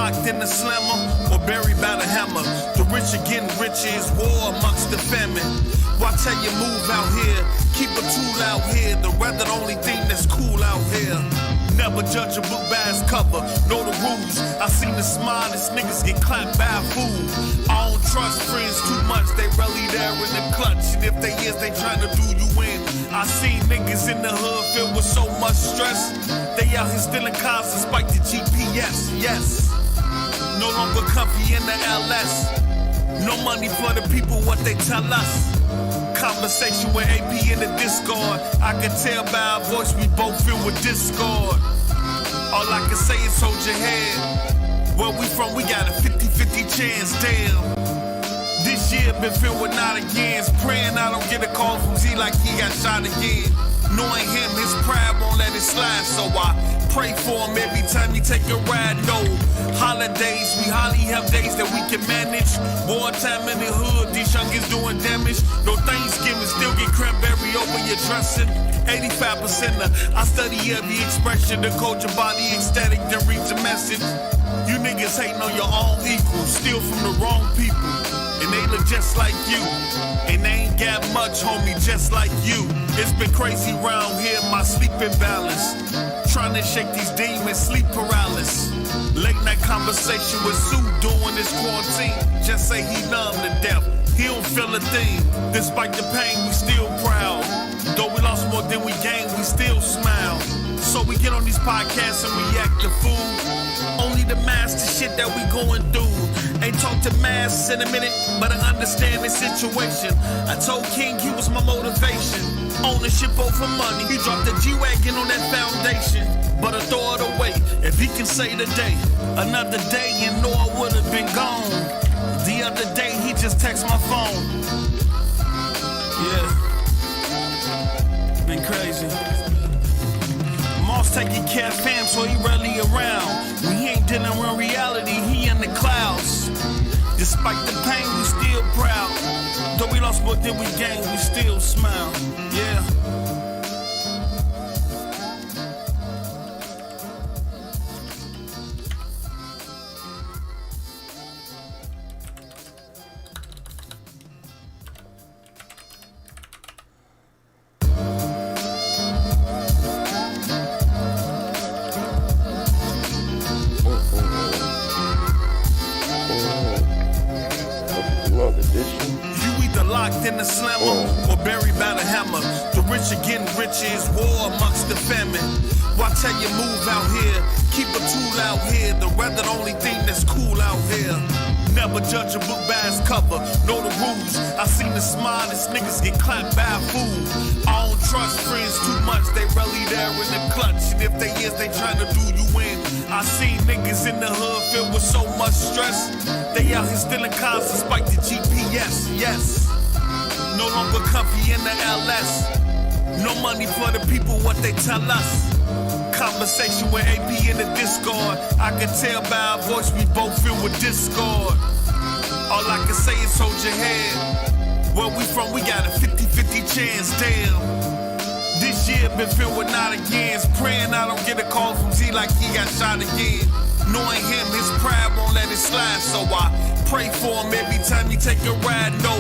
locked in the slammer or buried by the hammer. The rich are getting richer, it's war amongst the famine. Watch how you move out here, keep a tool out here. The weather the only thing that's cool out here. Never judge a book by its cover, know the rules. I seen the smartest niggas get clapped by a fool. I don't trust friends too much, they rarely there in the clutch. And if they is, they tryna do you in. I seen niggas in the hood filled with so much stress. They out here stealing cars despite the GPS, yes. No longer comfy in the LS. No money for the people, what they tell us. Conversation with AP in the Discord. I can tell by our voice we both filled with discord. All I can say is hold your head. Where we from, we got a 50-50 chance, damn. This year been filled with not agains. Praying I don't get a call from Z like he got shot again. Knowing him, his pride won't let it slide, so I pray for him every time he take a ride. No holidays, we hardly have days that we can manage. Wartime in the hood, these youngins doing damage. No Thanksgiving, still get cranberry over your dressing. 85% of I study every expression to coach your body ecstatic, then read the message. You niggas hating on your own equals, steal from the wrong people. And they look just like you, and they ain't got much, homie, just like you. It's been crazy round here, my sleeping balance. Trying to shake these demons, sleep paralysis. Late night conversation with Sue during this quarantine. Just say he numb to death, he don't feel a thing. Despite the pain, we still proud. Though we lost more than we gained, we still smile. So we get on these podcasts and react to food. Only the master shit that we going through. Ain't talked to masks in a minute, but I understand the situation. I told King he was my motivation. Ownership over money, he dropped the G-Wagon on that foundation. But I throw it away, if he can say today. Another day, you know I would've been gone. The other day, he just text my phone. Yeah, been crazy. Moss taking care of fam, so he rarely around. We ain't dealing with reality, he in the clouds. Despite the pain, we still proud. Though we lost more than we gained, we still smile. Yeah. In the slammer or buried by the hammer. The rich are getting richer, it's war amongst the famine. Watch how you move out here, keep a tool out here. The weather the only thing that's cool out here. Never judge a book by its cover, know the rules. I seen the smartest niggas get clapped by a fool. I don't trust friends too much, they rarely there in the clutch. And if they is, they tryna do you in. I seen niggas in the hood filled with so much stress. They out here stealing cars despite the GPS, yes. No longer comfy in the LS. No money for the people, what they tell us. Conversation with AP in the Discord. I can tell by our voice we both filled with discord. All I can say is hold your head. Where we from, we got a 50-50 chance, damn. This year been filled with not agains. Praying I don't get a call from Z like he got shot again. Knowing him, his pride won't let it slide, so I pray for him every time he take a ride. No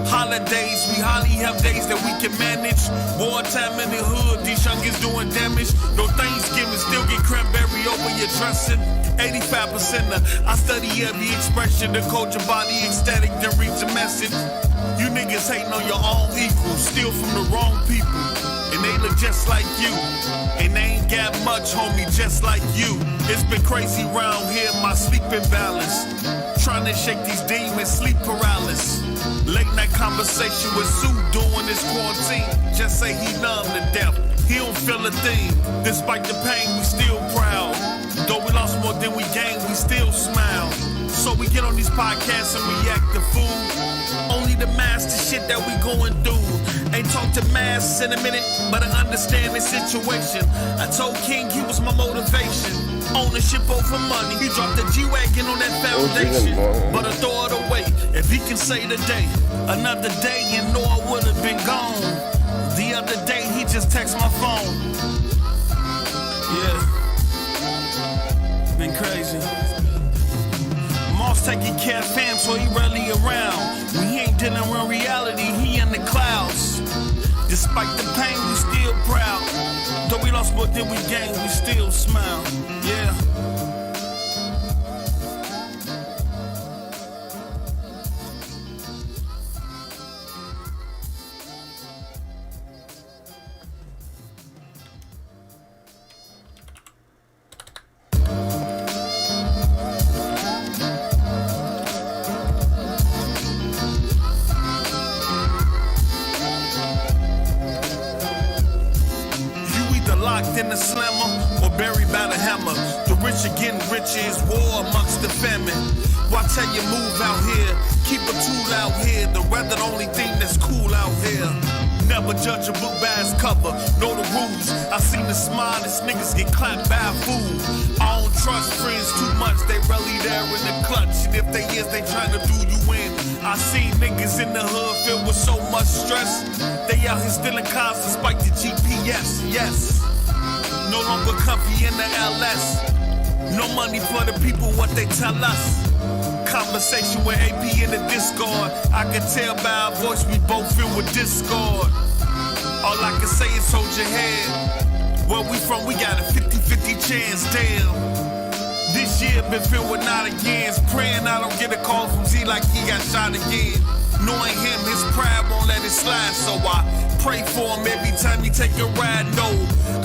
holidays, we hardly have days that we can manage. Wartime in the hood, these youngins doing damage. No Thanksgiving, still get cranberry over your dressing. 85% of I study every expression to coach your body ecstatic, then read the message. You niggas hating on your own equals, steal from the wrong people. And they look just like you, and they ain't got much, homie, just like you. It's been crazy round here, my sleeping balance. Trying to shake these demons, sleep paralysis. Late night conversation with Sue during this quarantine. Just say he numb to death, he don't feel a thing. Despite the pain, we still proud. Though we lost more than we gained, we still smile. So we get on these podcasts and react to food. Only the master shit that we going through. Ain't talked to masks in a minute, but I understand the situation. I told King he was my motivation. Ownership over money, he dropped the G-Wagon on that foundation. But I throw it away, if he can say today. Another day, you know I would've been gone. The other day, he just text my phone. Yeah, been crazy. Mom's taking care of fam, so he rarely around. When he ain't dealing with reality, he in the clouds. Despite the pain, we still proud. Though we lost more than we gained, we still smile. Yeah. Locked in the slammer or buried by the hammer. The rich are getting richer, it's war amongst the famine. Watch how you move out here, keep a tool out here. The weather the only thing that's cool out here. Never judge a book by its cover, know the rules. I seen the smartest niggas get clapped by a fool. I don't trust friends too much, they rarely there in the clutch. And if they is, they trying to do you in. I seen niggas in the hood filled with so much stress. They out here stealing cars despite the GPS, yes. No longer comfy in the LS. No money for the people, what they tell us. Conversation with AP in the Discord. I can tell by our voice we both filled with discord. All I can say is hold your head. Where we from, we got a 50-50 chance, damn. This year been filled with not agains. Praying I don't get a call from Z like he got shot again. Knowing him, his pride won't let it slide, so I pray for him every time he take a ride. No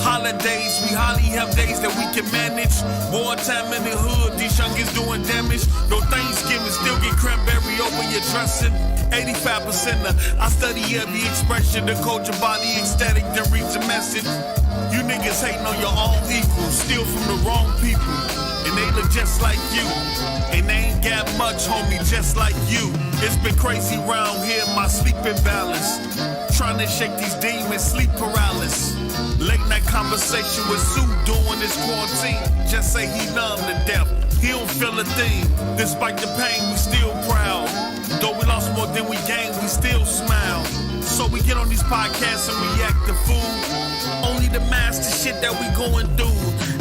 holidays, we hardly have days that we can manage. Wartime in the hood, these youngins doing damage. No Thanksgiving, still get cranberry over your dressing. 85% I study every expression. The culture body ecstatic, then reach a message. You niggas hating on your own equals, steal from the wrong people. And they look just like you. And they ain't got much, homie, just like you. It's been crazy round here, my sleeping balance. Trying to shake these demons, sleep paralysis. Late night conversation with Sue during this quarantine. Just say he numb to death, he don't feel a thing. Despite the pain, we still proud. Though we lost more than we gained, we still smile. So we get on these podcasts and react to food. Only the master shit that we going through.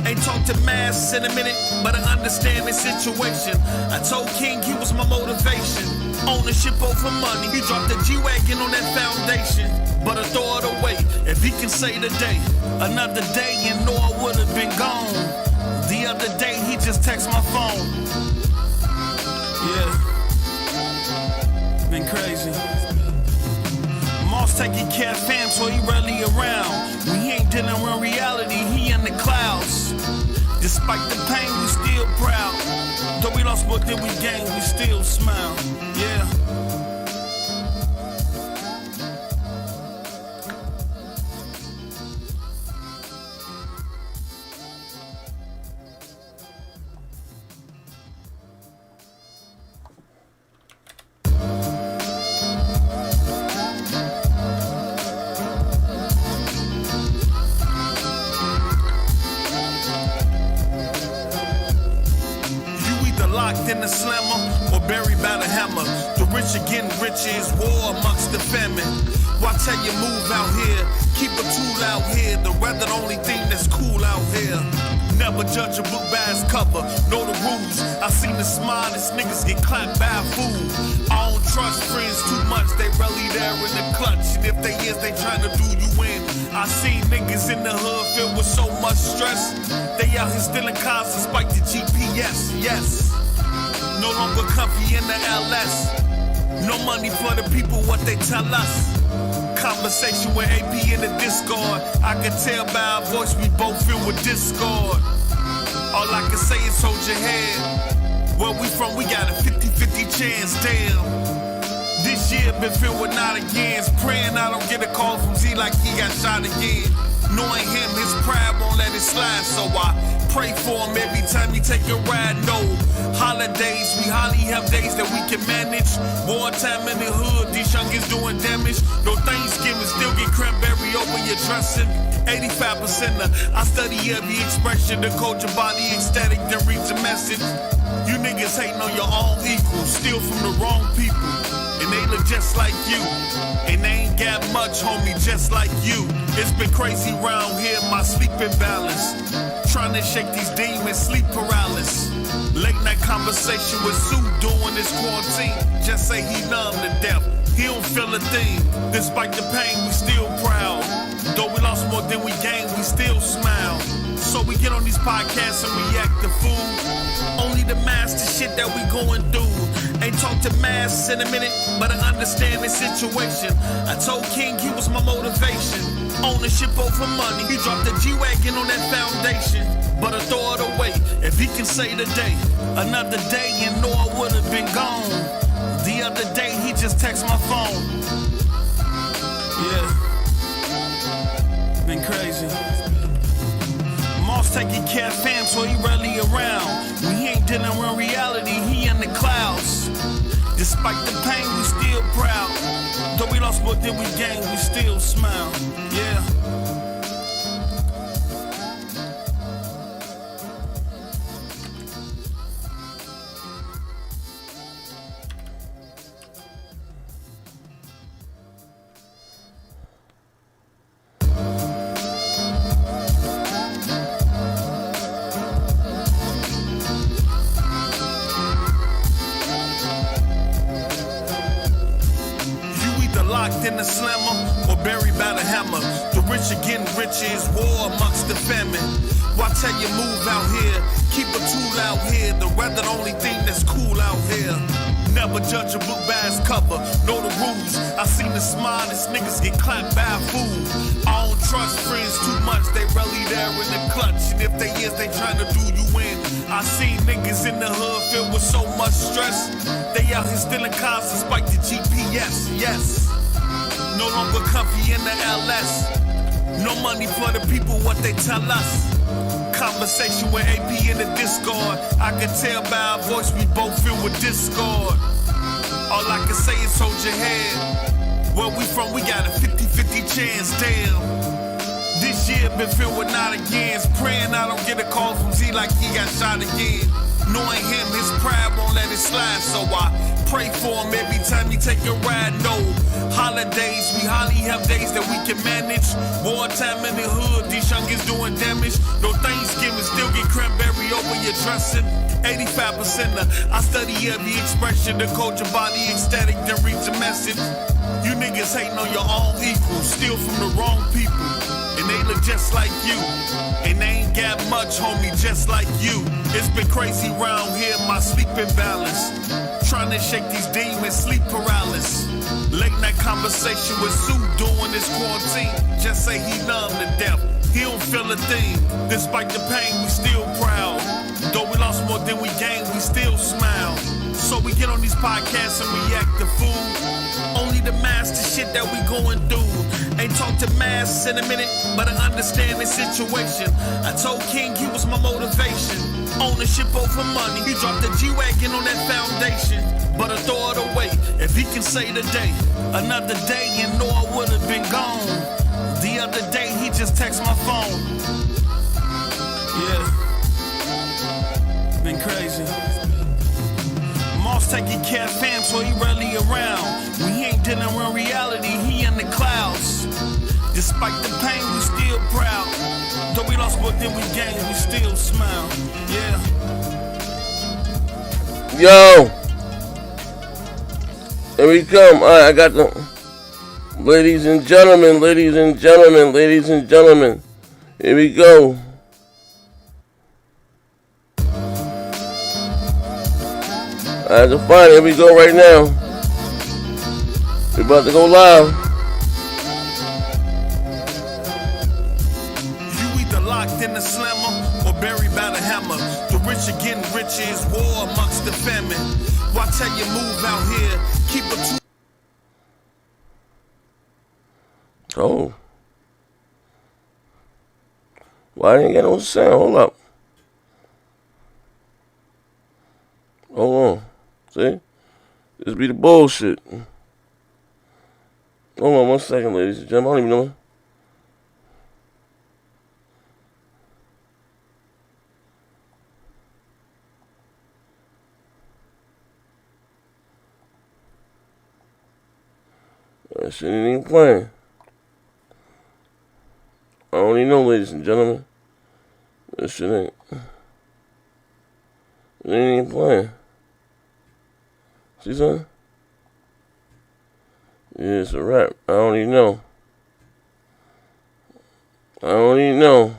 Ain't talked to masks in a minute, but I understand the situation. I told King he was my motivation. Ownership over money, he dropped the G-Wagon on that foundation. But I throw it away, if he can say today. Another day and know I would've been gone. The other day he just texted my phone. Yeah, been crazy. Mom's taking care of fam, so he rarely around. When he ain't dealing with reality, he in the clouds. Despite the pain, we still proud. Though we lost more than we gained, we still smile. Yeah. Locked in the slammer or buried by the hammer. The rich are getting richer, it's war amongst the famine. Watch how you move out here, keep a tool out here. The weather the only thing that's cool out here. Never judge a book by its cover, know the rules. I seen the smartest niggas get clapped by a fool. I don't trust friends too much, they rarely there in the clutch. And if they is, they trying to do you in. I seen niggas in the hood filled with so much stress. They out here stealing cars despite the GPS, yes. No longer comfy in the LS. No money for the people, what they tell us. Conversation with AP in the Discord. I can tell by our voice we both filled with discord. All I can say is hold your head. Where we from, we got a 50-50 chance, damn. This year been filled with not agains. Praying I don't get a call from Z like he got shot again. Knowing him, his pride won't let it slide, so I pray for him every time he take a ride. No holidays, we hardly have days that we can manage. Wartime in the hood, these youngins doing damage. No Thanksgiving, still get cranberry over your dressing. 85% I study every expression. The culture body ecstatic, then reach a message. You niggas hating on your own equals, steal from the wrong people. And they look just like you, and they ain't ain't got much, homie, just like you. It's been crazy round here, my sleeping balance. Trying to shake these demons, sleep paralysis. Late night conversation with Sue during this quarantine. Just say he numb to death, he don't feel a thing. Despite the pain, we still proud. Though we lost more than we gained, we still smile. So we get on these podcasts and react to food. Only the master shit that we going through. Ain't talked to masks in a minute, but I understand the situation. I told King he was my motivation. Ownership over money, he dropped the G-Wagon on that foundation. But I throw it away, if he can say today. Another day, you know I would've been gone. The other day, he just texted my phone. Yeah, been crazy. Moss taking care of fam, so he rarely around. We ain't dealing with reality, he in the clouds. Despite the pain, we still proud. Though we lost more than we gained, we still smile. Yeah. In the slammer or buried by the hammer. The rich are getting richer, it's war amongst the famine. Watch how you move out here, keep a tool out here. The weather the only thing that's cool out here. Never judge a book by its cover, know the rules. I seen the smartest niggas get clapped by a fool. I don't trust friends too much, they rarely there in the clutch. And if they is, they trying to do you in. I seen niggas in the hood filled with so much stress. They out here stealing cars despite the GPS, yes. No longer comfy in the LS. No money for the people, what they tell us. Conversation with AP in the Discord. I can tell by our voice we both filled with discord. All I can say is hold your head. Where we from, we got a 50-50 chance, damn. This year been filled with not agains. Praying I don't get a call from Z like he got shot again. Knowing him, his pride won't let it slide, so I pray for him every time he take a ride. No holidays, we hardly have days that we can manage. Wartime in the hood, these youngins doing damage. No Thanksgiving, still get cranberry over your dressing. 85% I study every expression, the culture body ecstatic, then read the message. You niggas hating on your own equals, steal from the wrong people. And they look just like you, and they ain't got much, homie, just like you. It's been crazy round here, my sleeping balance. Trying to shake these demons, sleep paralysis. Late night conversation with Sue during this quarantine. Just say he numb to death, he don't feel a thing. Despite the pain, we still proud. Though we lost more than we gained, we still smile. So we get on these podcasts and react to food. Only the master shit that we going through. Ain't talked to masks in a minute, but I understand the situation. I told King he was my motivation. Ownership over money, he dropped the G-Wagon on that foundation. But I throw it away, if he can say today. Another day, you know I would've been gone. The other day, he just texted my phone. Yeah, been crazy. Moss taking care of fam, so he rarely around. We ain't dealing with reality, he in the clouds. Despite the pain, we still proud. Though we lost more than we gained, we still smile. Yeah. Yo. Here we come. Alright, I got the... Ladies and gentlemen, ladies and gentlemen, ladies and gentlemen. Here we go. I have to find it. Here we go right now. We're about to go live. You either locked in the slammer or buried by the hammer. The rich are getting richer, it's war amongst the famine. Watch how you move out here. Keep a Oh. Why didn't get no sound? Hold up. Hold on. See? This be the bullshit. Hold on 1 second, ladies and gentlemen. I don't even know. shit ain't even playing. I don't even know, ladies and gentlemen. This shit ain't. It ain't even playing. See something? Yeah, it's a wrap. I don't even know. I don't even know.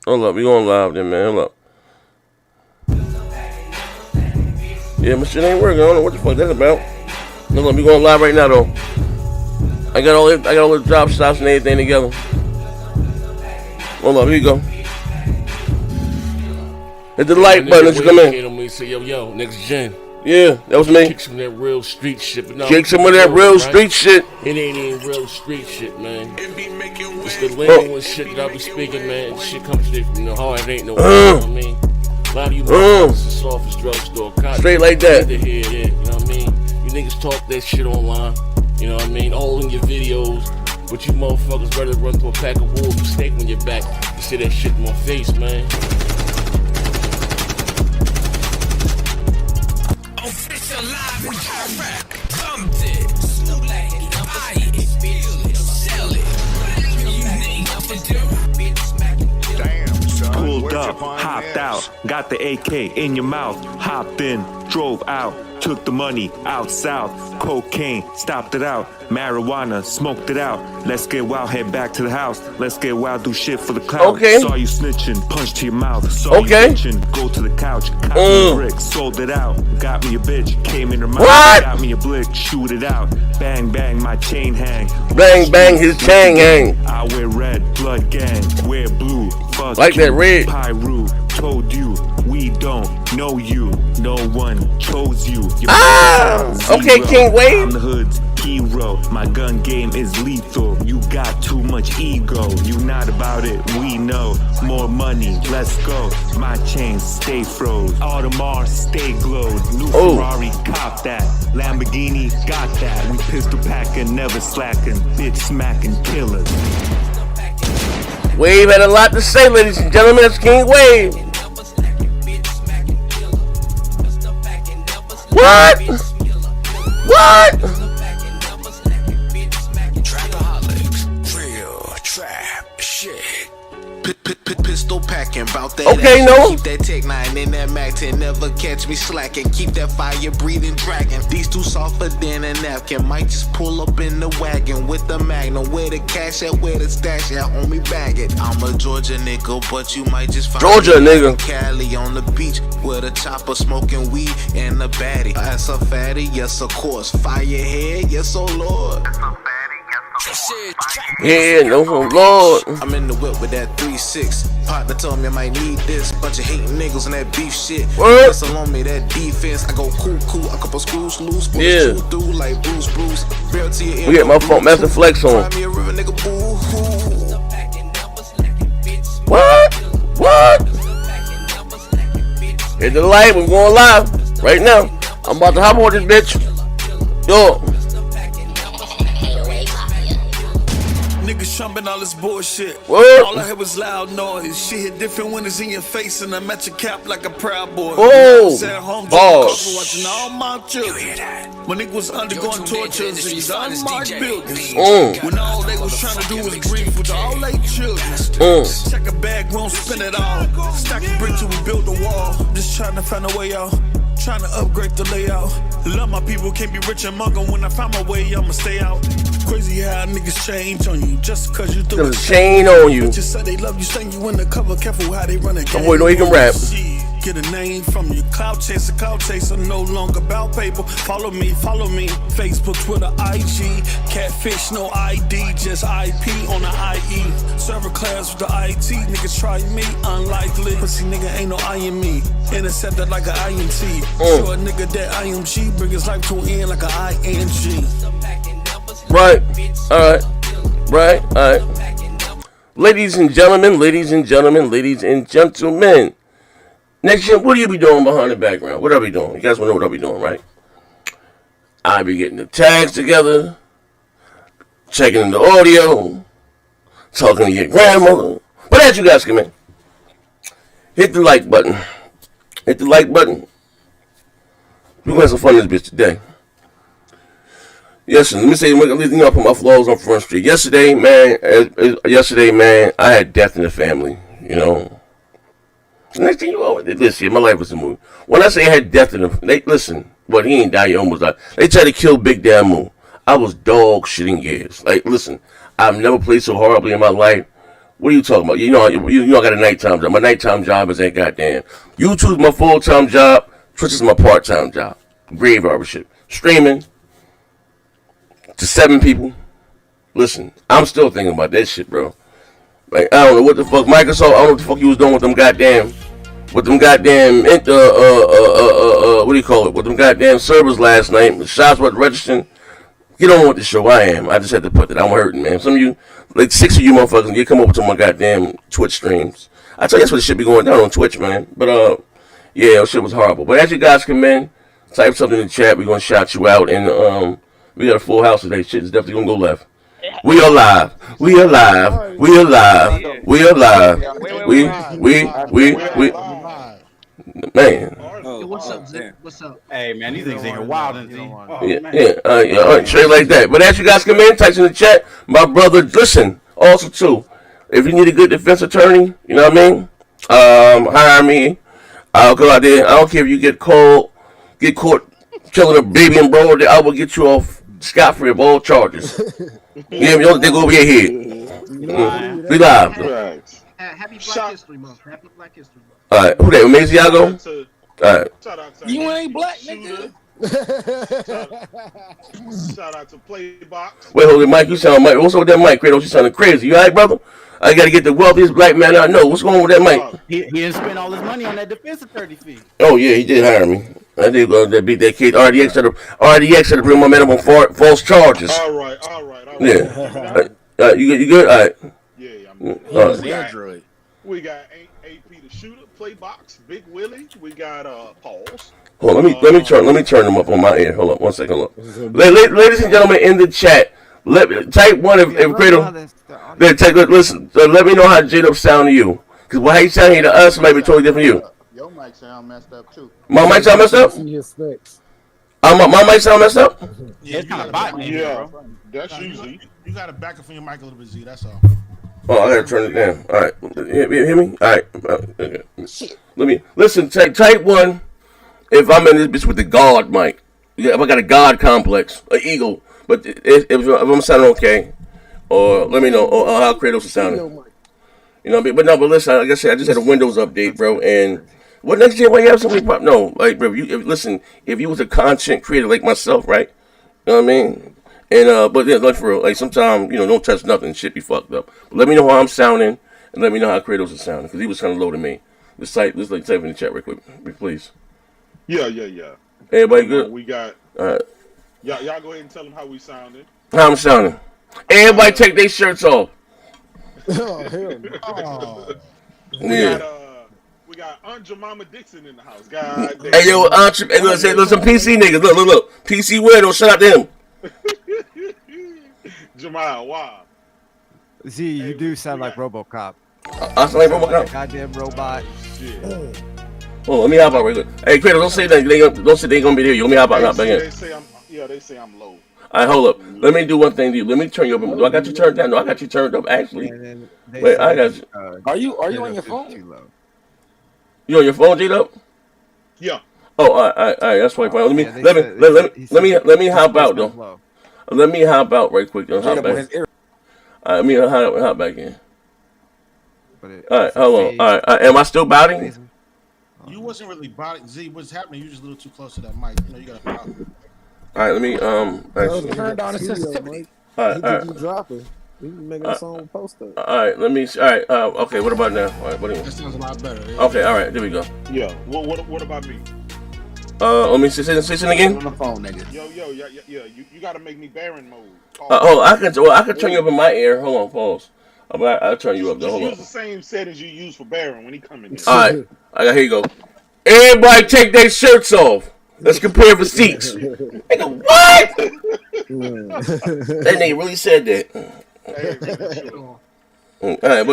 Hold up, we going live then, man. Hold up. Yeah, my shit ain't working. I don't know what the fuck that's about. Hold up, we going live right now though. I got all the drop stops and everything together. Hold up, here you go. Hit the like button as you come in. Say, yo, next gen. Yeah, that was me. Kick some of that real street shit. But no, kick some of that real street shit. It ain't even real street shit, man. It's the lingo and shit that I be speaking, man. Shit comes straight from the heart. It ain't no, you know what I mean? A lot of you motherfuckers is soft as drugstore. Straight like that. You know what I mean? You niggas talk that shit online. You know what I mean? All in your videos. But you motherfuckers rather run through a pack of wolves with steak on your back and say that shit in my face, man. Official live and direct. Come to smooth like buy it, feel it, sell it. You ain't nothing to do. Damn, son. Pulled up, hopped out, got the AK in your mouth, hopped in, drove out, took the money out south, cocaine, stopped it out, marijuana, smoked it out, let's get wild, head back to the house, let's get wild, do shit for the cloud, okay. Saw you snitching, punch to your mouth, saw you bitching, go to the couch, cop me a brick, sold it out, got me a bitch, came in her mouth, got me a blick, shoot it out, bang bang, my chain hang, bang bang, his chain hang, I wear red, blood gang, wear blue, fuck like you, that red, Pyru, told you, we don't know you, no one chose you. Okay, King Wave. I'm the hood's hero. My gun game is lethal. You got too much ego. You not about it. We know. More money. Let's go. My chains stay froze. Audemars stay glowed. New Ferrari, cop that. Lamborghini, got that. We pistol packing, never slacking. Bitch smacking killers. Wave had a lot to say, ladies and gentlemen. That's King Wave. What? What? Trapaholics, real trap shit. Pistol packing, bout that. Okay, no. Keep that Tech 9 in that Mac 10, never catch me slacking. Keep that fire breathing dragon. These two softer than a napkin. Might just pull up in the wagon with the Magnum. Where the cash at, where the stash at, homie, bag it. I'm a Georgia nigga, but you might just find Georgia nigga. Cali on the beach with a chopper smoking weed and a baddie. That's a fatty, yes of course. Firehead, yes oh lord. Yeah, no, Lord. I'm in the whip with that 3-6. Partner told me I might need this. Bunch of hating niggas on that beef shit. Hustle on me, that defense. I go cool, a couple screws loose. Yeah. Through like Bruce. Barrel to your We get my phone, Master Flex on. Me a river, nigga, boo-hoo. What? Hit the light, we're going live right now. I'm about to hop on this bitch. Yo. Niggas trumping all this bullshit. What? All I heard was loud noise. Shit hit different when it's in your face, and I'm at your cap like a proud boy. Oh, Sat home boss. watching all my children. When niggas was undergoing tortures in unmarked buildings. When all they was trying to do was breathe with all they children. Check a bag, we don't spend it all. Stack a brick till we build a wall. Just trying to find a way out. Trying to upgrade the layout. Love my people, can't be rich and muggle. When I find my way, I'ma stay out. Crazy how niggas change on you just cause you threw a chain on you. Bitches say they love you, sting you in the cover. Careful how they run a game. My boy know he can rap. Get a name from you. Cloud chaser, no longer about paper. Follow me. Facebook, Twitter, IG. Catfish, no ID, just IP on the IE. Server class with the IT. Niggas try me, unlikely. Pussy nigga ain't no I in me. Intercepted like an INT. Show a nigga that IMG. Bring his life to an end like an ING. Right. Alright. Ladies and gentlemen. Next year, what do you be doing behind the background? What I be doing? You guys wanna know what I be doing, right? I be getting the tags together, checking the audio, talking to your grandmother. But as you guys come in, hit the like button. We're gonna have some fun in this bitch today. Yes, let me say, I put my flaws on Front Street. Yesterday, man, I had death in the family. You know. Next thing you know, listen, my life was a movie. When I say I had death in the, listen, but he ain't died, he almost died. They tried to kill Big Damn Moon. I was dog shitting years. Like, listen, I've never played so horribly in my life. What are you talking about? You know, I got a nighttime job. My nighttime job is that goddamn. YouTube's my full-time job. Twitch is my part-time job. Grave arbor shit. Streaming to 7 people. Listen, I'm still thinking about that shit, bro. Like, I don't know what the fuck Microsoft. I don't know what the fuck you was doing with them goddamn, what do you call it? With them goddamn servers last night. The shots were registering. You don't know what the show I am. I just had to put that. I'm hurting, man. Some of you, like 6 of you motherfuckers, you come over to my goddamn Twitch streams. I tell you, that's what shit be going down on Twitch, man. But yeah, that shit was horrible. But as you guys come in, type something in the chat. We're gonna shout you out, and we got a full house today. Shit is definitely gonna go left. We are live. We are live. We are live. We are live. We. Man. Hey, what's up, Zach? What's up? Hey, man, these niggas ain't wild and Yeah. All right, straight like that. But as you guys come in, type in the chat. My brother, listen. Also, too, if you need a good defense attorney, you know what I mean? Hire me. I'll go out there. I don't care if you get caught killing a baby and bro. I will get you off scot-free of all charges. Yeah, you don't think over your head. We live. Happy Black History Month. Happy Black History Month. All right, who that? Maziago? All right. you ain't black, nigga. Shout out to Playbox. Wait, hold it, Mike. You sound Mike. What's up with that mic, Kratos? You sounding crazy. You all right, brother? I got to get the wealthiest black man I know. What's going on with that mic? He didn't spend all his money on that defense attorney fee. Oh, yeah, he did hire me. I did beat that kid. RDX had to bring my man up on false charges. All right. Yeah. You good? All right. Yeah, I'm good. Android. We got AP the Shooter, Playbox, Big Willie. We got Pauls. Hold on, let me turn them up on my ear. Hold on, 1 second. Hold on. Ladies and gentlemen, in the chat, type 1 if Kratos. Listen, let me know how J-Dub sound to you. Because how he sound to us might be totally different to you. Your mic sound messed up too. My mic sound messed up? My mic sound messed up? Yeah, it's kind of bot name, bro. That's usually. You got to back up from your mic a little bit, Z. That's all. Oh, I gotta turn it down. All right, hear me? All right. Okay. Let me listen. Type 1 if I'm in this bitch with the God mic. Yeah, if I got a God complex, an ego. But if I'm sounding okay, or let me know how Kratos is sounding. You know what I mean? But listen, like I said, I just had a Windows update, bro. And what next year? Why you have so many problems? No, like, bro, if you was a content creator like myself, right? You know what I mean? And but yeah, like for real, like sometimes don't touch nothing, shit be fucked up. But let me know how I'm sounding, and let me know how Kratos is sounding, because he was kind of low to me. Let's type in the chat real quick, please. Yeah. Everybody good? We got. All right. Y'all go ahead and tell them how we sounding. How I'm sounding? Everybody take their shirts off. Oh, hell no. Yeah. We got Aunt Jemima Dixon in the house. God damn. Hey yo, Aunt, hey, look, some PC niggas. Look. PC weirdo, shout out to him. Jamal, wow. Z, you do sound like RoboCop. I sound like RoboCop. Goddamn robot. Shit. Oh, let me hop out right quick. Hey, Kratos, don't say that. Don't say they ain't gonna be there. Let me hop out. Not back in. They say I'm low. All right, hold up. Let me do one thing to you. Let me turn you up. Do I got you turned down? No, I got you turned up. Actually, wait, I got you. Are you on your phone? You on your phone, G-Dub? Yeah. Oh, all right. That's why. Let me hop out though. Let me hop out right quick. Hop back. All right, let me hop back in. All right, hold on. All right, am I still bouting? You wasn't really bouting. Z, what's happening? You just a little too close to that mic. You got a problem. All right, let me Turn down the sensitivity. All right. You drop it. You can make a song poster. All right, let me. All right, okay. What about now? All right, what do you? That sounds a lot better. Yeah. Okay, all right. There we go. Yeah. What about me? Let me say something again. On the phone, nigga. Yo, yeah. You gotta make me Baron mode. I can turn you up in my ear. Hold on, pause. I'll turn you up though. Hold on. Use the same settings you use for Baron when he come in. All right, here you go. Everybody take their shirts off. Let's compare physiques. Nigga, what? That nigga really said that. All right,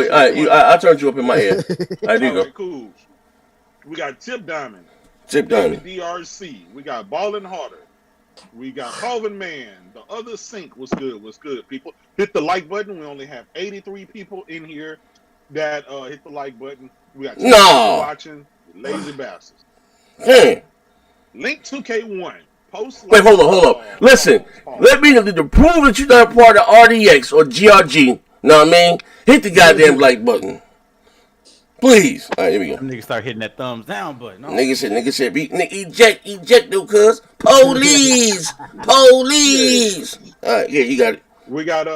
I turned you up in my ear. All right, there you go. Cool. We got Tip Diamond. Tip Diamond. DRC. We got Ballin' Harder. We got Calvin Man. The other sync was good. Was good, people. Hit the like button. We only have 83 people in here that hit the like button. We got 2 people watching. Lazy bastards. Damn. Link 2K1. Post. Wait, hold on. Listen, let me know to prove that you're not part of RDX or GRG. Know what I mean? Hit the goddamn like button. Please. All right, here we go. Them niggas start hitting that thumbs down button. Nigga said, eject, though, cuz. Police. All right, yeah, you got it. We got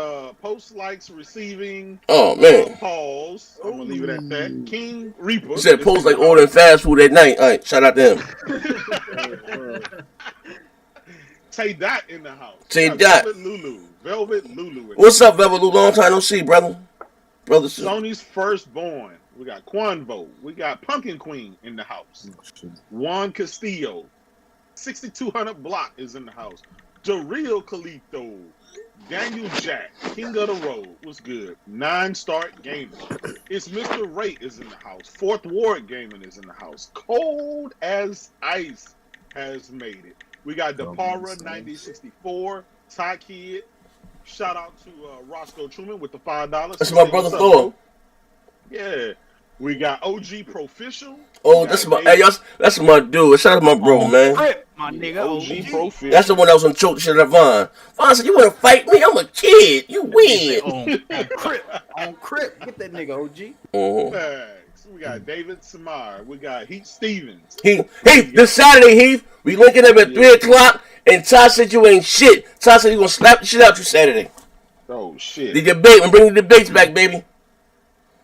post likes receiving. Oh, man. Pause. I'm gonna leave it at that. King Reaper. You said post like ordering fast food at night. All right, shout out to him. Tay Dot in the house. Tay Dot. Velvet Lulu. What's up, Velvet Lulu? Long time no see, brother. Sony's firstborn. We got Quanvo. We got Pumpkin Queen in the house. Juan Castillo. 6200 Block is in the house. The real Calito. Daniel Jack. King of the Road. What's good? 9-Start Gaming. It's Mr. Ray is in the house. Fourth Ward Gaming is in the house. Cold as Ice has made it. We got Depara 9064. Ty Kid. Shout out to Roscoe Truman with the $5. That's my brother Thor. Yeah. We got OG Proficial. Oh, that's my dude. Shout out to my bro, man. My nigga, OG Proficial. That's the one that was on choke shit at Vaughn. Vaughn said, "You want to fight me? I'm a kid. You win." On Crip. Get that nigga, OG. Thanks. We got David Samar. We got Heath Stevens. Heath, this Saturday, Heath, we linking up at 3 o'clock, and Ty said you ain't shit. Ty said he gonna slap the shit out you Saturday. Oh, shit. The debate. I'm bringing the debates back, baby.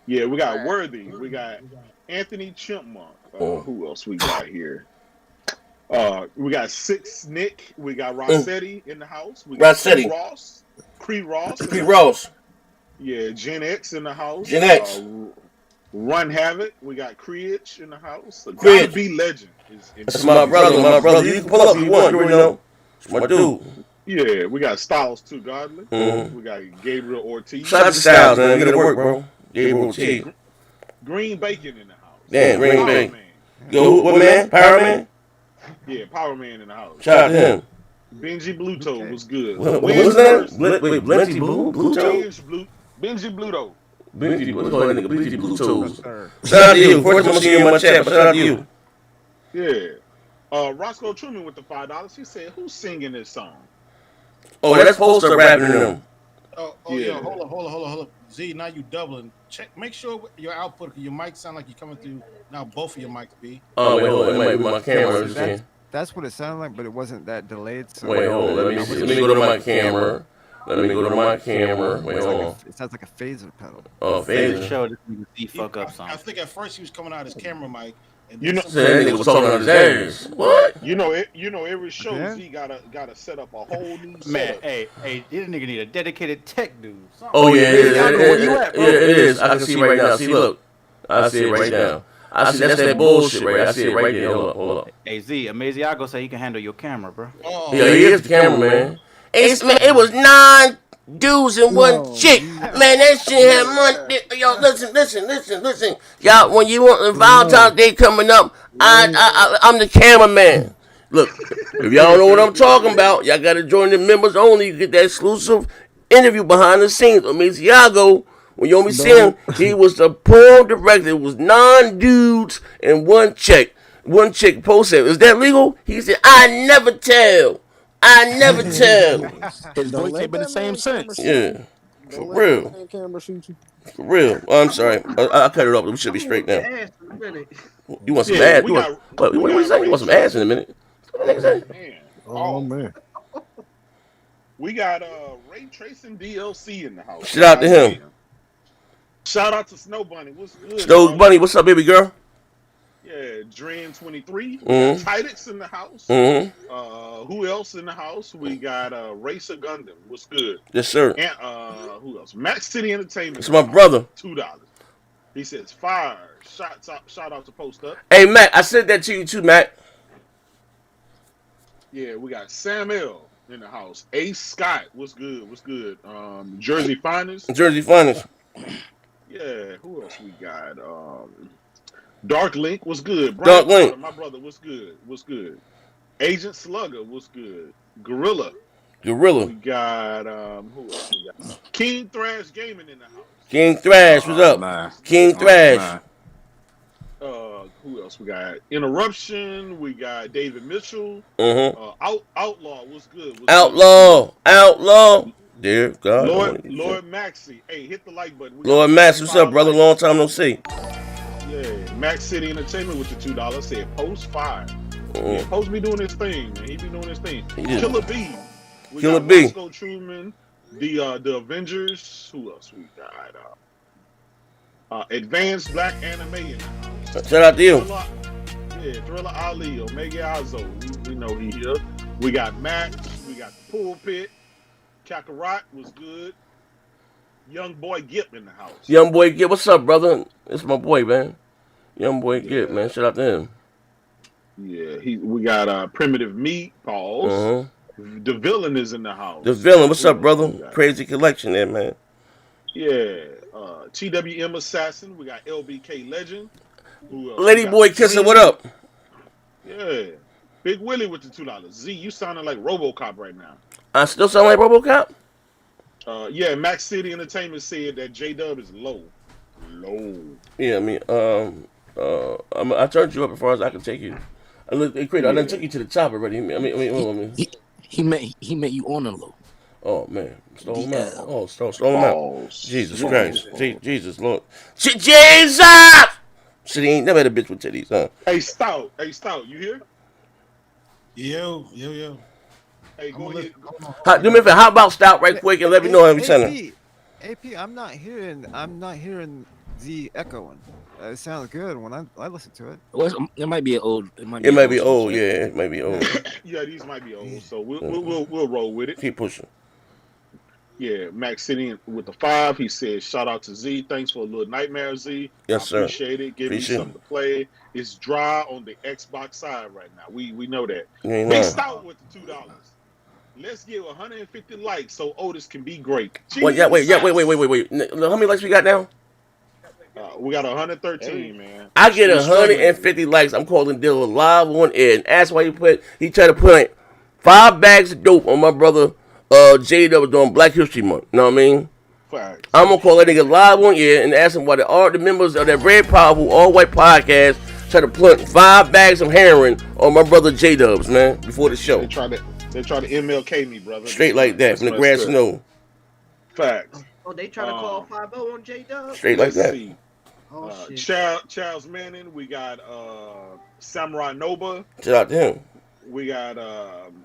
Yeah, we got Worthy. We got Anthony Chipmunk. Who else we got here? We got Six Nick. We got Rossetti in the house. We got Rossetti. Cree Ross. Cree Ross. Yeah, Gen X in the house. Gen X. Run Havoc. We got Creech in the house. Creech. B Legend. That's my brother. My brother. You can pull up if you want. You already know. It's my dude. Yeah, we got Styles too, Godly. We got Gabriel Ortiz. Shout out to Styles, man. Get to work, bro. Gabriel Ortiz. Green Bacon in the house. Damn, Green Bacon. Yo, what man? Power Man? Yeah, Power Man in the house. Shout out to him. Benji Bluto was good. What was his name? Wait, Blenty Bluto? Benji Bluto. Benji, what's going on, nigga? Benji Bluto. Shout out to you. First time I see you in my chat, but shout out to you. Yeah. Roscoe Truman with the $5. He said, "Who's singing this song?" Oh, that's Poster rapping to them. Yeah. Hold on. Z, now you doubling. Check. Make sure your output, your mic sound like you're coming through. Now both of your mics be. Oh wait, hold on. It might be my camera. That's what it sounded like, but it wasn't that delayed. So wait, hold on. Let me go to my camera. Wait, hold on. It sounds like a phaser pedal. Oh, phaser. Show this nigga Z fuck up something. I think at first he was coming out his camera mic. And You know, that nigga was talking on his ass. What? You know, every show Z gotta set up a whole new setup. Hey, this nigga need a dedicated tech dude. Oh yeah, it is. I can see right now. See, look, I see it right now. I see that's that bullshit, right? I see it right there. Hold up. Hey Z, Amaziago say he can handle your camera, bro. Yeah, he is the cameraman. It was 9 dudes and 1 chick. Man, that shit had money. Yo, listen. Y'all, when you want the Valentine's Day coming up, I'm the cameraman. Look, if y'all don't know what I'm talking about, y'all got to join the members only. You get that exclusive interview behind the scenes. Amaziago, when you only see him, he was the porn director. It was 9 dudes and 1 chick. 1 chick posted, "Is that legal?" He said, "I never tell. His voice ain't been the same since. Yeah. For real. For real. Oh, I'm sorry. I cut it off. We should be straight now. You want some ass? What you saying? You want some ass in a minute? Oh, man. We got Ray Tracing DLC in the house. Shout out to him. Shout out to Snow Bunny. What's good? Snow Bunny, what's up, baby girl? Yeah, Dren 23. Mm-hmm. Tidix in the house. Mm-hmm. Who else in the house? We got Racer Gundam. What's good? Yes, sir. And who else? Max City Entertainment. It's my brother. $2. He says fire. Shout out to Post Up. Hey, Mac, I said that to you too, Mac. Yeah, we got Sam L in the house. Ace Scott. What's good? Jersey Finest. Yeah, who else we got? Dark Link was good. Dark Link. My brother was good. Agent Slugger was good. Gorilla. Gorilla. We got who else we got? King Thrash Gaming in the house. King Thrash, what's up? Man. King Thrash. Who else we got? Interruption. We got David Mitchell. Outlaw. What's good? Outlaw. Dear God. Lord Maxie. Hey, hit the like button. Lord Maxie, what's up, brother? Long time no see. Yeah, Max City Entertainment with the $2 said post 5. Yeah, Post be doing his thing, man. He be doing his thing. Killer B. Killer B. Roscoe Truman. The Avengers. Who else we got? Advanced Black Anime in the house. Shout out to you. Thriller Ali, Omega Azo. We know he here. We got Max. We got the Pulpit. Kakarot was good. Young Boy Gip in the house. Young Boy Gip, what's up, brother? It's my boy, man. Young Boy Gip, man. Shout out to him. Yeah, we got Primitive Meat, Pause. The Villain is in the house. The Villain, what's up, brother? Crazy collection there, man. Yeah, TWM Assassin. We got LBK Legend. Lady Boy Kisser, what up? Yeah, Big Willie with the $2. Z, you sounding like RoboCop right now. I still sound like RoboCop? Yeah, Max City Entertainment said that J-Dub is low. Yeah, I mean, I turned you up as far as I can take you. I done took you to the top already. He met you on the low. Oh man, stole him out. Oh, stole him out. Jesus Christ, Jesus Lord, Jesus! Shit, he ain't never had a bitch with titties, huh? Hey Stout, you here? Yo. Hey, go ahead. Do me a favor. How about Stout right quick and let me know every center. AP, I'm not hearing the echoing. It sounds good when I listen to it. Well, it might be old. It might be old. Yeah, it might be old. Yeah, these might be old. So we'll roll with it. Keep pushing. Yeah, Max City with the 5. He said, "Shout out to Z. Thanks for a little nightmare, Z. Yes, sir. Appreciate it. Give me something to play. It's dry on the Xbox side right now. We know that. Big Stout with the $2. Let's give 150 likes so Otis can be great. Wait. How many likes we got now? We got 113, man. I get 150 likes. I'm calling Dill live on air, and that's why he tried to put 5 bags of dope on my brother J that was doing Black History Month. You know what I mean? Facts. I'm gonna call that nigga live on air and ask him why the members of that very powerful all white podcast try to put 5 bags of heroin on my brother J Dubs, man, before the show. They try to MLK me, brother. Straight like that from the grass snow. Facts. Oh, they try to call 5-0 on J Dub. Straight like that. Oh, shit. Charles Manning. We got Samurai Noba. Shout out to him. We got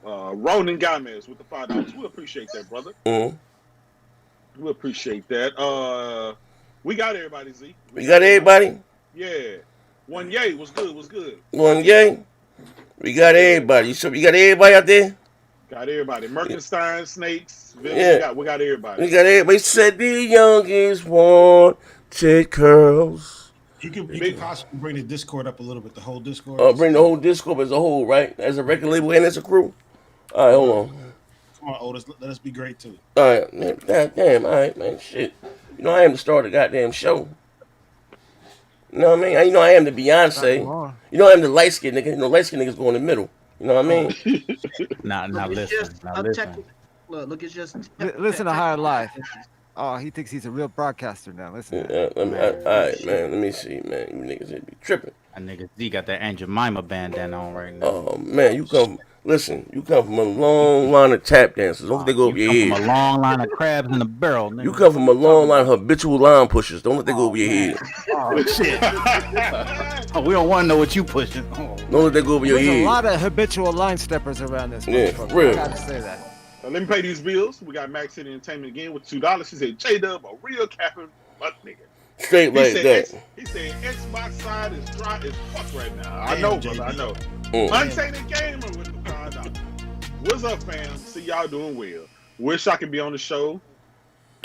Ronan Gomez with the $5. We appreciate that, brother. We appreciate that. We got everybody, Z. We got everybody? Yeah. One yay was good. One yay? We got everybody. You got everybody out there? Got everybody. Merkenstein, Snakes. Yeah. We got everybody. We got everybody. Said the youngest wanted curls. He could possibly bring the Discord up a little bit, the whole Discord. Bring the whole Discord as a whole, right? As a record label and as a crew. All right, hold on. Come on, Otis. Let us be great, too. All right, man. Damn, all right, man. Shit. You know, I am the star of the goddamn show. You know what I mean? You know, I am the Beyonce. You know, I am the light-skinned nigga. You know, light-skinned niggas go in the middle. You know what I mean? Now listen. Look, it's just... Listen to Higher Life. Oh, he thinks he's a real broadcaster now. Listen. All right, man. Let me see, man. You niggas be tripping. That nigga Z got that Aunt Jemima bandana on right now. Oh, man. You come from a long line of tap dancers. Don't let they go over your head. You come from a long line of crabs in a barrel, nigga. You come from a long line of habitual line pushers. Don't let they go over your head. Oh, shit. We don't want to know what you pushing. Don't let that go over your head. There's a lot of habitual line steppers around this. Yeah, for real. I gotta say that. Let me pay these bills. We got Max City Entertainment again with $2. He said, J-Dub, a real capping butt nigga. Straight like that. He said, Xbox side is dry as fuck right now. I know, brother. I know. Untainted Gamer with the $5. What's up, fam? See y'all doing well. Wish I could be on the show.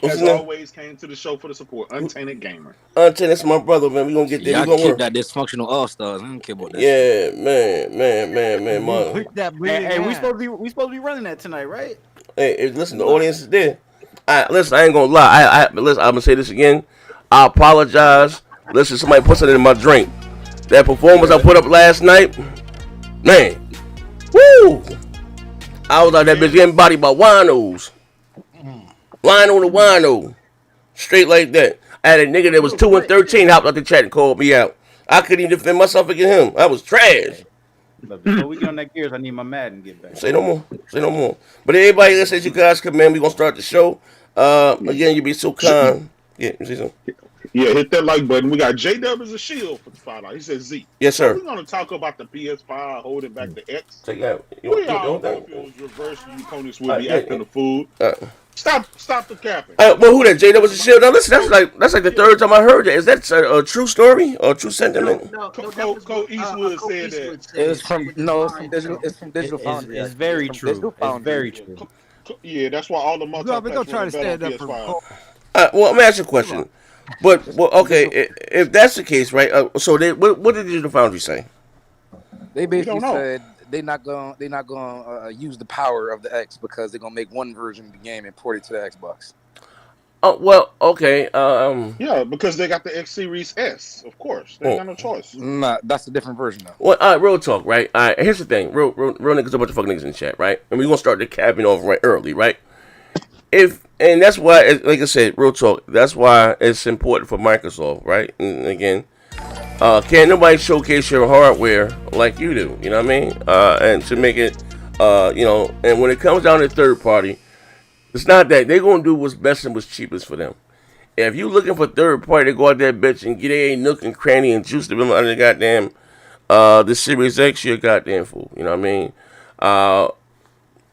As always, came to the show for the support. Untainted Gamer. Untainted, that's my brother, man. We gonna get there. Yeah, I keep that dysfunctional all-stars. I don't care about that. Yeah, man. Hey, we supposed to be running that tonight, right? Hey, listen, the audience is there. Listen, I ain't gonna lie. Listen, I'm gonna say this again. I apologize. Listen, somebody put something in my drink. That performance I put up last night, man. Woo! I was out that bitch getting bodied by winos. Wino to wino. Straight like that. I had a nigga that was 2 and 13 hopped out the chat and called me out. I couldn't even defend myself against him. I was trash. But before we get on that gears, I need my Madden get back. Say no more. Say no more. But everybody that says you guys come in, we gonna start the show. Again, you be so kind. Yeah, you see something? Yeah, hit that like button. We got J-Dub as a shield for the $5. He says Z. Yes, sir. We're gonna talk about the PS5 holding back the X. Check out. We all know if it was reversed, you opponents would be acting the fool. Stop the capping. Well, who that? J-Dub was a shield. Now listen, that's like the third time I heard that. Is that a true story or a true sentiment? No, Cole Eastwood said that. It's from Digital Foundry. It's very true. It's very true. Yeah, that's why all the multi-platform don't try to stand up for. Well, let me ask you a question. But okay, if that's the case, right? So what did Digital Foundry say? They basically said they're not gonna use the power of the X because they're gonna make one version of the game and port it to the Xbox. Oh well, okay. Yeah, because they got the X Series S, of course. They got no choice. Nah, that's a different version though. Well, real talk, right? All right, here's the thing. Real niggas, a bunch of fucking niggas in the chat, right? And we're gonna start the capping off right early, right? And that's why, like I said, real talk. That's why it's important for Microsoft, right? And again, can't nobody showcase your hardware like you do. You know what I mean? And to make it, and when it comes down to third party, it's not that they're gonna do what's best and what's cheapest for them. If you looking for third party to go out there, bitch, and get a nook and cranny and juice them under the goddamn the Series X, you're a goddamn fool. You know what I mean?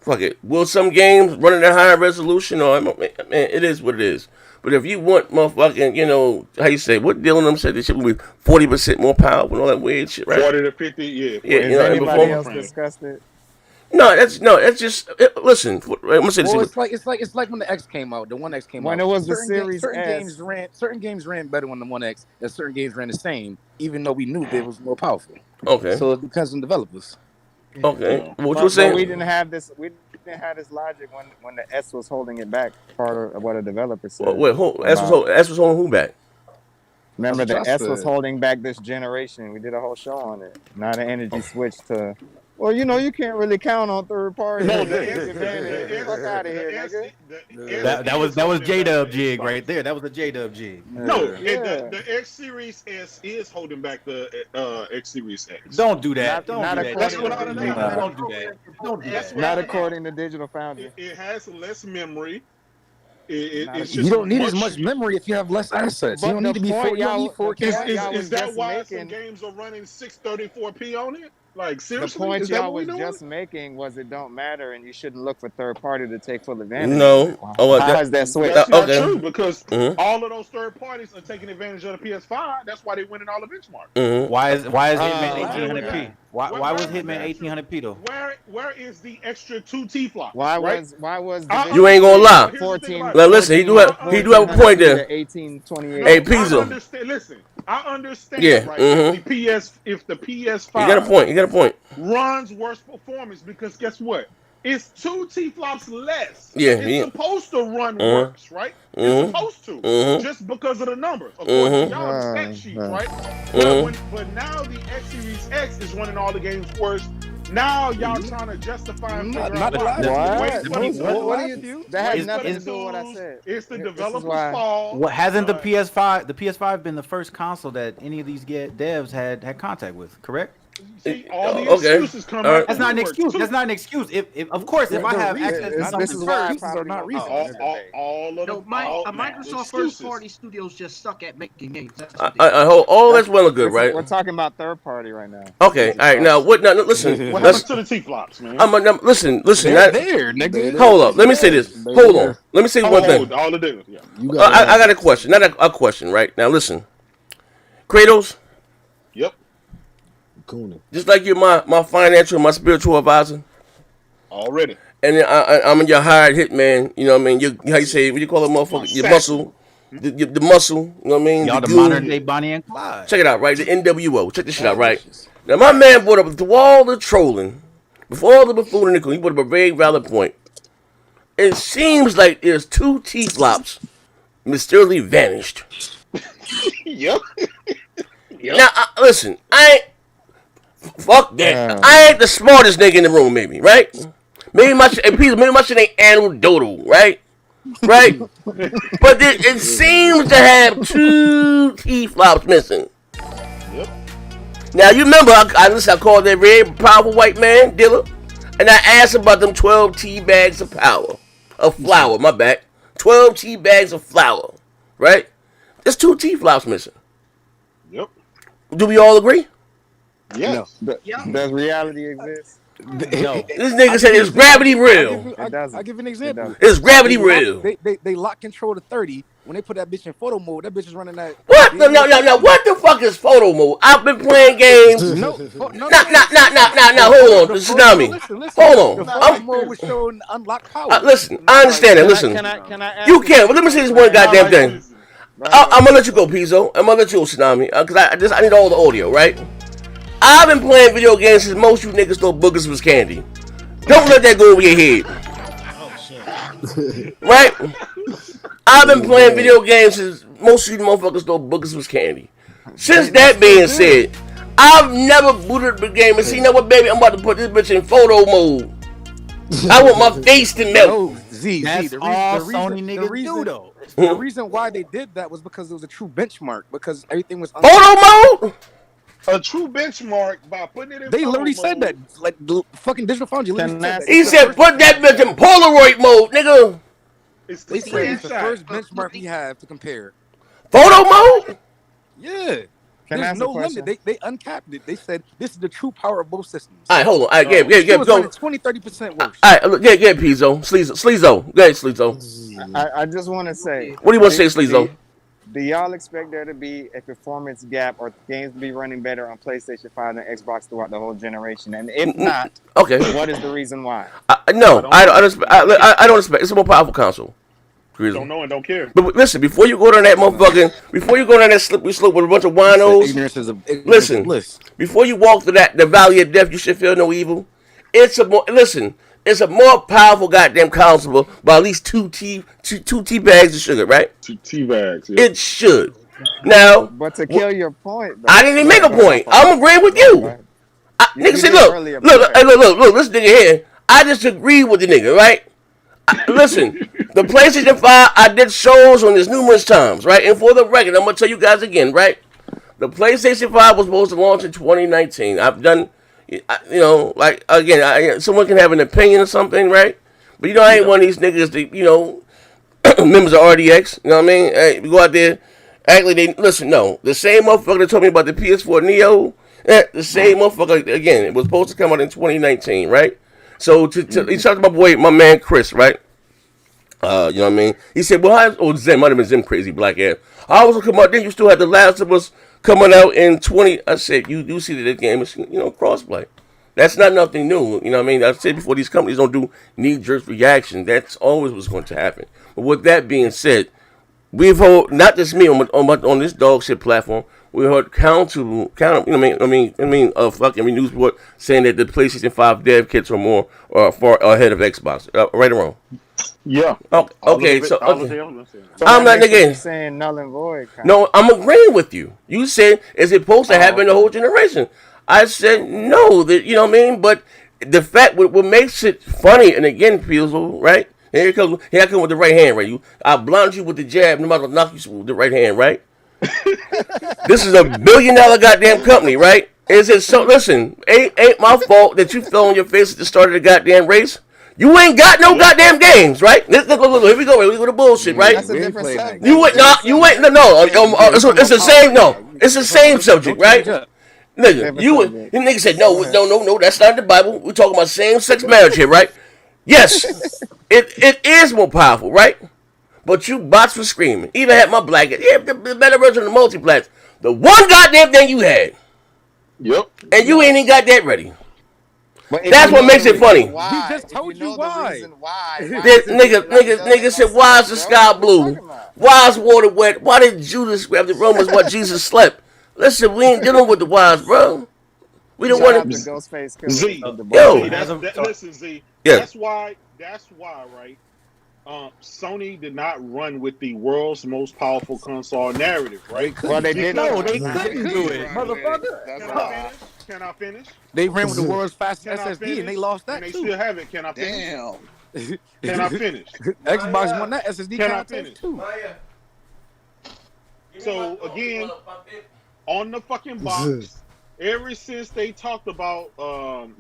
Fuck it. Will some games run at a higher resolution? Or man, it is what it is. But if you want motherfucking, how you say, what Dylan them said this shit will be 40% more powerful and all that weird shit, right? 40 to 50, yeah. Yeah, Has anybody else discussed it? No, that's just listen. I'm gonna say this. Well, it's like when the X came out. The One X came out. When it was the Series S. Certain games ran better when the One X, and certain games ran the same, even though we knew they was more powerful. Okay. So it depends on developers. Okay. What you saying? We didn't have this. We didn't have this logic when the S was holding it back. Part of what a developer said. Wait, S was holding who back? Remember, the S was holding back this generation. We did a whole show on it. Now the energy switched to. Well, you can't really count on third party. No, fuck out of here, nigga. That was J-Dub jig right there. That was a J-Dub jig. No, the X Series S is holding back the X Series X. Don't do that. That's what I don't do that. Don't do that. Not according to Digital Foundry. It has less memory. It's you don't need as much memory if you have less assets. You don't need to be 4K. Is that why some games are running 634p on it? Like, seriously? The point is that y'all what was we just doing? making was it don't matter and you shouldn't look for third party to take full advantage. No. How is that switch? That's not true because all of those third parties are taking advantage of the PS5. That's why they winning all the benchmarks. Why is Hitman 1800p? Why was Hitman 1800p though? Where is the extra 2 T-flops? Why was you ain't gonna lie. 14? Now listen, he do have a point there. 1828. Hey, Pizzo. Listen, I understand. Yeah. Right? If the PS5. You got a point. Runs worse performance because guess what? It's 2 T-flops less. Yeah, it's supposed to run worse, right? It's supposed to, just because of the numbers. Of course, y'all stat sheets, right? But now the X Series X is running all the games worse. Now y'all trying to justify and figure out why. What do you do? That has nothing to do with what I said. It's the developer's fault. What hasn't the PS5 been the first console that any of these devs had contact with? Correct? See, all the excuses come out. That's not an excuse. That's not an excuse. If of course, if I have access to something, this is why excuses are not reasons. Microsoft first-party studios just suck at making games. All that's well and good, right? We're talking about third party right now. Okay, all right. Now what? Now listen. What happens to the T-flops, man? Listen. They're there, nigga. Hold up. Let me say this. Hold on. Let me say one thing. All the difference. Yeah. I got a question. Not a question, right? Now listen. Kratos. Yep. Just like you're my financial, my spiritual advisor. Already. And then I'm your hired hitman. You know what I mean? How you say? What you call it, motherfucker? Your muscle. The muscle. You know what I mean? Y'all the modern day Bonnie and Clyde. Check it out, right? The NWO. Check this shit out, right? Now my man brought up through all the trolling, before all the buffoonery, he brought up a very valid point. It seems like there's 2 T-flops mysteriously vanished. Yep. Now listen, fuck that. I ain't the smartest nigga in the room, maybe, right? Maybe my shit ain't animal doodle, right? Right? But it seems to have 2 T-flops missing. Yep. Now, you remember, I called that red powerful white man, dealer, and I asked about them 12 tea bags of flour, my bad. 12 tea bags of flour, right? There's 2 T-flops missing. Yep. Do we all agree? Yes. No. Does reality exist? No. This nigga said it's gravity real. I'll give you an example. It's gravity real. They lock control to 30. When they put that bitch in photo mode, that bitch is running that. What? No. What the fuck is photo mode? I've been playing games. No. Hold on. The tsunami. Hold on. The photo mode was showing unlocked power. Listen, I understand that. Listen. Can I You can, but let me say this one goddamn thing. I'm gonna let you go, Pizzo. I'm gonna let you go, Tsunami, because I need all the audio, right? I've been playing video games since most of you niggas thought boogers was candy. Don't let that go over your head. Right? I've been playing video games since most of you motherfuckers thought boogers was candy. Since that being said, I've never booted the game and seen, you know what, baby, I'm about to put this bitch in photo mode. I want my face to melt. That's all Sony niggas do, though. The reason why they did that was because it was a true benchmark. Because everything was photo mode. A true benchmark by putting it in. They literally said that, like the fucking Digital Foundry. He said, "Put that bitch in Polaroid mode, nigga." They said it's the first benchmark we have to compare. Photo mode. Yeah. There's no limit. They uncapped it. They said this is the true power of both systems. All right, hold on. All right, go. 20-30% worse. All right, get Pizzo. Sleezo. Go ahead, Sleezo. I just want to say. What do you want to say, Sleezo? Do y'all expect there to be a performance gap or games to be running better on PlayStation 5 than Xbox throughout the whole generation? And if not, okay, what is the reason why? No, I don't expect. It's a more powerful console. Don't know and don't care. But listen, before you go down that slippery slope with a bunch of winos, listen. Before you walk through the valley of death, you should feel no evil. It's a more powerful goddamn console by at least two tea bags of sugar, right? 2 tea bags. Yeah. It should. Now, but to kill your point, I didn't even make a point. I'm agreeing with you. Nigga said, look, this nigga here. I just agree with the nigga, right? Listen, the PlayStation 5, I did shows on this numerous times, right? And for the record, I'm gonna tell you guys again, right? The PlayStation 5 was supposed to launch in 2019. I've done, like again, someone can have an opinion or something, right? But I ain't one of these niggas that members of RDX. You know what I mean? Hey, we go out there. Actually, the same motherfucker that told me about the PS4 Neo, the same motherfucker again. It was supposed to come out in 2019, right? So he talked about my man Chris, right? You know what I mean? He said, Zim, might have been Zim crazy black ass. I was gonna come out then. You still had The Last of Us coming out in 20. I said, you do see that this game is crossplay. That's not nothing new. You know what I mean? I said before, these companies don't do knee-jerk reaction. That's always what's going to happen. But with that being said, we've heard, not just me on this dog shit platform, we heard fucking news report saying that the PlayStation 5 dev kits are far ahead of Xbox. Right or wrong? Yeah. Okay. So I'm not saying null and void. No, I'm agreeing with you. You said is it supposed to happen the whole generation? I said no. That you know what I mean. But the fact what makes it funny, and again, Pizzo, right? Here I come with the right hand, right? I blind you with the jab, no matter knock you with the right hand, right? This is $1 billion goddamn company, right? Is it so? Listen, ain't my fault that you fell on your face at the start of the goddamn race. You ain't got no goddamn games, right? Look, here we go. Here we go to bullshit, right? That's a different subject. No. It's the same. No, it's the same subject, right? Nigga, the nigga said no. That's not the Bible. We're talking about same-sex marriage here, right? Yes, it is more powerful, right? But you bots were screaming. Even had my black. Yeah, the better version of the multiplex. The one goddamn thing you had. Yep. And you ain't even got that ready. That's what makes it funny. We just told you why. Nigga said, why is the sky blue? Why is water wet? Why did Judas grab the Romans while Jesus slept? Listen, we ain't dealing with the wise, bro. We don't want to. Z. Listen, Z. Yeah. That's why, right? Sony did not run with the world's most powerful console narrative, right? Well, they didn't. No, they couldn't do it, motherfucker. Can I finish? They ran with the world's fastest Can I SSD finish? and they lost that And they too. still have it. Can I finish? Damn. Can I finish? Xbox won that SSD Can I contest finish? too. So again, on the fucking box, ever since they talked about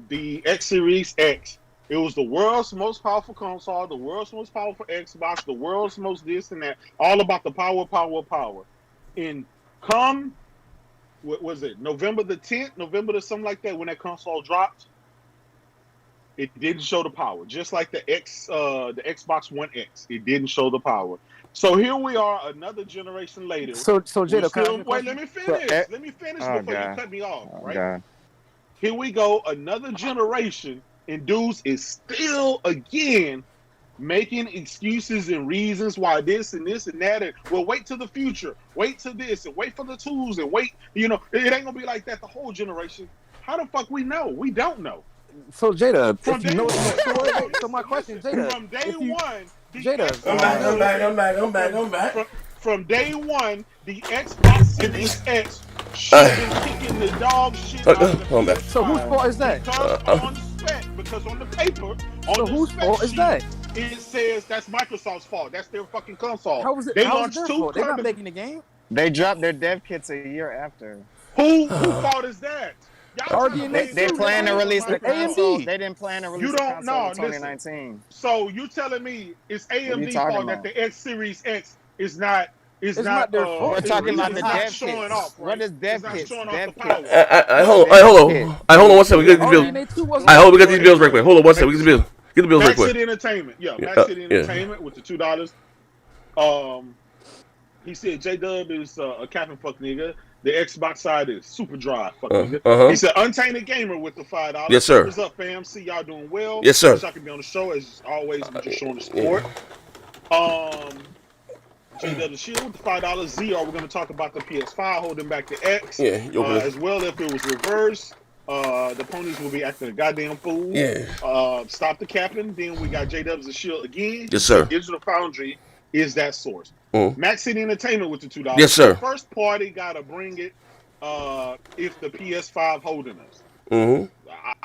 the X Series X, it was the world's most powerful console, the world's most powerful Xbox, the world's most this and that, all about the power. And come, what was it, November the 10th, November the something like that, when that console dropped, it didn't show the power. Just like the Xbox One X, it didn't show the power. So here we are, another generation later. So Jada, wait, let me finish. Let me finish before you cut me off. Right? God. Here we go, another generation, and dudes is still again making excuses and reasons why this and this and that. And well, wait till the future. Wait till this and wait for the tools and wait. You know, it ain't gonna be like that the whole generation. How the fuck we know? We don't know. So Jada, From if you day know, one, so my question, Jada, from day one, I'm back. From day one, the Xbox Series X should have been kicking the dog shit out of the PS5. So whose fault is that? Because on the paper, So whose fault is that? It says that's Microsoft's fault. That's their fucking console. How is it? They How is launched their two. fault? They're not making the game. They dropped their dev kits a year after. Who fault is that? They plan to release the console. AMD. They didn't plan to release You the don't console know. in 2019. So you telling me it's AMD talking fault about? that the X Series X is not? It's not their fault. We're talking about the dev showing kits. off. What is dev kits? Dev kits. Hold on one second. We got these bills. We got these bills right quick. Hold on one second. We get the bills. Get the bills right Max quick. City Entertainment. Yeah, Max City Entertainment with the $2. He said J-Dub is a cap and fuck nigga. The Xbox side is super dry. Fuck nigga. He said Untainted Gamer with the $5. Yes, sir. What's up, fam? See y'all doing well. Yes, sir. Wish I could be on the show as always. I'm just showing the support. J-Dub the Shield with the $5. ZR, we're going to talk about the PS5 holding back the X. As well, if it was reversed. The ponies will be acting a goddamn fool. Stop the capping. Then we got J-Dub's the Shield again. Yes, sir. Digital Foundry is that source. Max City Entertainment with the $2. Yes, sir. The first party gotta bring it if the PS5 holding us.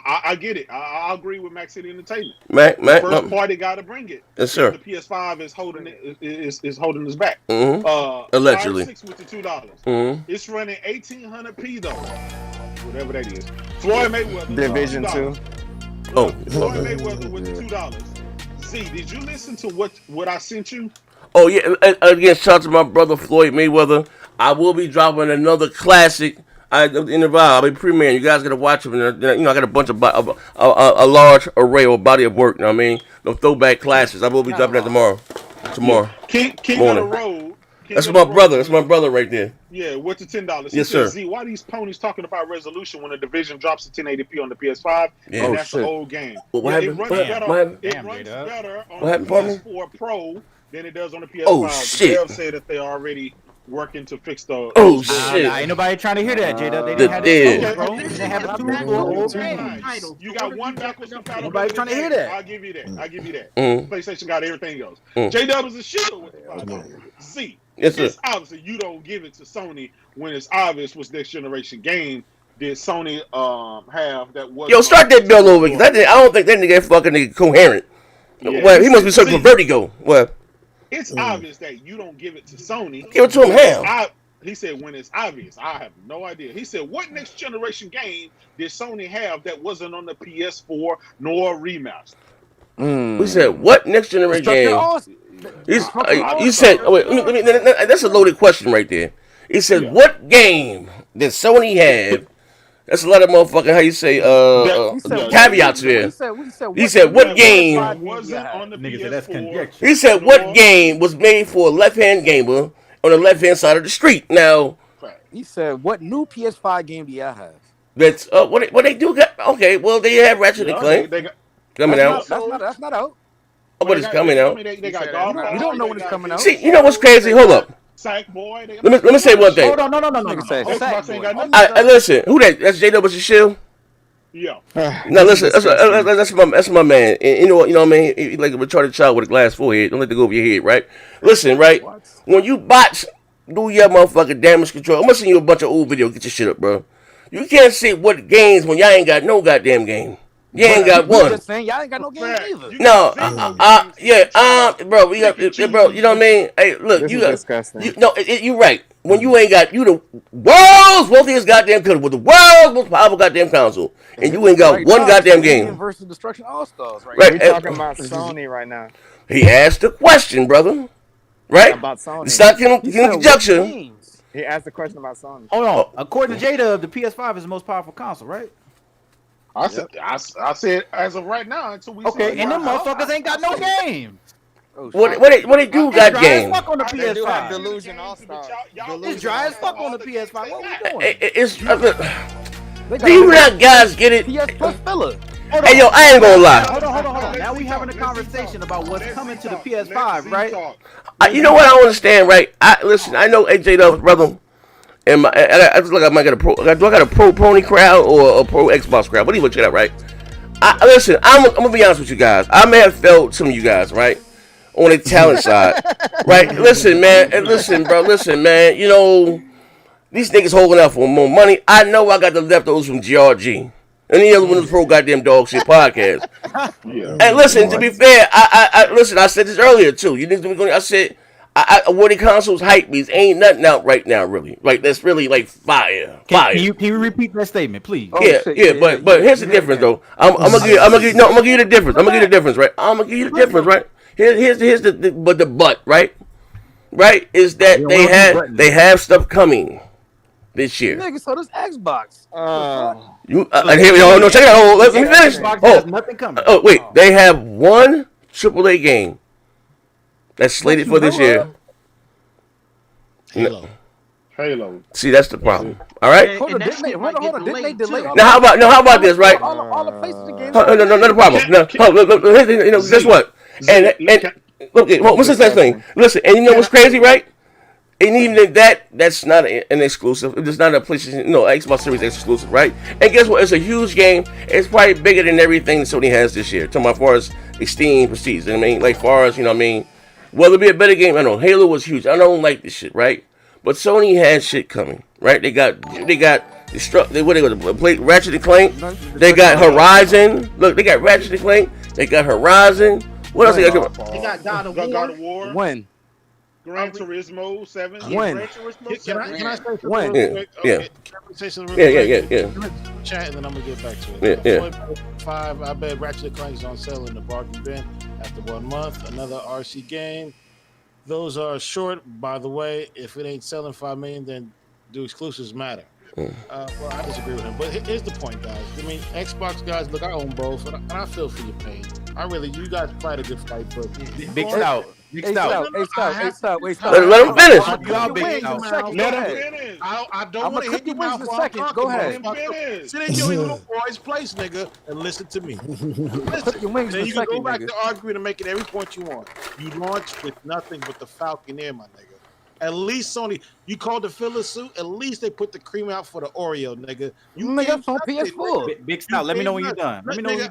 I get it. I agree with Max City Entertainment. First party gotta bring it. Yes, sir. The PS5 is holding it is holding us back. Allegedly. 6 with the $2. It's running 1800p though. Whatever that is. Floyd Mayweather. Division 2. Floyd Mayweather with the $2. Z, did you listen to what I sent you? Oh yeah, again, shout out to my brother Floyd Mayweather. I will be dropping another classic. In the vibe, I'll be premiering. You guys gotta watch them. You know, I got a bunch of a large array or body of work. You know what I mean? The throwback classics. I will be dropping that tomorrow. King morning. of the Road. That's my brother. That's my brother right there. Yeah, with the $10. Yes, sir. Z, why these ponies talking about resolution when the Division drops to 1080p on the PS5? Yeah. And that's an old game. What happened? It runs better on the PS4 Pro than it does on the PS5. Oh shit! Dev said that they are already working to fix the. Shit! Ain't nobody trying to hear that, Jada. They didn't have the bro. They have the You got one backwards compatible. Nobody trying to hear that. I'll give you that. PlayStation got everything else. J-Dub is a shield with the $5. Z. Yes, sir. It's obviously you don't give it to Sony when it's obvious what's next generation game did Sony have that was. Yo, start that bill over because I don't think that nigga fucking coherent. Yeah. Well, he must be searching for Vertigo. Well, it's obvious that you don't give it to Sony. Give it to him how? He said when it's obvious. I have no idea. He said what next generation game did Sony have that wasn't on the PS4 nor remastered? We said what next generation game? You said, wait, let me, that's a loaded question right there. He said, what game did Sony have? That's a lot of motherfucking, how you say, caveats there. He said, what game? Wasn't on the PS4. He said, what game was made for a left-hand gamer on the left-hand side of the street? Now, he said, what new PS5 game do y'all have? That's, what they do got, okay, well, they have Ratchet&Clank coming out. That's not out. But it's coming out. We don't know when it's coming out. See, you know what's crazy? Hold up. Let me say one thing. Hold on, no. Listen, who that? That's J-Dub with the shield. Yeah. Now listen, that's my man. And you know what I mean? He like a retarded child with a glass forehead. Don't let it go over your head, right? Listen, right? When you bots, do your motherfucking damage control. I'm gonna send you a bunch of old videos. Get your shit up, bro. You can't say what games when y'all ain't got no goddamn game. You ain't got one. Just saying, y'all ain't got no game either. No, bro, we got, bro. You know what I mean? Hey, look, This you is got, disgusting. you right. When you ain't got the world's wealthiest goddamn console with the world's most powerful goddamn console, and you ain't got one goddamn game. Versus Destruction All Stars, right? We talking about Sony right now. He asked the question, brother. Right? About Sony. It's not conjunction. He asked the question about Sony. Hold on. According to J-Dub, the PS5 is the most powerful console, right? I said as of right now until we okay, and them motherfuckers ain't got no games. What they do got games? Fuck on the PS5. They do have Delusion All-Star. It's dry as fuck on the PS5. What we doing? It's do you not guys get it? PS Plus filler. Hey yo, I ain't gonna lie. Hold on. Now we having a conversation about what's coming to the PS5, right? You know what I don't understand, right? Listen. I know AJ Dub's brother. And I just look. I might get a pro. Do I got a pro pony crowd or a pro Xbox crowd? What do you look at, right? Listen. I'm gonna be honest with you guys. I may have felt some of you guys, right, on the talent side, right? Listen, man. And listen, bro. Listen, man. You know, these niggas holding out for more money. I know I got the leftovers from GRG. And the other one is pro goddamn dog shit podcast. Yeah. And listen, to be fair, I listen. I said this earlier too. You niggas, I said, what the consoles hype means ain't nothing out right now, really. Like that's really like fire. Can you repeat that statement, please? But here's the difference though. I'm gonna give you the difference. I'm gonna give you the difference, right? I'm gonna give you the difference, right? Here's the but, right? Right is that they have stuff coming this year. Nigga, so this Xbox. Check it out. Let me finish. Nothing coming. Oh, wait. They have one AAA game that's slated for this year. Halo. See, that's the problem. All right. Hold on. Didn't they delay? Now, how about this, right? All the PlayStation games. No, not a problem. No, guess what? And okay, what's this next thing? Listen, and you know what's crazy, right? And even that's not an exclusive. It's not a PlayStation, Xbox Series exclusive, right? And guess what? It's a huge game. It's probably bigger than everything that Sony has this year. Talking about as far as Steam prestige. You know what I mean? Like far as, will it be a better game? I know Halo was huge. I don't like this shit, right? But Sony has shit coming, right? They got Ratchet&Clank. They got Horizon. Look, they got Ratchet&Clank. They got Horizon. What else they got? They got God of War. When? Gran Turismo 7. When? Can I say something? When? Real quick? Yeah. Okay. Can I say something real quick? Yeah. Chat and then I'm gonna get back to it. Yeah. 5. I bet Ratchet&Clank is on sale in the bargain bin after 1 month. Another RC game. Those are short, by the way. If it ain't selling 5 million, then do exclusives matter? Well, I disagree with him. But here's the point, guys. I mean, Xbox guys, look, I own both, and I feel for your pain. You guys fight a good fight, but Big Stout. Hey, stop. Let him finish. Let him finish. I don't want to hit you in a second. Go ahead. Sit in your little boy's place, nigga, and listen to me. Listen. Then you can go back to arguing and making every point you want. You launched with nothing but the Falcon Air, my nigga. At least Sony, you called the filler suit. At least they put the cream out for the Oreo, nigga. You nigga on PS4. Big Stout. Let me know when you're done. And then you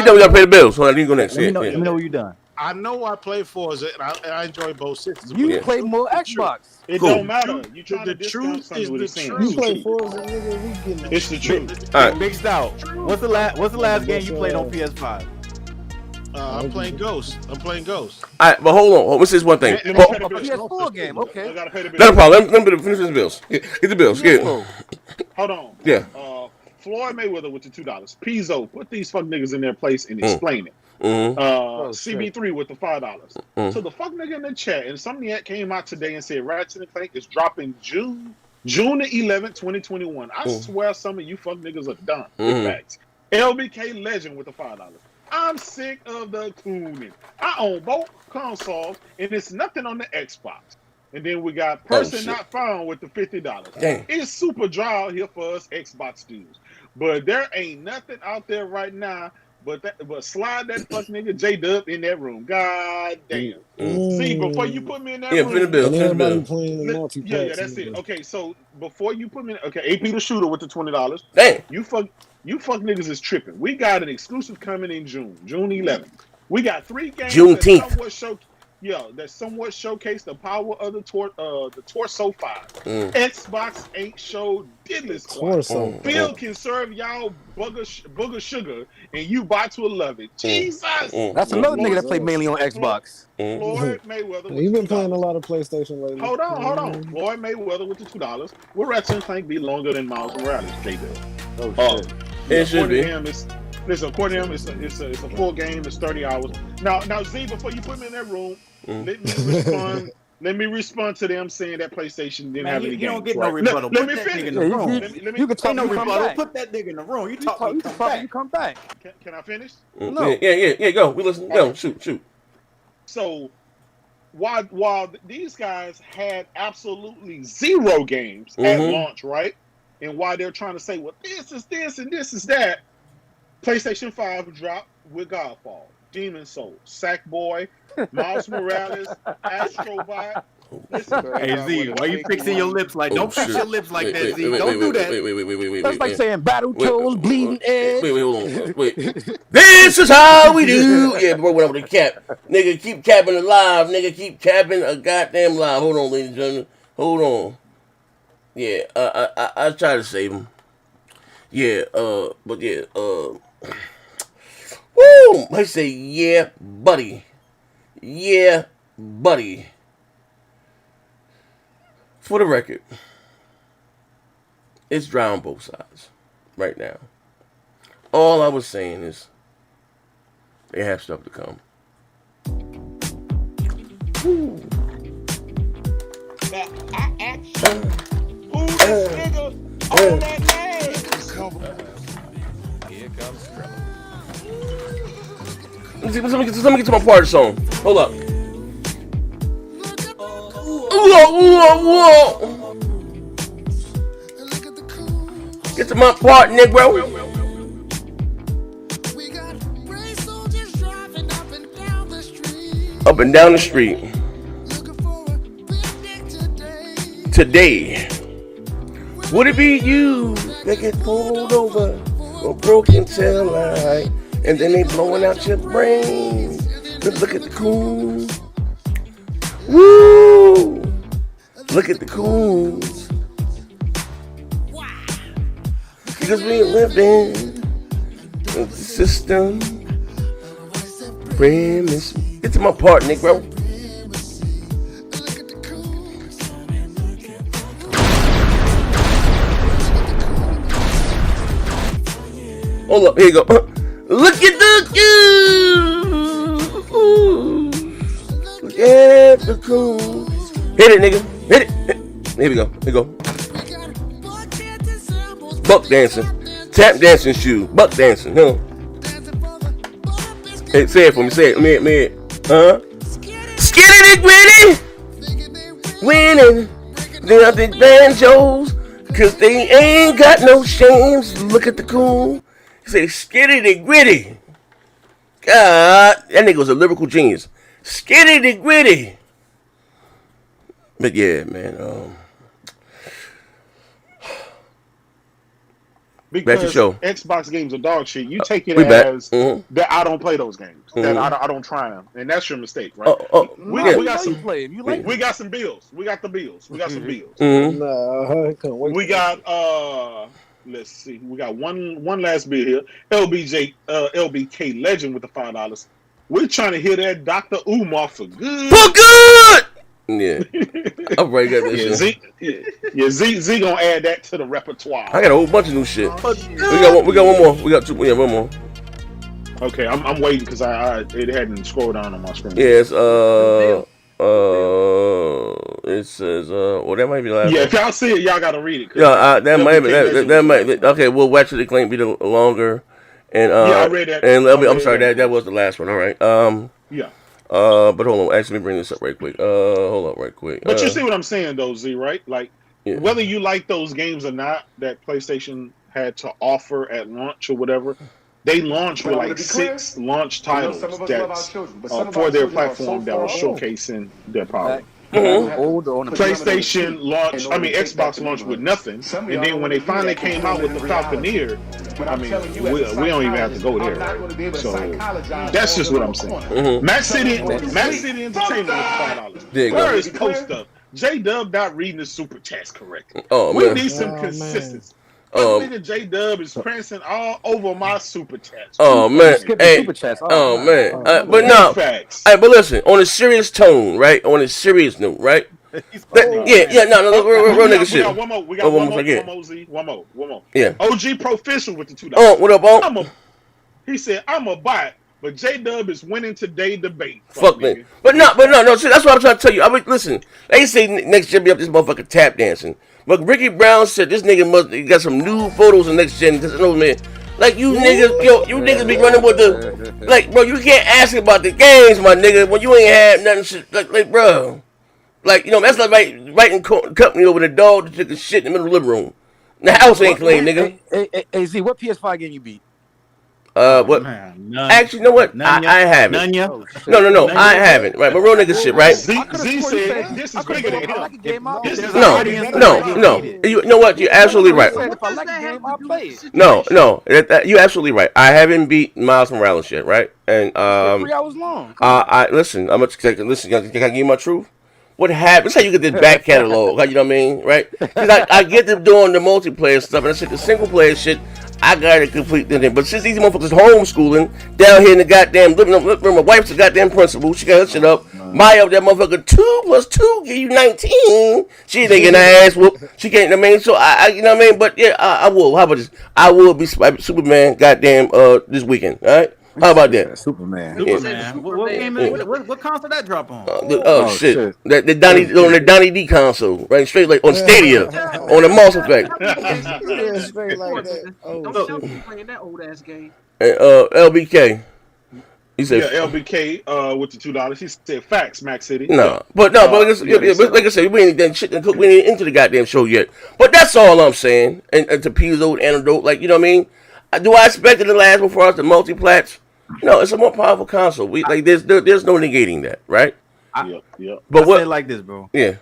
know we gotta pay the bills. So you go next. Let me know when you're done. I know I play Forza, and I enjoy both systems. You play more Xbox. It don't matter. You try the to truth is the truth. You play Forza, nigga. We getting It's the truth. All right. Big Stout. What's the last game you played on PS5? I'm playing Ghost. All right, but hold on. What's this one thing? A PS4 game, okay. Gotta pay the Not a problem. Let me finish the bills. Get the bills. Hold on. Yeah. Floyd Mayweather with the $2. Pizzo, put these fuck niggas in their place and explain it. CB3 with the $5. So the fuck nigga in the chat, and Insomniac came out today and said Ratchet&Clank is dropping June the 11th, 2021. I swear some of you fuck niggas are done with facts. LBK Legend with the $5. I'm sick of the cooning. I own both consoles, and it's nothing on the Xbox. And then we got Person Not Found with the $50. Dang. It's super dry out here for us Xbox dudes. But there ain't nothing out there right now but slide that fuck nigga J-Dub in that room. God damn. See, before you put me in that room. everybody playing the multiplayer. Yeah, that's it. Okay, so before you put me in, AP the Shooter with the $20. Dang. You fuck niggas is tripping. We got an exclusive coming in June 11th. We got 3 games. Juneteenth. that somewhat showcased the power of the Torso 5. Xbox ain't showed diddly squat. Phil can serve y'all booger sugar, and you buy to 11. Jesus! That's another nigga that played mainly on Xbox. Floyd Mayweather with You've been $2. playing a lot of PlayStation lately. Hold on. Floyd Mayweather with the $2. Will Ratchet&Clank be longer than Miles Morales? They do. Oh, it should be. According to him, it's a full game. It's 30 hours. Now, Z, before you put me in that room, let me respond to them saying that PlayStation didn't have any games. You don't get no rebuttal. Let me finish. You can talk no rebuttal. Put that nigga in the room. You come back. Can I finish? No. Yeah. Go. We listen. Go. Shoot. So, while these guys had absolutely zero games at launch, right? And while they're trying to say, well, this is this and this is that, PlayStation 5 dropped with Godfall, Demon Souls, Sackboy, Miles Morales, Astrobot. Hey Z, why you fixing your lips like? Don't fix your lips like that, Z. Don't do that. Wait. That's like saying Battletoads, Bleeding Edge. Wait. This is how we do. Yeah, bro, went over the cap. Nigga, keep capping it live. Nigga, keep capping a goddamn live. Hold on, ladies and gentlemen. Hold on. Yeah, I try to save him. Yeah, but yeah, woo! I say, yeah, buddy. Yeah, buddy. For the record, it's dry on both sides right now. All I was saying is they have stuff to come. Woo. Now, I actually, this nigga on that name. Here comes trouble. Let me get to my part of the song. Hold up. Whoa. Get to my part, Negro. Up and down the street. Today. Would it be you that get pulled over or broken tail light, and then they blowing out your brain? But look at the coon. Woo! Look at the coons. Because we living in the system. Premise. Get to my part, Negro. Hold up, here you go. Look at the coons. Look at the coons. Hit it, nigga. Hit it. Here we go. Here we go. Buck dancing. Tap dancing shoe. Buck dancing. Huh? Hey, say it for me. Say it. Me. Skinny gritty. Winning. They are the banjos. Cause they ain't got no shames. Look at the coon. He say skitty gritty. God, that nigga was a lyrical genius. Skitty gritty. But yeah, man. Because Xbox games are dog shit. You take it as that I don't play those games. That I don't try them, and that's your mistake, right? We got some bills. We got the bills. We got some bills. We got let's see. We got one last bill here. LBK Legend with the $5. We're trying to hear that Dr. Umar for good. For good. Yeah, I'm right at this shit. Z gonna add that to the repertoire. I got a whole bunch of new shit. We got one more. We got two. Yeah, one more. Okay, I'm waiting because it hadn't scrolled down on my screen. Yes. It says well, that might be the last. Yeah, one. if y'all see it, y'all gotta read it. Yeah, that might be. That might. Okay, well, Ratchet&Clank be the longer. And yeah, I read that. And I'm sorry, that was the last one. All right. Yeah. But hold on. Actually, let me bring this up right quick. Hold up right quick. But you see what I'm saying, though, Z, right? Like, whether you like those games or not that PlayStation had to offer at launch or whatever, they launched with like 6 launch titles that's for their platform that were showcasing their power. Old on the PlayStation launched, I mean Xbox launched with nothing, and then when they finally came out with the Falconeer, I mean we don't even have to go there. So that's just what I'm saying. Max City Entertainment was $5. Where is Post Up? J-Dub not reading the super chats correctly. We need some consistency. Nigga J-Dub is prancing all over my super chats. Oh man, hey, oh man, but no, hey, but listen, on a serious tone, right? On a serious note, right? No, real nigga shit. We got one more. Yeah. OG Proficial with the $2. Oh, what up, Bo? He said, I'm a bot, but J-Dub is winning today debate. Fuck me. But no, see, that's what I'm trying to tell you. I mean, listen, they say next gen be up this motherfucker tap dancing. But Ricky Brown said this nigga must got some new photos of next gen. Cause no man, like you niggas, you niggas be running with the, like, bro, you can't ask about the games, my nigga, when you ain't had nothing shit, like, bro. Like, that's like writing company over the dog that took a shit in the middle of the living room. The house ain't clean, nigga. Hey, Z, what PS5 game you beat? What? Man, actually, you know what? I haven't. No, I haven't. Right, but real nigga shit, right? Z said this is bigger than him. No. You know what? You're absolutely right. No, you're absolutely right. I haven't beat Miles Morales yet, right? And 3 hours long. I listen. I'm gonna listen. Can I give you my truth? What happens? That's how you get this back catalog. You know what I mean, right? Because I get them doing the multiplayer stuff, and I said the single player shit. I gotta complete the thing. But since these motherfuckers homeschooling down here in the goddamn living room, my wife's a goddamn principal. She got her shit up. Maya up that motherfucker 2 + 2 give you 19. She ain't getting her ass whooped. She can't. I mean, so I you know what I mean. But yeah, I will. How about this? I will be Superman. Goddamn, this weekend. All right. How about that? Superman. Yeah. What console that drop on? Shit. The Donnie D console, right? Straight like on Stadia, on the Moss Effect. Straight like that. Don't playing that old ass game. LBK. He said, LBK with the $2. He said facts, Max City. But like I said, we ain't done shit. We ain't into the goddamn show yet. But that's all I'm saying. And to P's old anecdote, like, you know what I mean? Do I expect it to last before us the multiplats? No, it's a more powerful console. There's no negating that, right? But what? Say it like this, bro. Yeah.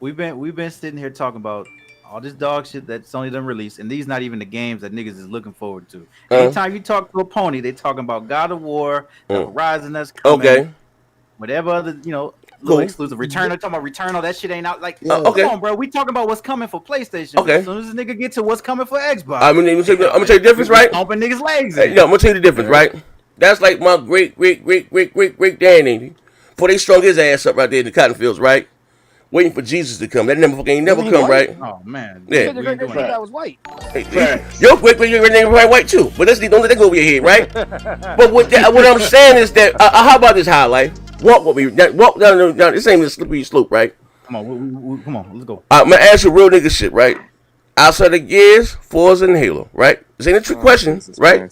We've been sitting here talking about all this dog shit that Sony done released, and these not even the games that niggas is looking forward to. Anytime you talk to a pony, they talking about God of War, the Horizon that's coming, whatever other little exclusive. Returnal, talking about Returnal, that shit ain't out. Like, come on, bro. We talking about what's coming for PlayStation. As soon as this nigga get to what's coming for Xbox, I'm gonna tell you the difference, right? Humping niggas' legs. I'm gonna tell you the difference, right? That's like my great Danny before they strung his ass up right there in the cotton fields, right? Waiting for Jesus to come. That ain't never come, white? right? Oh man, yeah. That was white. Your great name probably white too, but don't let that go over your head, right? But what I'm saying is that how about this highlight? Walk with me. Walk down. This ain't a slippery slope, right? Come on, let's go. I'm gonna ask you real nigga shit, right? Outside of Gears, Forza, and Halo, right? This ain't a trick question, right?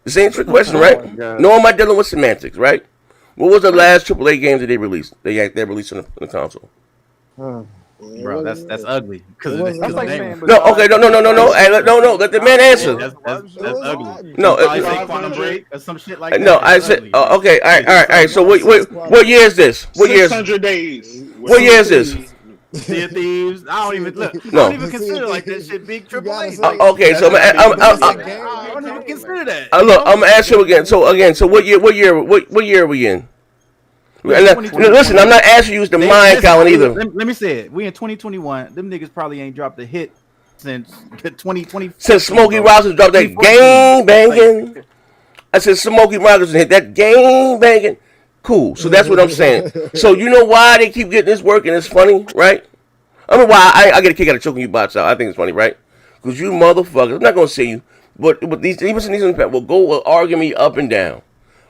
This ain't a trick question, right? Nor am I dealing with semantics, right? What was the last AAA games that they released? They released on the console. Bro, that's ugly. That's like saying, no. Hey, no. Let the man answer. That's ugly. No, Quantum Break or some shit like that. No, I said okay. All right. So what year is this? What year? 600 days. What year is this? Sea of Thieves. I don't even look. I don't even consider like that shit big AAA. Okay, so I don't even consider that. Look, I'm gonna ask you again. So what year are we in? Listen, I'm not asking you use the mind count either. Let me say it. We in 2021. Them niggas probably ain't dropped a hit since 2020. Since Smokey Robinson dropped that gang banging. I said Smokey Robinson hit that gang banging. Cool. So that's what I'm saying. So you know why they keep getting this work and it's funny, right? I mean why I get a kick out of choking you bots out. I think it's funny, right? Because you motherfuckers, I'm not gonna say you, but these will go argue me up and down.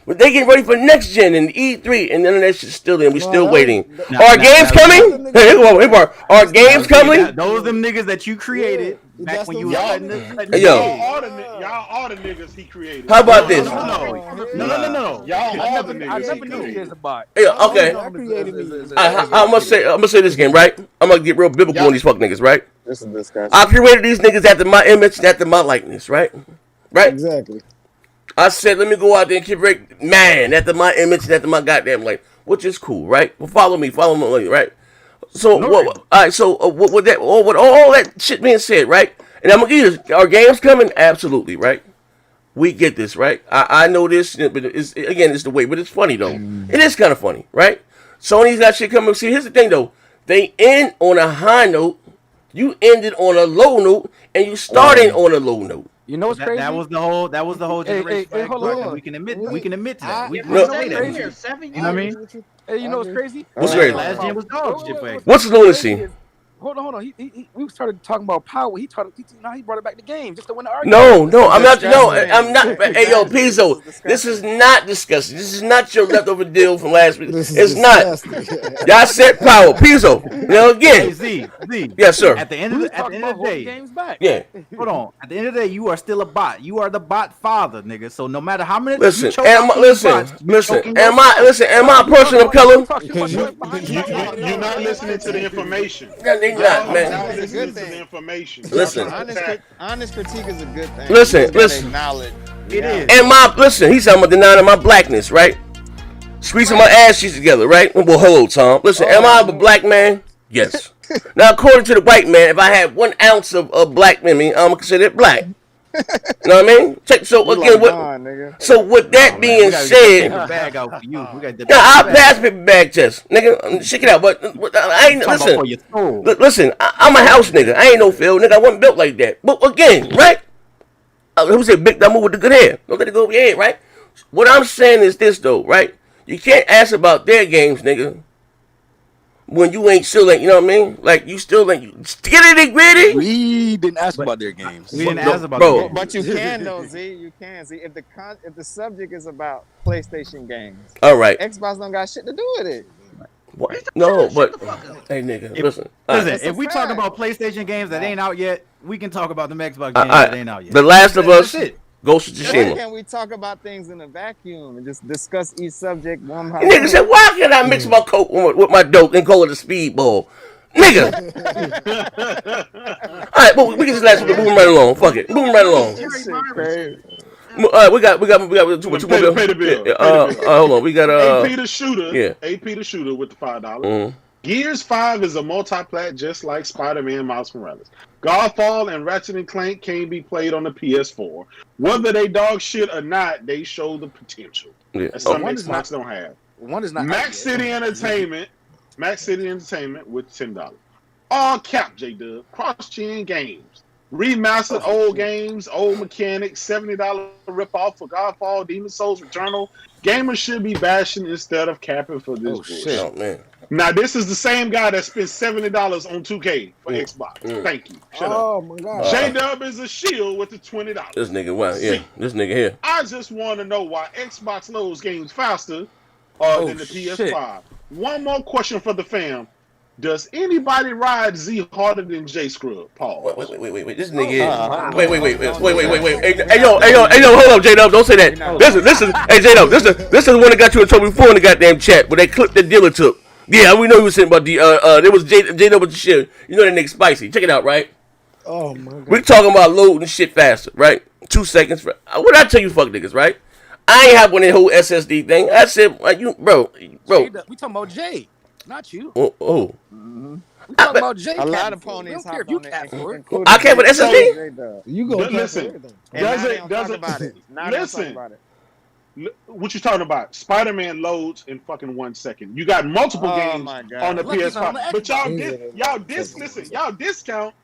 But they getting ready for next gen and E3, and none of that shit's still in. We still waiting. Are games coming? Are games coming? Those them niggas that you created back when you was cutting y'all all the niggas he created. How about this? No. Y'all all the niggas. I never knew he was a bot. Yeah, okay. I'm gonna say this game, right? I'm gonna get real biblical on these fuck niggas, right? This is disgusting. I created these niggas after my image, after my likeness, right? Right? Exactly. I said, let me go out there and create man after my image and after my goddamn life, which is cool, right? Well, follow me, right? So what? All right. So with that, with all that shit being said, right? And I'm gonna give you this, our games coming, absolutely, right? We get this, right? I know this, but it's the way, but it's funny though. It is kind of funny, right? Sony's got shit coming. See, here's the thing though. They end on a high note. You ended on a low note, and you started on a low note. You know what's crazy? That was the whole generation. Hey, hold on. We can admit to that. We No, say that. here, 7 years. You know what I mean? Hey, you know what's crazy? What's crazy? Last gen was dog shit for Xbox. What's the lunacy? Hold on. We started talking about power. He brought it back to the game just to win the argument. No, I'm not. No, I'm not. Hey, yo, Pizzo, this is not disgusting. This is not your leftover deal from last week. It's not. Y'all said power, Pizzo. You know again. Z. Yes, sir. At the end of the day, games back. Yeah. Hold on. At the end of the day, you are still a bot. You are the bot father, nigga. So no matter how many Listen, am I a person of color? You're not listening to the information. Yeah, they not, man. It's a good thing. The information. Listen. Honest critique is a good thing. Listen. Acknowledge. It is. And listen, he's talking about denying my blackness, right? Squeezing my ass cheeks together, right? Well, hello, Tom. Listen, am I a black man? Yes. Now, according to the white man, if I had 1 ounce of black in me, I'm considered black. You know what I mean? So with that being said, I'll pass paper bag test, nigga. Check it out, but I ain't listen. I'm a house nigga. I ain't no Phil, nigga. I wasn't built like that. But again, right? Who said big dumb with the good hair? Don't let it go over your head, right? What I'm saying is this though, right? You can't ask about their games, nigga. When you still ain't, you know what I mean? Like you still ain't. Get it, gritty. We didn't ask about their games. We didn't ask about their games. But you can though, Z. You can see if the subject is about PlayStation games. All right. Xbox don't got shit to do with it. What? No, but hey, nigga, listen. If we talk about PlayStation games that ain't out yet, we can talk about them Xbox games that ain't out yet. The Last of Us, Ghost of Tsushima. Why can't we talk about things in a vacuum and just discuss each subject one by one? Nigga said, why can't I mix my coke with my dope and call it a speedball? Nigga. All right, but we can just moving right along. Fuck it, moving right along. All right, we got two more. Pay the bill. Hold on, we got AP the shooter. Yeah, AP the shooter with the $5. Gears 5 is a multi-plat just like Spider-Man Miles Morales. Godfall and Ratchet&Clank can be played on the PS4. Whether they dog shit or not, they show the potential. Yeah. That's something Xbox don't have. One is not. Max City Entertainment with $10. All cap, J-Dub. Cross-gen games. Remastered old games, old mechanics, $70 ripoff for Godfall, Demon Souls Returnal. Gamers should be bashing instead of capping for this bullshit. Oh, man. Now, this is the same guy that spent $70 on 2K for Xbox. Thank you. Shut up. My God. J-Dub is a shield with the $20. This nigga, wow, yeah. This nigga here. I just want to know why Xbox loads games faster than the PS5. One more question for the fam. Does anybody ride Z harder than J Scrub? Pause. Wait. This nigga. Wait. Hey, yo, hold up, J-Dub. Don't say that. Listen. Hey, J-Dub. This is the one that got you in trouble before in the goddamn chat, where they clipped the dealer took. Yeah, we know you was saying about the there was J-Dub with the shit. You know that nigga spicy. Check it out, right? Oh my God. We talking about loading shit faster, right? 2 seconds. What did I tell you, fuck niggas, right? I ain't have one of that whole SSD thing. I said, bro. We talking about Jay, not you. Oh. We talking about Jay. A lot of ponies care if you cap for it. I can't with SSD. You go listen. Listen. What you talking about? Spider-Man loads in fucking 1 second. You got multiple games on the PS5, but y'all discount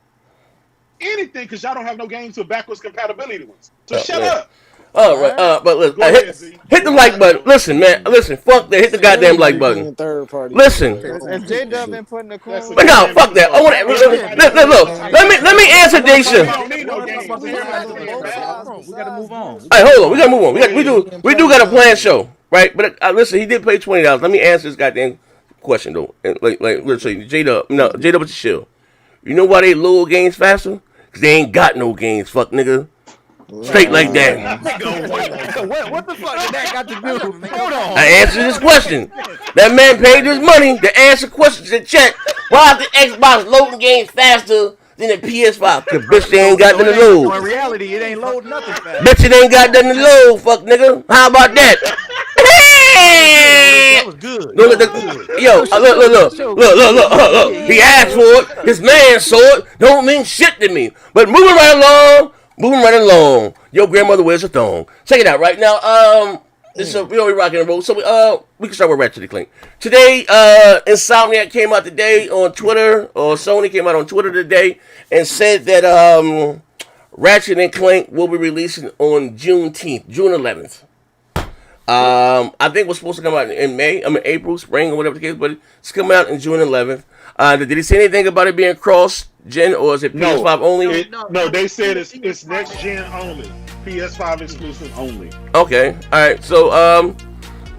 anything because y'all don't have no games with backwards compatibility ones. So shut up. All right, but listen, hit the like button. Listen, man, fuck that. Hit the goddamn like button. Listen. Has J-Dub been putting the coin? But no, fuck that. I want to look. Let me answer Daisha. We gotta move on. All right, hold on. We gotta move on. We do got a planned show, right? But listen, he did pay $20. Let me answer this goddamn question though. And like let's say J-Dub with the shield. You know why they load games faster? Cause they ain't got no games. Fuck nigga. Straight like that. What the fuck did that got to do? Hold on. I answered this question. That man paid his money to answer questions in chat. Why is the Xbox loading games faster than the PS5? Cause bitch, they ain't got nothing to load. In reality, it ain't load nothing fast. Bitch, it ain't got nothing to load. Fuck nigga. How about that? That was good. Look, look. He asked for it. His man saw it. Don't mean shit to me. But moving right along. Your grandmother wears a thong. Check it out right now. We already rocking and roll. So we can start with Ratchet and Clank. Today, Insomniac came out today on Twitter, or Sony came out on Twitter today and said that Ratchet and Clank will be releasing on June 11th. I think it was supposed to come out in April, spring, or whatever the case, but it's coming out in June 11th. Did he say anything about it being cross-gen, or is it PS5 only? No, they said it's next-gen only. PS5 exclusive only. Okay, all right. So,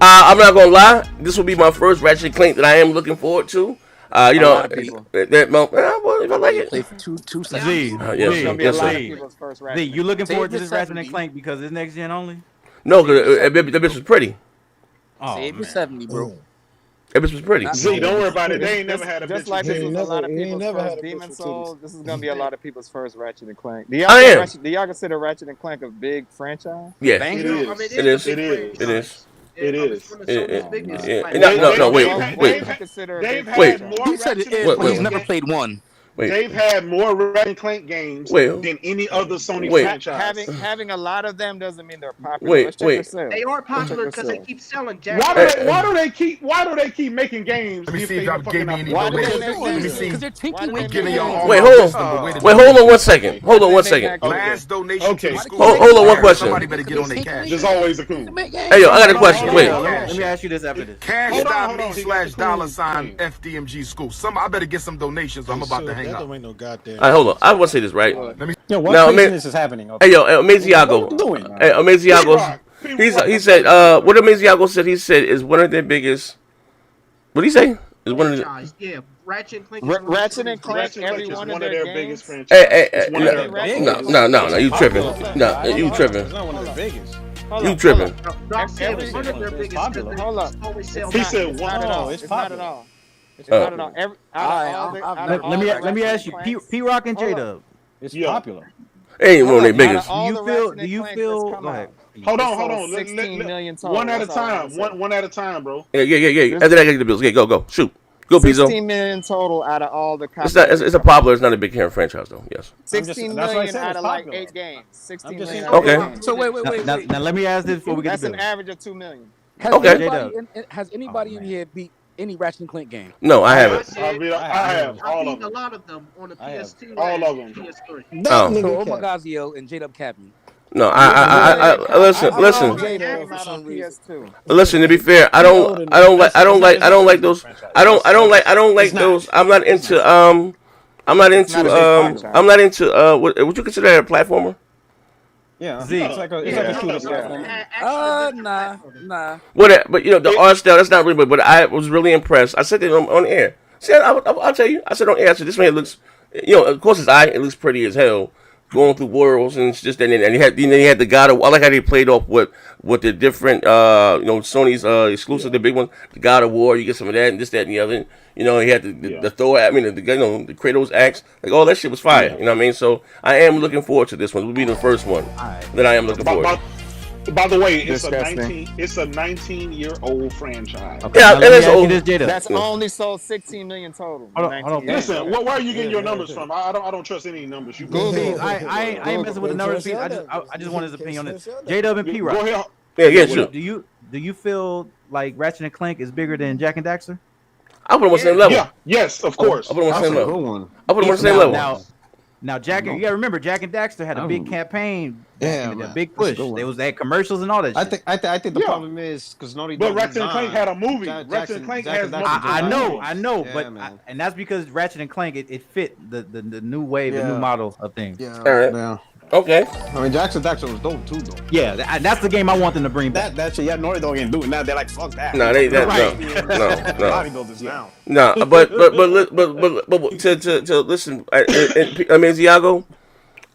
I'm not gonna lie. This will be my first Ratchet and Clank that I am looking forward to. If I like it. Play for two seconds. Z, you looking forward to this Ratchet and Clank because it's next gen only? No, because that bitch was pretty. Save your 70, bro. That bitch was pretty. Z, don't worry about it. They ain't never had a just bitch. like this was a lot of people's first Demon Souls. This is gonna be a lot of people's first Ratchet and Clank. Do y'all consider Ratchet and Clank a big franchise? Yeah, it is. No, wait. He said it is, but he's never played one. They've had more Ratchet and Clank games than any other Sony franchise. Having a lot of them doesn't mean they're popular. They are popular because they keep selling. Why do they keep making games? Let me see if y'all gave me any donations. Let me see. Wait, hold on 1 second. Hold on 1 second. Last donation. Okay. Hold on one question. Somebody better get on their cash. There's always a coon. Hey, yo, I got a question. Wait. Let me ask you this after this. Cash.me/$FDMG school. I better get some donations. I'm about to hang That up. don't make no goddamn. All right, hold on. I want to say this right. Yo, what business is happening? Hey, yo, Amaziago. Hey, Amaziago. He said, what Amaziago said, he said is one of their biggest. What did he say? Is one of the. Yeah, Ratchet and Clank. Ratchet and Clank, every one of their biggest franchises. Hey, no, you tripping. No, you tripping. It's not one of the biggest. You tripping. Hold up. He said, "Wow, it's not at all." It's not at all. Let me ask you, P Rock and J Dub. It's popular. Ain't one of their biggest. Do you feel? Go ahead. Hold on. 16 million total. One at a time. One at a time, bro. Yeah. After that, I get the bills. Yeah, go. Shoot. Go, Pizzo. 16 million total out of all the copies. It's a popular. It's not a big hit franchise, though. Yes. 16 million out of like 8 games. 16 million. Okay. So wait. Now let me ask this before we get to That's an average of 2 million. Has anybody in here beat any Ratchet and Clank game? No, I haven't. I have all of a them. lot of them on the PS2. All of them. PS3. So Omagazio and J-Dub Cappy. No, I listen. Listen, to be fair, I don't like those. I don't like those. I'm not into what you consider a platformer? Yeah, it's like a shooter platform. Nah. What? But the art style, that's not really. But I was really impressed. I said it on air. See, I'll tell you. I said on air. I said this man looks. Of course, it looks pretty as hell. Going through worlds and it's just and he had the God of. I like how they played off with the different Sony's exclusive, the big one, the God of War. You get some of that and this, that, and the other. He had the Thor. I mean the Kratos axe. Like all that shit was fire. You know what I mean? So I am looking forward to this one. It will be the first one that I am looking forward to. By the way, it's a 19-year-old franchise. Okay. Yeah, and it's old. That's only sold 16 million total. Hold on. Listen, where are you getting your numbers from? I don't trust any numbers. You I ain't messing with the numbers. I just want his opinion on this. J-Dub and P Rock. Go ahead. Yeah, sure. Do you feel like Ratchet and Clank is bigger than Jack and Daxter? I put them on the same level. Yeah. Yes, of course. I put them on the same level. I put them on the same level. Now, Jack, you gotta remember, Jack and Daxter had a big campaign, a big push. They had commercials and all that. I think the problem is because But Ratchet and Clank had a movie. Ratchet and Clank has I know, but and that's because Ratchet and Clank it fit the new wave, the new model of things. Yeah. All right. Yeah. Okay. I mean, Jackson was dope too, though. Yeah, that's the game I want them to bring back. That shit, Naughty Dog ain't doing that. They're like, fuck that. No, no. Bodybuilders now. No, but to listen, Amaziago,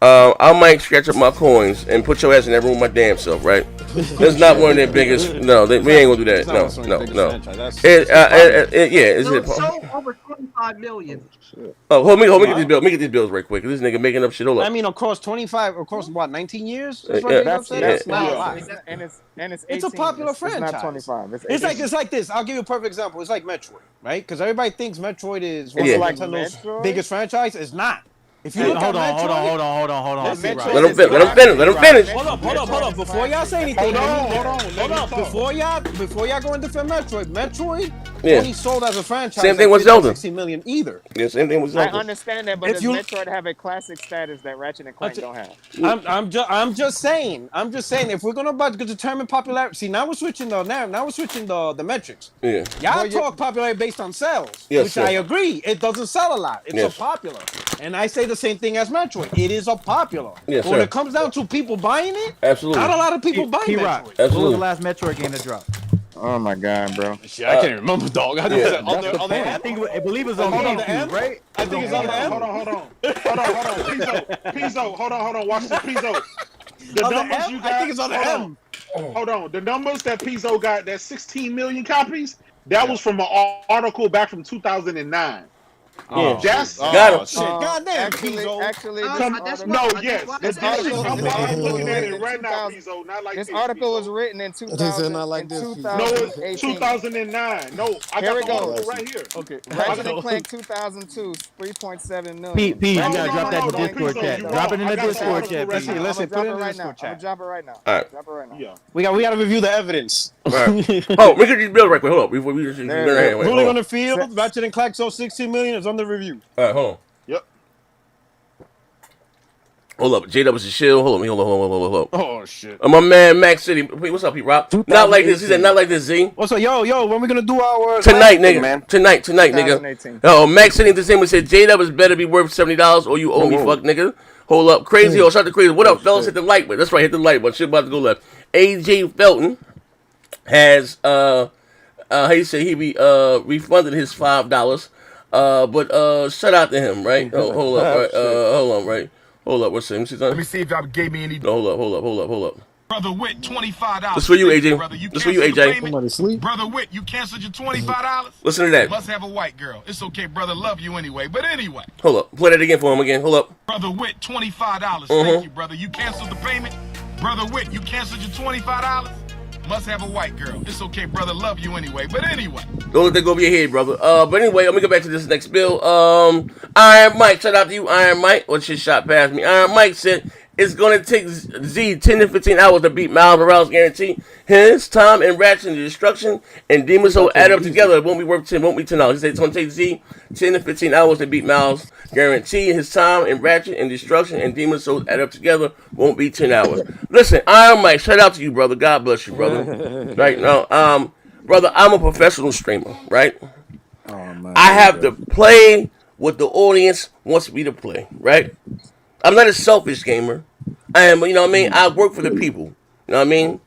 I might scratch up my coins and put your ass in that room my damn self, right? That's not one of their biggest. No, we ain't gonna do that. No. So over 25 million. Oh, hold me get these bills. Let me get these bills right quick. This nigga making up shit. Hold up. I mean, across 25, across what, 19 years? That's not a lot. And it's a popular franchise. It's not 25. It's like this. I'll give you a perfect example. It's like Metroid, right? Because everybody thinks Metroid is one of Nintendo's biggest franchise. It's not. If you hold on. Let him finish. Hold up. Before y'all say anything, hold up. Before y'all go and defend Metroid only sold as a franchise. Same thing with Zelda. 60 million either. Yeah, same thing with Zelda. I understand that, but does Metroid have a classic status that Ratchet and Clank don't have? I'm just saying. If we're gonna determine popularity, see now we're switching the metrics. Yeah. Y'all talk popularity based on sales, which I agree. It doesn't sell a lot. It's a popular, and I say the same thing as Metroid. It is a popular. Yes, when it comes down to people buying it, absolutely, not a lot of people buying Metroid. Absolutely. What was the last Metroid game that dropped? Oh my god, bro! Shit, I can't remember, dog. I believe it was on GameCube, right? I think it's on the M. Hold on. Pizzo, hold on. Watch this, Pizzo. The numbers you got. I think it's on the M. Hold on. The numbers that Pizzo got, that 16 million copies, that was from an article back from 2009. Yeah, got him. Shit, goddamn, Actually, I'm looking at it right now, Pizzo. Not like this article was written in 2000. No, it's 2009. No, I got the article right here. Okay, Ratchet and Clank 2002, 3.7 million. P, you gotta drop that in the Discord chat. Drop it in the Discord chat. Listen, put it in the Discord chat. I'm gonna drop it right now. All right. Drop it right now. Yeah. We got to review the evidence. All right. Oh, we get these bills right quick. Hold up. Before we just ruling on the field, Ratchet and Clank sold 16 million. It's on the review. All right, hold on. Yep. Hold up. J-Dub is a shield. Hold up. Oh, shit. My man, Max City. Wait, what's up, P-Rock? Not like this. He said not like this, Z. What's up? Yo, when we going to do our... Tonight, nigga. Man. Tonight, nigga. Oh, Max City the same. Said J-Dub is better be worth $70 or you owe me, fuck, nigga. Hold up. Crazy. Shout out to Crazy. What up, fellas? Hit the like button. That's right. Hit the like button. Shit about to go left. AJ Felton has, how you say, he refunded his $5. But shout out to him, right? Hold up, right? Hold up, what's it? Let me see if y'all gave me any. Hold up. Brother Witt, $25. This for you, AJ. Brother, this for you, AJ. Somebody sleep. Brother Witt, you canceled your $25. Listen to that. Must have a white girl. It's okay, brother. Love you anyway. But anyway. Hold up. Play that again for him again. Hold up. Brother Witt, $25. Thank you, brother. You canceled the payment. Brother Witt, you canceled your $25. Must have a white girl. It's okay, brother. Love you anyway. But anyway. Don't let that go over your head, brother. But anyway, let me go back to this next bill. Iron Mike, shout out to you, Iron Mike. What shit shot past me? Iron Mike said it's gonna take Z 10 to 15 hours to beat Miles Morales guarantee. His time and Ratchet and Destruction and Demon Soul add up together. It won't be worth $10. He said it's gonna take Z 10 to 15 hours to beat Miles guarantee. His time and Ratchet and Destruction and Demon Soul add up together. Won't be 10 hours. Listen, Iron Mike, shout out to you, brother. God bless you, brother. Right now, brother, I'm a professional streamer, right? I have to play what the audience wants me to play, right? I'm not a selfish gamer. I am, you know what I mean? I work for the people. You know what I mean?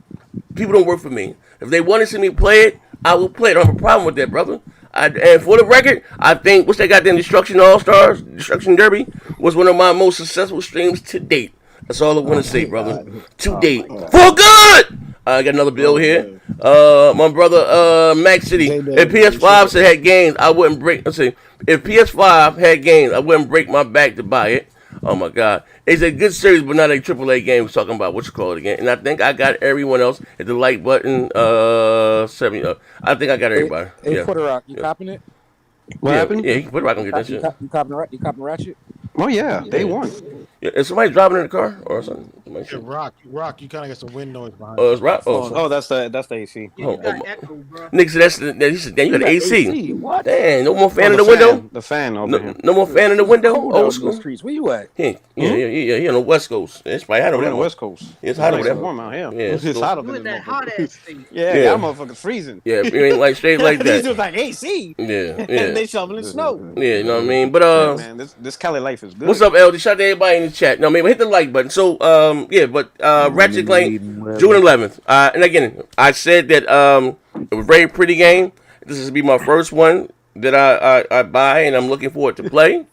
People don't work for me. If they want to see me play it, I will play it. I don't have a problem with that, brother. And for the record, I think, what's that goddamn Destruction All-Stars? Destruction Derby was one of my most successful streams to date. That's all I want to say, brother. To date. For good! I got another bill here. My brother, Max City. If PS5 had games, I wouldn't break. Let's see. If PS5 had games, I wouldn't break my back to buy it. Oh my God. It's a good series, but not a AAA game. We're talking about what you call it again. And I think I got everyone else. Hit the like button. 70. I think I got everybody. Hey, Puerto Rock, you copping it? What happened? Yeah, Puerto Rock gonna get that shit. You copping Ratchet? Oh yeah, they won. Yeah, is somebody driving in the car or something? Yeah, Rock, you kind of got some wind noise behind. Oh, it's Rock. Oh, that's the AC. Nick said he said, "Damn, you got AC. What? Damn, no more fan in the window. The fan over here. No more fan in the window. Old school. Streets. Where you at? Yeah, on the West Coast. It's probably hot over there. On the West Coast. It's hot over there. It's warm out here. Yeah, it's hot over there. That hot ass thing. Yeah, that motherfucker's freezing. Yeah, it ain't like straight like that. These dudes like AC. Yeah. And they shoveling snow. Yeah, you know what I mean. But man, this Cali life is good. What's up, LD? Shout out to everybody in the chat. No, I mean, hit the like button. So, Ratchet Clank, June 11th. And again, I said that it was a very pretty game. This is be my first one that I buy, and I'm looking forward to play.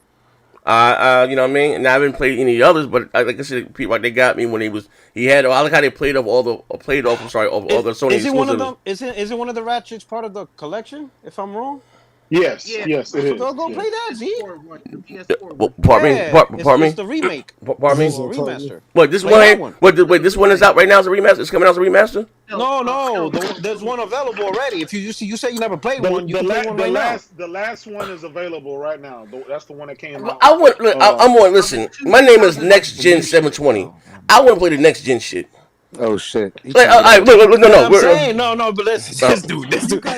You know what I mean? And I haven't played any others, but like I said, people like they got me when he had. I like how they played off all the Sony Is it one of exclusives. them? Is it one of the Ratchets part of the collection? If I'm wrong. Yes, Yeah. yes, it So is. go play that, Z. The PS4 Well, one. pardon me. It's the remake. Pardon me. Remaster. What this Play that one? one. Wait, this one is out right now as a remaster. It's coming out as a remaster. No. There's one available already. If you said you never played one, you can play one right now. The last one is available right now. That's the one that came out. I'm going. Listen, my name is Next Gen 720. I want to play the next gen shit. Oh shit! Like, look, No, but this dude,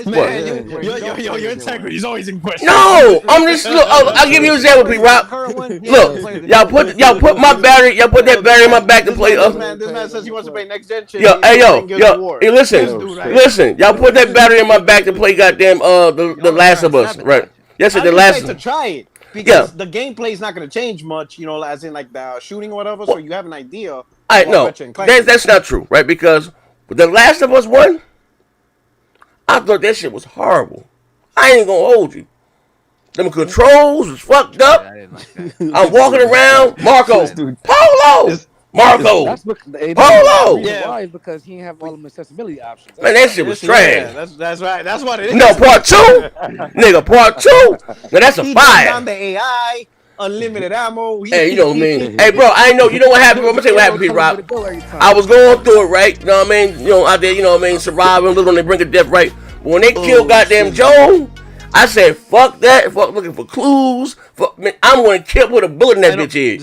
man, your integrity is always in question. No, I'm just look. I'll give you an example, P-Rock. Look, y'all put my battery, y'all put that battery in my back to play. This man says he wants to play next gen shit. Hey, listen, y'all put that battery in my back to play goddamn the Last of Us, right? Yes, the Last. To try it because the gameplay is not going to change much, as in like the shooting or whatever. So you have an idea. No, that's not true, right? Because the Last of Us 1, I thought that shit was horrible. I ain't gonna hold you. Them controls was fucked up. I'm walking around, Marco, Polo, Polo. Yeah, why? Because he didn't have all the accessibility options. Man, that shit was trash. Yeah, that's right. That's what it is. No, part 2, nigga, part 2. Now that's a fire. On the AI. Unlimited ammo. Hey, you know what I mean? Hey, bro, I know. You know what happened? I'm gonna tell you what happened, P-Rock. I was going through it, right? You know what I mean? Out there, you know what I mean? Surviving, living on the brink of death, right? But when they killed goddamn Joe, I said, fuck that. Fuck looking for clues. Fuck, man, I'm gonna kill with a bullet in that bitch head.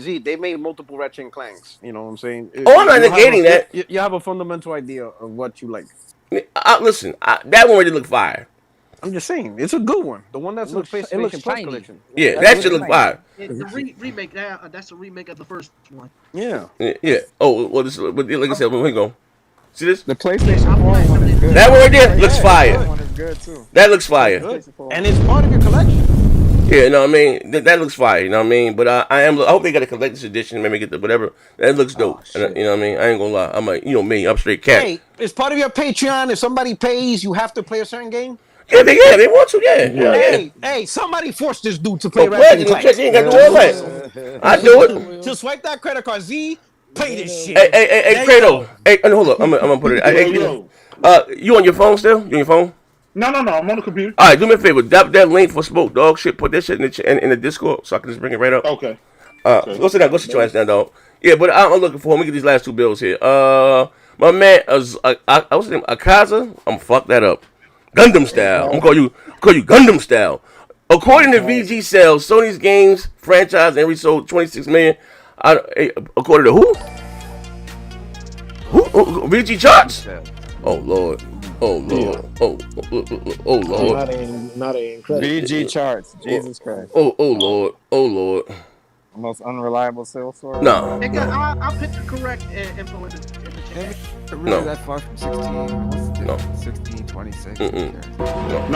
Z, they made multiple Ratchet&Clanks. You know what I'm saying? Oh, I'm not negating that. You have a fundamental idea of what you like. Listen, that one really look fire. I'm just saying, it's a good one. The one that's in the PlayStation Plus collection. Yeah, that should look fire. The remake, that's a remake of the first one. Yeah. Oh, well, this, like I said, we go. See this? The PlayStation 4 one is good. That one right there looks fire. That one is good too. That looks fire. And it's part of your collection. Yeah, you know what I mean? That looks fire, you know what I mean? But I hope they got a collector's edition, maybe get the whatever. That looks dope. You know what I mean? I ain't gonna lie. I'm like, me, I'm straight cat. Hey, it's part of your Patreon. If somebody pays, you have to play a certain game. Yeah, they want to, Hey, somebody forced this dude to play Ratchet&Clank. You ain't got to do all that. I do it. To swipe that credit card, Z, play this shit. Hey, Kratos. Hey, hold up. I'm gonna put it. You on your phone still? You on your phone? No, I'm on the computer. All right, do me a favor. Drop that link for Smoke Dog shit. Put that shit in the Discord so I can just bring it right up. Okay. Go sit down. Go sit your ass down, dog. Yeah, but I'm looking for. Let me get these last 2 bills here. My man, what's his name? Akaza. I'm fuck that up. Gundam style. I'm gonna call you Gundam style. According to VG sales, Sony's games franchise and resold 26 million. According to who? Who? VG charts? Oh Lord. Oh Lord. Oh Lord. Not incredible. VG charts. Jesus Christ. Oh Lord. Oh Lord. Most unreliable sales source. No. I'll put the correct info in the chat. Really that far from 16? What's the difference? 16, 26. No.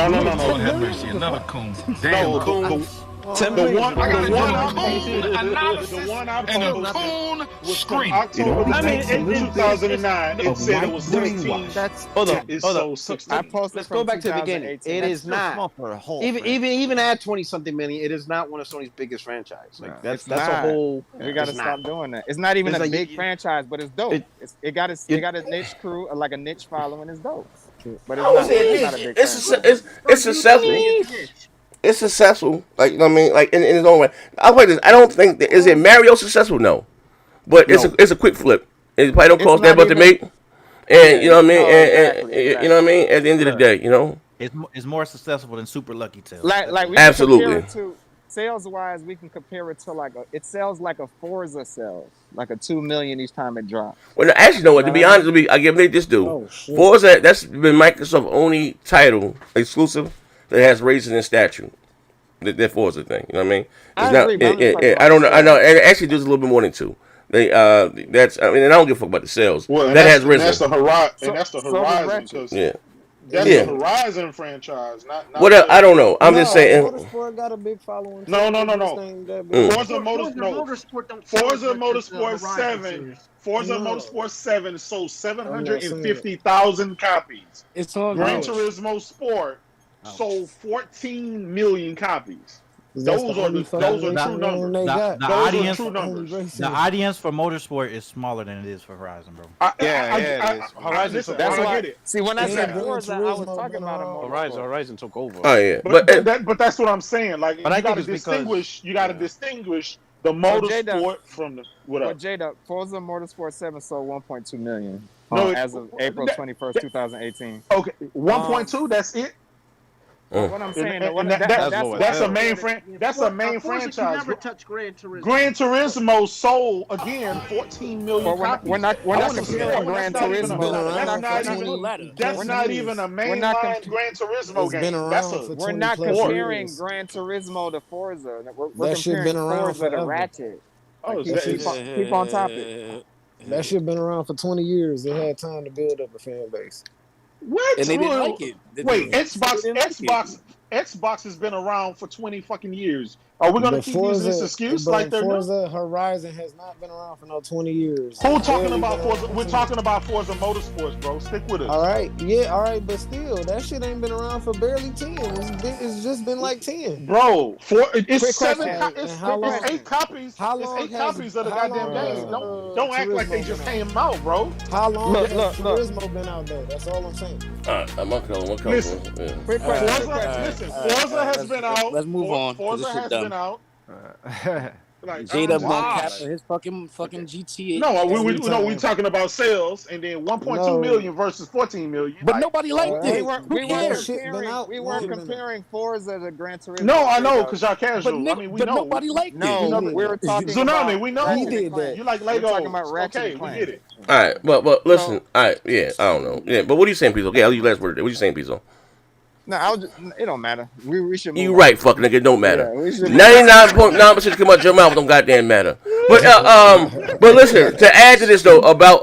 Lord have mercy, another coon. Damn coon. The one coon scream. October 2009. It said it was 16. Hold on. So 16. Let's go back to the beginning. It is not. Even at 20-something million, it is not one of Sony's biggest franchises. Like that's a whole. We gotta stop doing that. It's not even a big franchise, but it's dope. It got a niche crew, like a niche following. It's dope. But it's not a big franchise. It's successful. It's successful, like you know what I mean, like in its own way. I'll play this. I don't think is it Mario successful? No, but it's a quick flip. It probably don't cost that much to make, and you know what I mean. And you know what I mean. At the end of the day, you know, it's more successful than Super Lucky Tail. Like we absolutely. Sales wise, we can compare it to it sells like a Forza sells, like a 2 million each time it drops. Well, actually, no. To be honest, I give Nate this dude. Forza, that's been Microsoft's only title exclusive that has racing and statue. That Forza thing, you know what I mean? It's I don't know. I know. It actually does a little bit more than 2. That's. I mean, and I don't give a fuck about the sales. Well, that has risen. That's the Horizon. That's the Horizon. That's the Horizon franchise. Not I don't know. I'm just saying. Motorsport got a big following. No. Forza Motorsport 7. Forza Motorsport 7 sold 750,000 copies. It's on Gran Turismo Sport sold 14 million copies. Those are true numbers. The audience for Motorsport is smaller than it is for Horizon, bro. Horizon. That's why. Get it. See, when I said Forza, I was talking about a Horizon took over. Oh yeah, but that's what I'm saying. Like, but you got to distinguish. You got to distinguish the motorsport from the But Jada, Forza Motorsport 7 sold 1.2 million as of April 21st, 2018. Okay, 1.2. That's it. What I'm saying, that's a main franchise. Never touch Gran Turismo. Gran Turismo sold again 14 million copies. We're not comparing Gran Turismo. That's not even a mainline Gran Turismo game. We're not comparing Gran Turismo to Forza. We're comparing Forza to Ratchet. Keep on topic. That shit been around for 20 years. They had time to build up a fan base. What? And they didn't like it. Wait, Xbox has been around for 20 fucking years. Are we gonna keep using this excuse like they're Forza Horizon has not been around for no 20 years. Who talking about Forza? We're talking about Forza Motorsports, bro. Stick with us. All right, but still, that shit ain't been around for barely 10. It's just been like 10. Bro, it's Quick 7 question. it's 8 copies. It's 8 copies of the goddamn game. Don't act like they just came out, bro. How long has Turismo been out there? That's all I'm saying. I'm gonna listen. Forza has been out. Let's move on. Forza has been out. Jada gonna cap his fucking GTA. No, we talking about sales, and then 1.2 million versus 14 million. But nobody liked it. We weren't comparing Forza to Gran Turismo. No, I know, because y'all casual. But we know. Nobody liked it. No, we were talking Tsunami, we know. He did that. You like Lego. Talking about Ratchet we get it. All right, but listen. All right, I don't know. Yeah, but what are you saying, Pizzo? Okay, I'll use last word. What are you saying, Pizzo? No, it don't matter. We should. You right, fuck nigga. It don't matter. 99.9% come out your mouth don't goddamn matter. But listen. To add to this though, about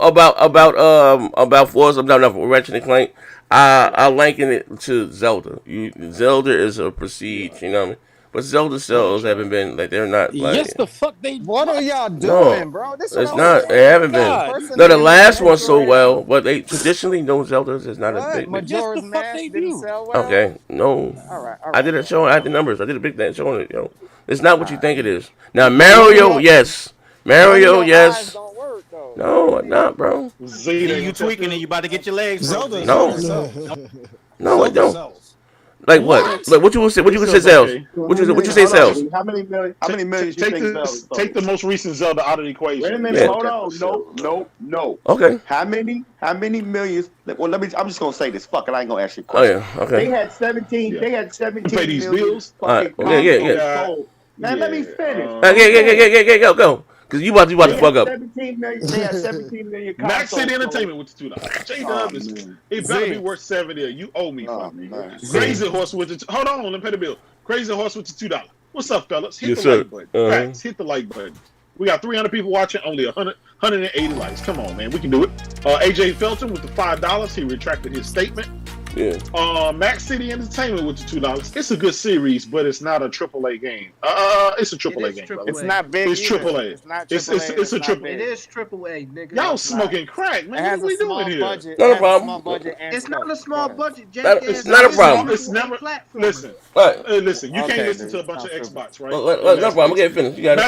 Forza, not Ratchet&Clank. I liken it to Zelda. Zelda is a prestige. You know what I mean? But Zelda sales haven't been they're not like. Yes, the fuck they. What are y'all doing, bro? It's not. They haven't been. No, the last one sold well, but they traditionally know Zelda's is not as big. Majora's Mask didn't sell well. Okay, no. All right. I did a show. I had the numbers. I did a big thing showing it. It's not what you think it is. Now Mario, yes. Mario, yes. No, not, bro. You tweaking and you about to get your legs. Zelda. No, it don't. Like what? Like what you would say? What you would say sales? What you say sales? How many millions? Take the most recent Zelda out of the equation. Wait a minute. Hold on. No. Okay. How many millions? Well, I'm just gonna say this. Fuck it. I ain't gonna ask you a question. Oh yeah. Okay. They had 17. They had 17 pay these million. bills. All right. Yeah. Now let me finish. Go. Cause you about to fuck up. 17 million. They had 17 million. Max City Entertainment with the $2. J-Dub it better be worth 70. You owe me. Crazy Horse with the hold on, let me pay the bill. Crazy Horse with the $2. What's up, fellas? Hit the like button. Facts, hit the like button. We got 300 people watching, only 180 likes. Come on, man, we can do it. AJ Felton with the $5. He retracted his statement. Yeah. Max City Entertainment with the $2. It's a good series, but it's not a AAA game. It's a AAA game. It's not big. It's AAA. It's not AAA. It's a AAA. It is AAA, nigga. Y'all smoking crack, man. It has what we a small doing budget. Not a problem. It's not a small budget, Jake. It's not a problem. It's never. Listen. Listen. You can't listen to a bunch of Xbox, right? No problem. I'm getting finished. You got it.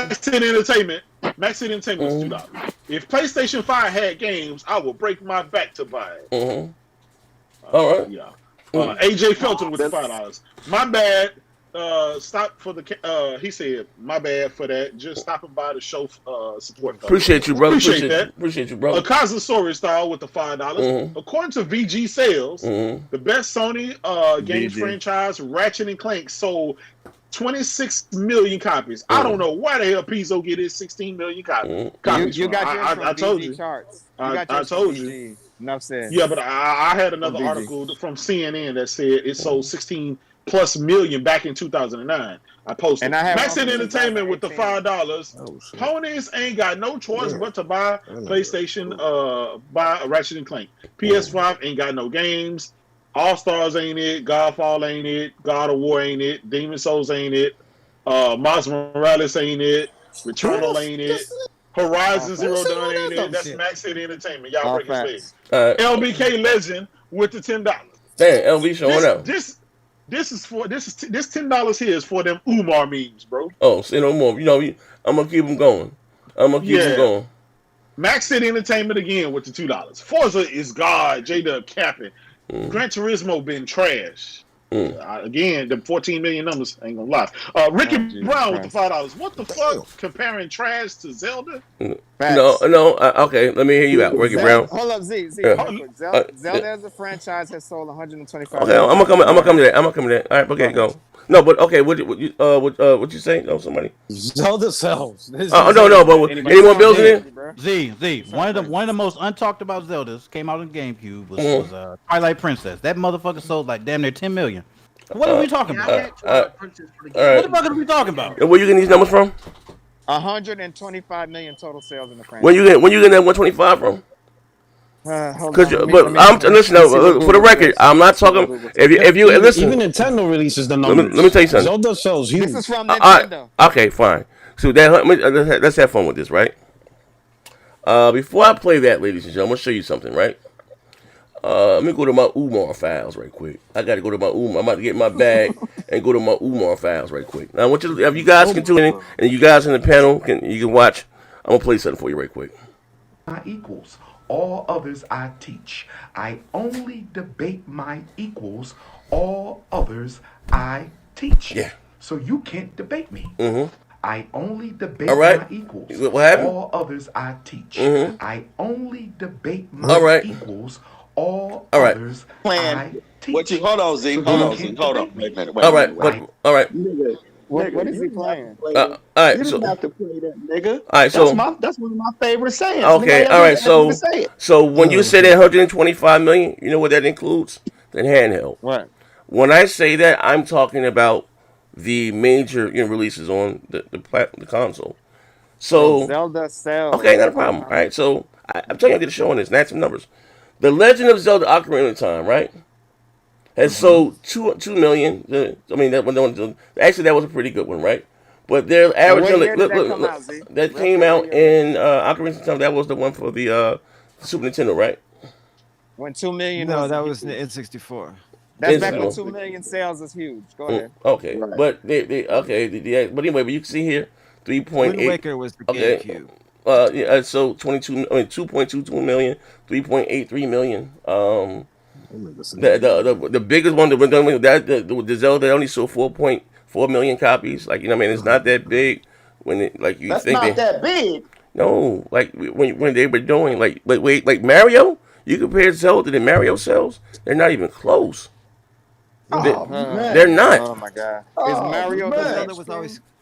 Max City Entertainment was $2. If PlayStation 5 had games, I would break my back to buy it. All right. Yeah. AJ Felton with the $5. My bad. Stop for the. He said, "My bad for that. Just stopping by to show support." Appreciate you, brother. Appreciate that. Appreciate you, brother. Kazasaurus style with the $5. According to VG sales, the best Sony games franchise, Ratchet&Clank, sold 26 million copies. I don't know why the hell Pizzo get his 16 million copies. You got yours from I told VG you. charts. I told you. Enough said. Yeah, but I had another article from CNN that said it sold 16 plus million back in 2009. I posted. And Max Entertainment with the $5. Ponies ain't got no choice but to buy PlayStation, buy Ratchet&Clank. PS5 ain't got no games. All Stars ain't it. Godfall ain't it. God of War ain't it. Demon Souls ain't it. Miles Morales ain't it. Returnal ain't it. Horizon Zero Dawn ain't it. That's Max City Entertainment. Y'all break his legs. LBK Legend with the $10. Damn, LB showing up. This $10 here is for them Umar memes, bro. Oh, say no more. You know, I'm gonna keep them going. I'm gonna keep them going. Max City Entertainment again with the $2. Forza is God. J-Dub capping. Gran Turismo been trash. Again, the 14 million numbers ain't gonna lie. Ricky Brown with the $5. What the fuck? Comparing trash to Zelda? No. Okay, let me hear you out, Ricky Brown. Hold up, Z. Zelda as a franchise has sold 125. Okay, I'm gonna come to that. All right, okay, go. No, but okay, what you say? Oh, somebody. Zelda sells. No, but any more bills in there? Z. One of the most untalked about Zeldas came out on GameCube was Twilight Princess. That motherfucker sold like damn near 10 million. What are we talking about? What the fuck are we talking about? And where you getting these numbers from? 125 million total sales in the franchise. When you getting that 125 from? Listen. For the record, I'm not talking. If you listen, even Nintendo releases the numbers. Let me tell you something. Zelda sells huge. This is from Nintendo. Okay, fine. So let's have fun with this, right? Before I play that, ladies and gentlemen, I'm gonna show you something, right? Let me go to my Umar files right quick. I got to go to my Umar. I'm about to get my bag and go to my Umar files right quick. Now, I want you to, if you guys can tune in, and you guys in the panel you can watch. I'm gonna play something for you right quick. My equals. All others I teach. I only debate my equals. All others I teach. Yeah. So you can't debate me. I only debate my equals. What happened? All others I teach. I only debate my equals. All right. others I teach. Hold on, Z. Hold on. Wait a minute. All right. What is he playing? All right. You didn't have to play that, nigga. All right. So that's one of my favorite sayings. Okay. All right. So when you say that 125 million, you know what that includes? The handheld. Right. When I say that, I'm talking about the major releases on the console. So Zelda sells. Okay, not a problem. All right. So I'm telling you, I did a show on this. And I had some numbers. The Legend of Zelda: Ocarina of Time, right, has sold 2 million. I mean, that one. Actually, that was a pretty good one, right? But their average that came out in Ocarina of Time. That was the one for the Super Nintendo, right? When 2 million. No, that was the N64. That's back when 2 million sales is huge. Go ahead. Okay, right. But but anyway, but you can see here 3.8. Wind Waker was the GameCube. So 2.22 million, 3.83 million. The biggest one the Zelda only sold 4.4 million copies. Like, I mean, it's not that big when you That's think not that big. No, like when they were doing like Mario, you compare Zelda to Mario sales, they're not even close. They're not. Oh my god! Is Mario Zelda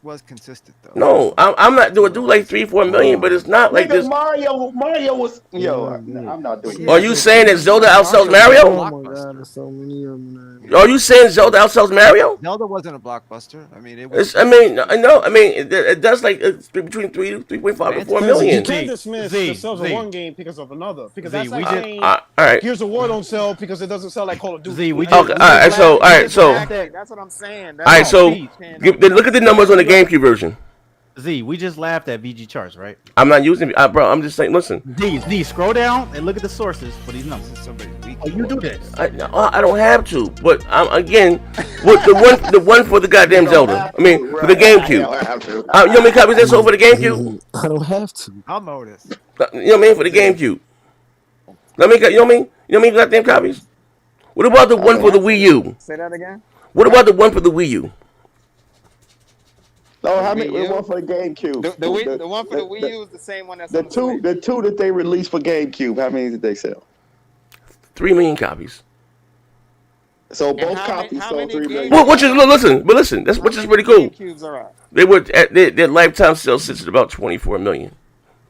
was consistent though. No, I'm not do like 3-4 million, but it's not like this. Mario was I'm not doing. Are you saying that Zelda outsells Mario? Oh my god, there's so many of them. Are you saying Zelda outsells Mario? Zelda wasn't a blockbuster. I mean, it does like between 3.5 and 4 million. You can't dismiss the sales of one game because of another. Because that's like saying all right. Gears of War don't sell because it doesn't sell like Call of Duty. All right. So that's what I'm saying. All right. So look at the numbers on the GameCube version. Z, we just laughed at VG charts, right? I'm not using it, bro. I'm just saying. Listen. Z, scroll down and look at the sources for these numbers. You do this. I don't have to, but again, the one for the goddamn Zelda. I mean, for the GameCube. You know how many copies that sold for the GameCube? I don't have to. I'll know this. You know what I mean? For the GameCube. You know what I mean? Goddamn copies. What about the one for the Wii U? Say that again. What about the one for the Wii U? No, how many? The one for the GameCube. The one for the Wii U is the same one that's the two that they released for GameCube. How many did they sell? 3 million copies. So both copies sold 3 million. Well, which is which is pretty cool. They were their lifetime sales sits at about 24 million,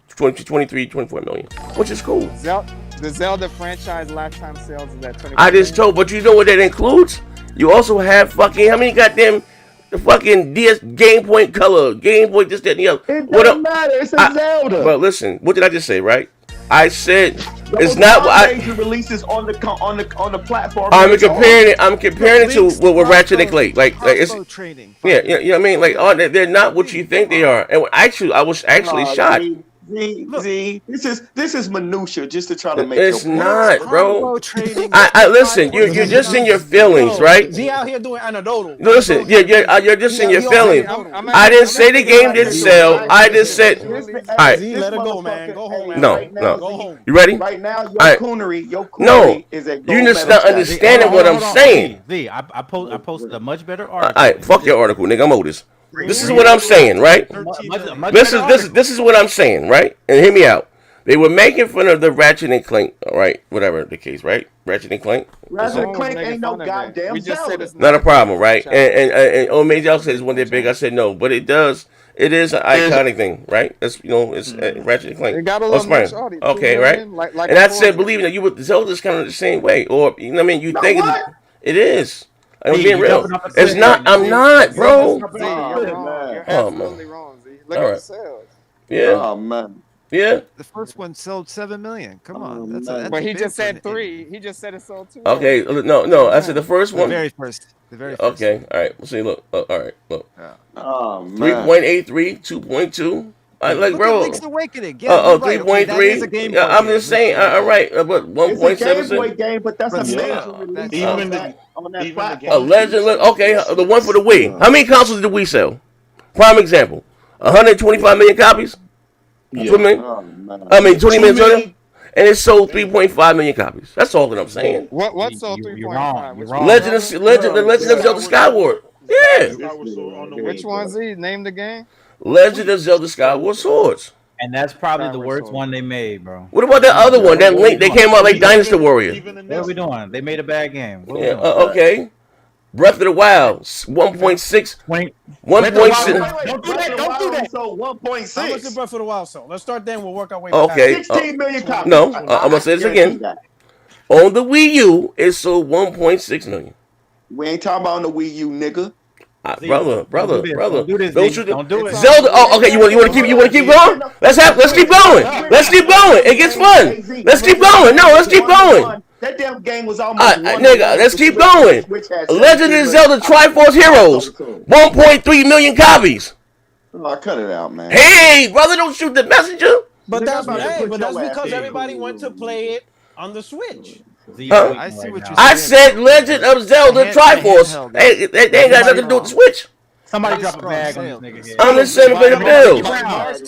23, 24 million, which is cool. The Zelda franchise lifetime sales is at 24. I just told, but you know what that includes? You also have fucking how many goddamn the fucking DS Game Point Color, Game Point this, that, and the other. It doesn't matter. It's a Zelda. But listen, what did I just say? Right? I said it's not what major releases on the platform. I'm comparing it to what Ratchet&Clank. Like it's training. Yeah, you know what I mean. Like they're not what you think they are. And I was actually shocked. Z, this is minutia just to try to make It's your not, point. bro. I listen. You're just in your feelings, right? Z out here doing anecdotal. Listen, you're just in your feelings. I didn't say the game didn't sell. I just said, all right. Z, let it go, man. Go home, man. No. Go home. You ready? Right now, your coonery No, is a you just not understanding what I'm saying. I posted a much better All article. right, fuck your article, nigga. I'm Otis. This is what I'm saying, right? This is what I'm saying, right? And hear me out. They were making fun of the Ratchet and Clank, right? Whatever the case, right? Ratchet and Clank. Ratchet and Clank ain't no goddamn Zelda. Not a problem, right? And Omega y'all said it's one day big. I said no, but it does. It is an iconic thing, right? It's it's Ratchet and Clank. It got a little much audience. Okay, right? Like and I said, believe that you would Zelda's kind of the same way, or you know what I mean? You think it is. I'm being real. It's not. I'm not, bro. You're absolutely wrong, Z. Look at the sales. Yeah. Oh man. Yeah. The first one sold 7 million. Come on, that's but he just said 3. He just said it sold 2. Okay. No. I said the first one. The very first. Okay. All right. We'll see. Look. All right. Look. Oh man. 3.83, 2.2. Like, bro. Link's Awakening. Yeah, 3.3. I'm just saying. All right. But 1.7. It's a Game Boy game, but that's a major release. Even on that platform. A legend. Okay. The one for the Wii. How many consoles did the Wii sell? Prime example. 125 million copies. Yeah. 20 million. And it sold 3.5 million copies. That's all that I'm saying. What sold 3.5? Legend of Zelda Skyward. Yeah. Which one, Z? Name the game. Legend of Zelda Skyward Swords. And that's probably the worst one they made, bro. What about that other one? That Link, they came out like Dynasty Warrior. What are we doing? They made a bad game. Okay. Breath of the Wild, 1.6. 1.6. Don't do that. So 1.6. How much did Breath of the Wild sell? Let's start there and we'll work our way back. Okay. 16 million copies. No, I'm going to say this again. On the Wii U, it sold 1.6 million. We ain't talking about on the Wii U, nigga. Brother. Don't do this. Don't do it. Zelda. Oh, okay. You want to keep going? Let's keep going. It gets fun. Let's keep going. No, let's keep going. That damn game was almost nigga, let's keep going. Legend of Zelda Triforce Heroes, 1.3 million copies. Oh, cut it out, man. Hey, brother, don't shoot the messenger. But that's because everybody went to play it on the Switch. I see what you're saying. I said Legend of Zelda Triforce. They ain't got nothing to do with the Switch. Somebody drop a bag on this nigga head. I'm just saying to pay the bills.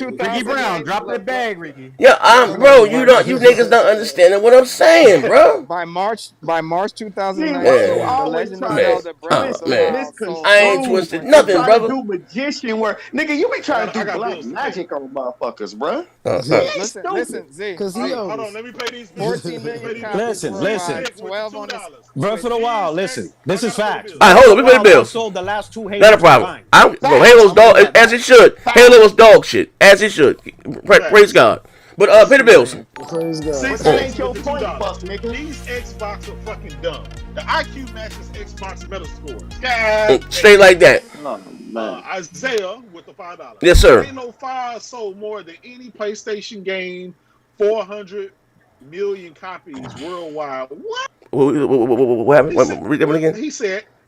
Ricky Brown, drop that bag, Ricky. Yeah, bro, you niggas don't understand what I'm saying, bro. By March 2009, the Legend of Zelda Breath of the Wild. I ain't twisted nothing, brother. Do magician work, nigga. You be trying to do black magic on motherfuckers, bro. Listen, Z. Hold on, let me pay these. 14 million copies. Listen. 12 on this. Breath of the Wild. Listen, this is facts. All right, hold on. We pay the bills. Sold the last 2 Halos. Not a problem. Halo's dog as it should. Halo was dog shit as it should. Praise God. But pay the bills. Praise God. Ain't your point, fuck, nigga. These Xbox are fucking dumb. The IQ matches Xbox Metascore. Straight like that. Isaiah with the $5. Yes, sir. Halo 5 sold more than any PlayStation game. 400 million copies worldwide. What happened? Read that one again.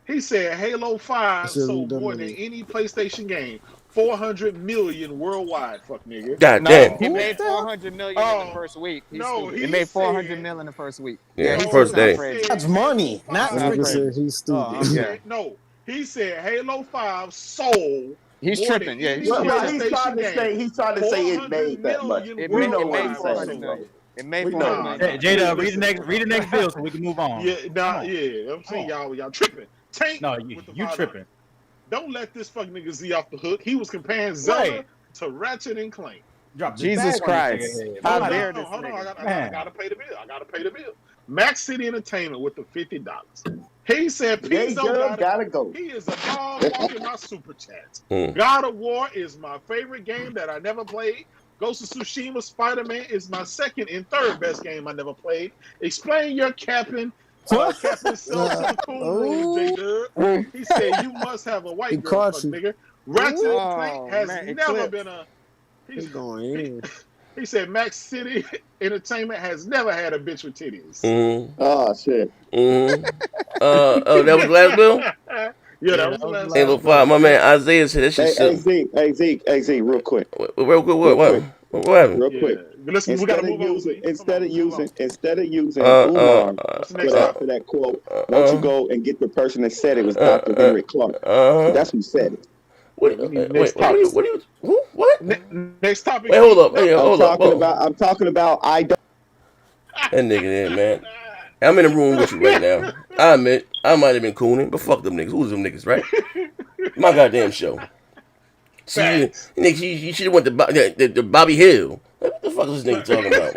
He said Halo 5 sold more than any PlayStation game. 400 million worldwide, fuck nigga. God damn. He made 400 million in the first week. He made 400 million in the first week. Yeah, first day. That's money. Not he's stupid. No, he said Halo 5 sold. He's tripping. Yeah, he's trying to say it made that much. It made 400 million. It made 400 million. Jada, read the next bill so we can move on. I'm saying y'all tripping. Tank. No, you tripping. Don't let this fuck nigga Z off the hook. He was comparing Zelda to Ratchet and Clank. Jesus Christ. Hold on. I gotta pay the bill. Max City Entertainment with the $50. He said, Pizzo gotta go. He is a dog walking my super chats. God of War is my favorite game that I never played. Ghost of Tsushima Spider-Man is my second and third best game I never played. Explain your Captain J-Dub. He said you must have a white girl, fuck nigga. Ratchet and Clank has never been a. He's going in. He said Max City Entertainment has never had a bitch with titties. Oh shit. That was last bill. Yeah, that was the last. Halo 5. My man Isaiah said that shit. Hey Zeke, real quick. What? What happened? Real quick. Listen, we got to move on. Instead of using Umar for that quote, why don't you go and get the person that said it was Dr. Henry Clark? That's who said it. What? Next topic. Wait, hold up. I'm talking about I don't. That nigga there, man. I'm in the room with you right now. I admit, I might have been cooning, but fuck them niggas. Who's them niggas, right? My goddamn show. See, you should have went to Bobby Hill. What the fuck is this nigga talking about?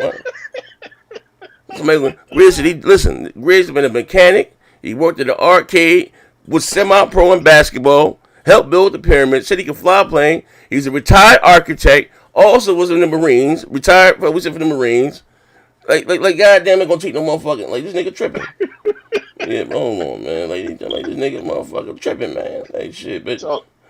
What? Riz's been a mechanic. He worked at the arcade, was semi-pro in basketball, helped build the pyramid, said he could fly a plane. He's a retired architect, also was in the Marines, retired for the Marines. Like goddamn it, gonna treat no motherfucking, like, this nigga tripping. Yeah, hold on, man. Like this nigga motherfucker tripping, man. Like, shit, bitch.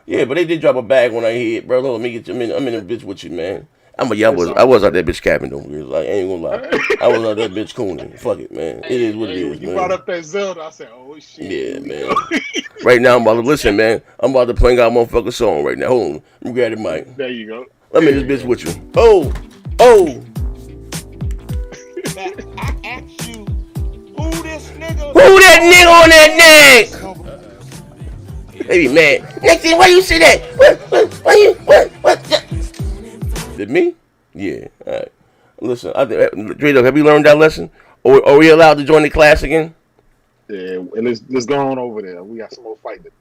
Yeah, but they did drop a bag when I hit, bro. Let me get you. I'm in the bitch with you, man. I was out that bitch capping though. Like, I ain't gonna lie. I was out that bitch cooning. Fuck it, man. It is what it is, man. You brought up that Zelda. I said, oh shit. Yeah, man. Right now I'm about to listen, man. I'm about to play out motherfucking song right now. Hold on. Let me grab the mic. There you go. Let me this bitch with you. Oh. I asked you, who this nigga? Who that nigga on that neck? Baby, man. Next thing, why you say that? What? Did me? Yeah. All right. Listen, Drado, have you learned that lesson? Or are we allowed to join the class again? Yeah, and let's go on over there. We got some more fighting.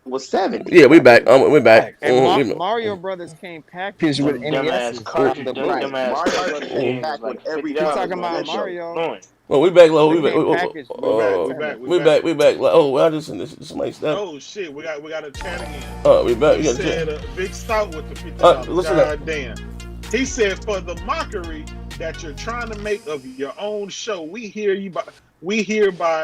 Was 70. Yeah, we back. We're back. And Mario Brothers came packaged with NES. Mario Brothers came back with every. You're talking about Mario. Well, we back low. We back. Oh, I just this somebody step. Oh shit, we got a chat again. We back. He said Big Stout with the $50. Listen God damn. He said, for the mockery that you're trying to make of your own show, we hereby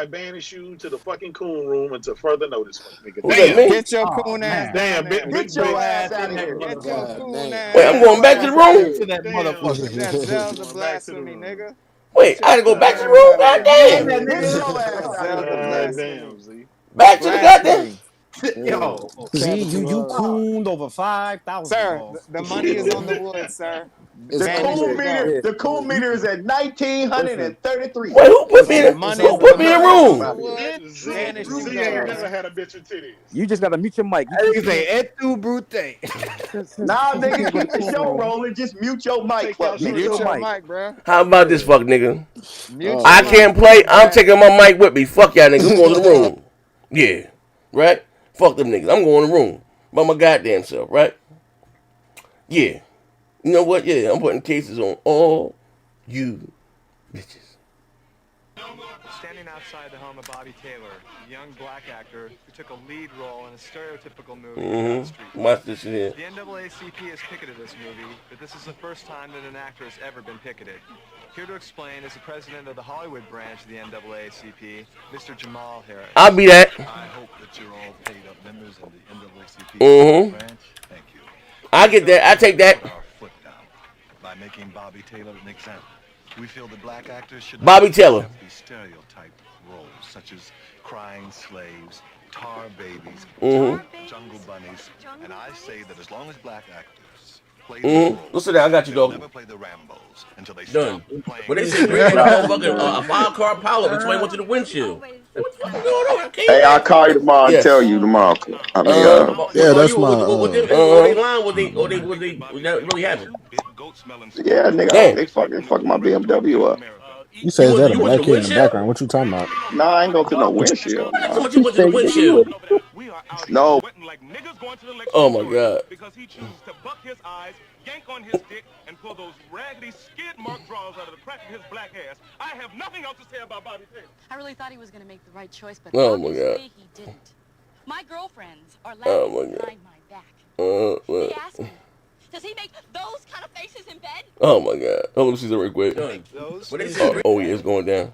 banish you to the fucking coon room until further notice. Damn, get your coon ass. Damn, get your ass out of here. Get your coon ass. Wait, I'm going back to the room. To that motherfucker. That's Zelda blasphemy, nigga. Wait, I gotta go back to the room. Goddamn. Back to the goddamn. Yo, see, you cooned over 5,000. Sir, the money is on the wood, sir. The cool meter is at 1,933. Wait, who put me in the room? Z ain't never had a bitch with titties. You just gotta mute your mic. You say et tu brute. Nah, nigga, keep the show rolling. Just mute your mic. Mute your mic, bro. How about this fuck nigga? I can't play. I'm taking my mic with me. Fuck y'all niggas. I'm going to the room. Yeah. Right? Fuck them niggas. I'm going to the room. By my goddamn self, right? Yeah. You know what? Yeah, I'm putting cases on all you bitches. Standing outside the home of Bobby Taylor, a young black actor who took a lead role in a stereotypical movie on the street. Watch this shit here. The NAACP has picketed this movie, but this is the first time that an actor has ever been picketed. Here to explain is the president of the Hollywood branch of the NAACP, Mr. Jamal Harris. I'll be that. I hope that you're all paid up members of the NAACP branch. Thank you. I get that. I take that. By making Bobby Taylor an example. We feel that black actors should Bobby Taylor. These stereotype roles such as crying slaves, tar babies, jungle bunnies, and I say that as long as black actors play these roles, listen, I got you, dog. never play the Rambos until they done. stop playing. But they said a 5-car pilot before he went to the windshield. What the fuck is going on? Hey, I'll call you tomorrow and tell you tomorrow. I mean, yeah, that's my. Was they lying? Was that really happened? Yeah, nigga, they fucking my BMW up. You say is that a black kid in the background? What you talking about? Nah, I ain't going through no windshield. How much you went to the windshield? No. Oh my god. Because he chooses to buck his eyes, yank on his dick, and pull those raggedy skid mark draws out of the crack of his black ass. I have nothing else to say about Bobby Taylor. I really thought he was going to make the right choice, but obviously he didn't. My girlfriends are laughing behind my back. They ask me, does he make those kind of faces in bed? Oh my god. Hold on, see that real quick. Oh yeah, it's going down.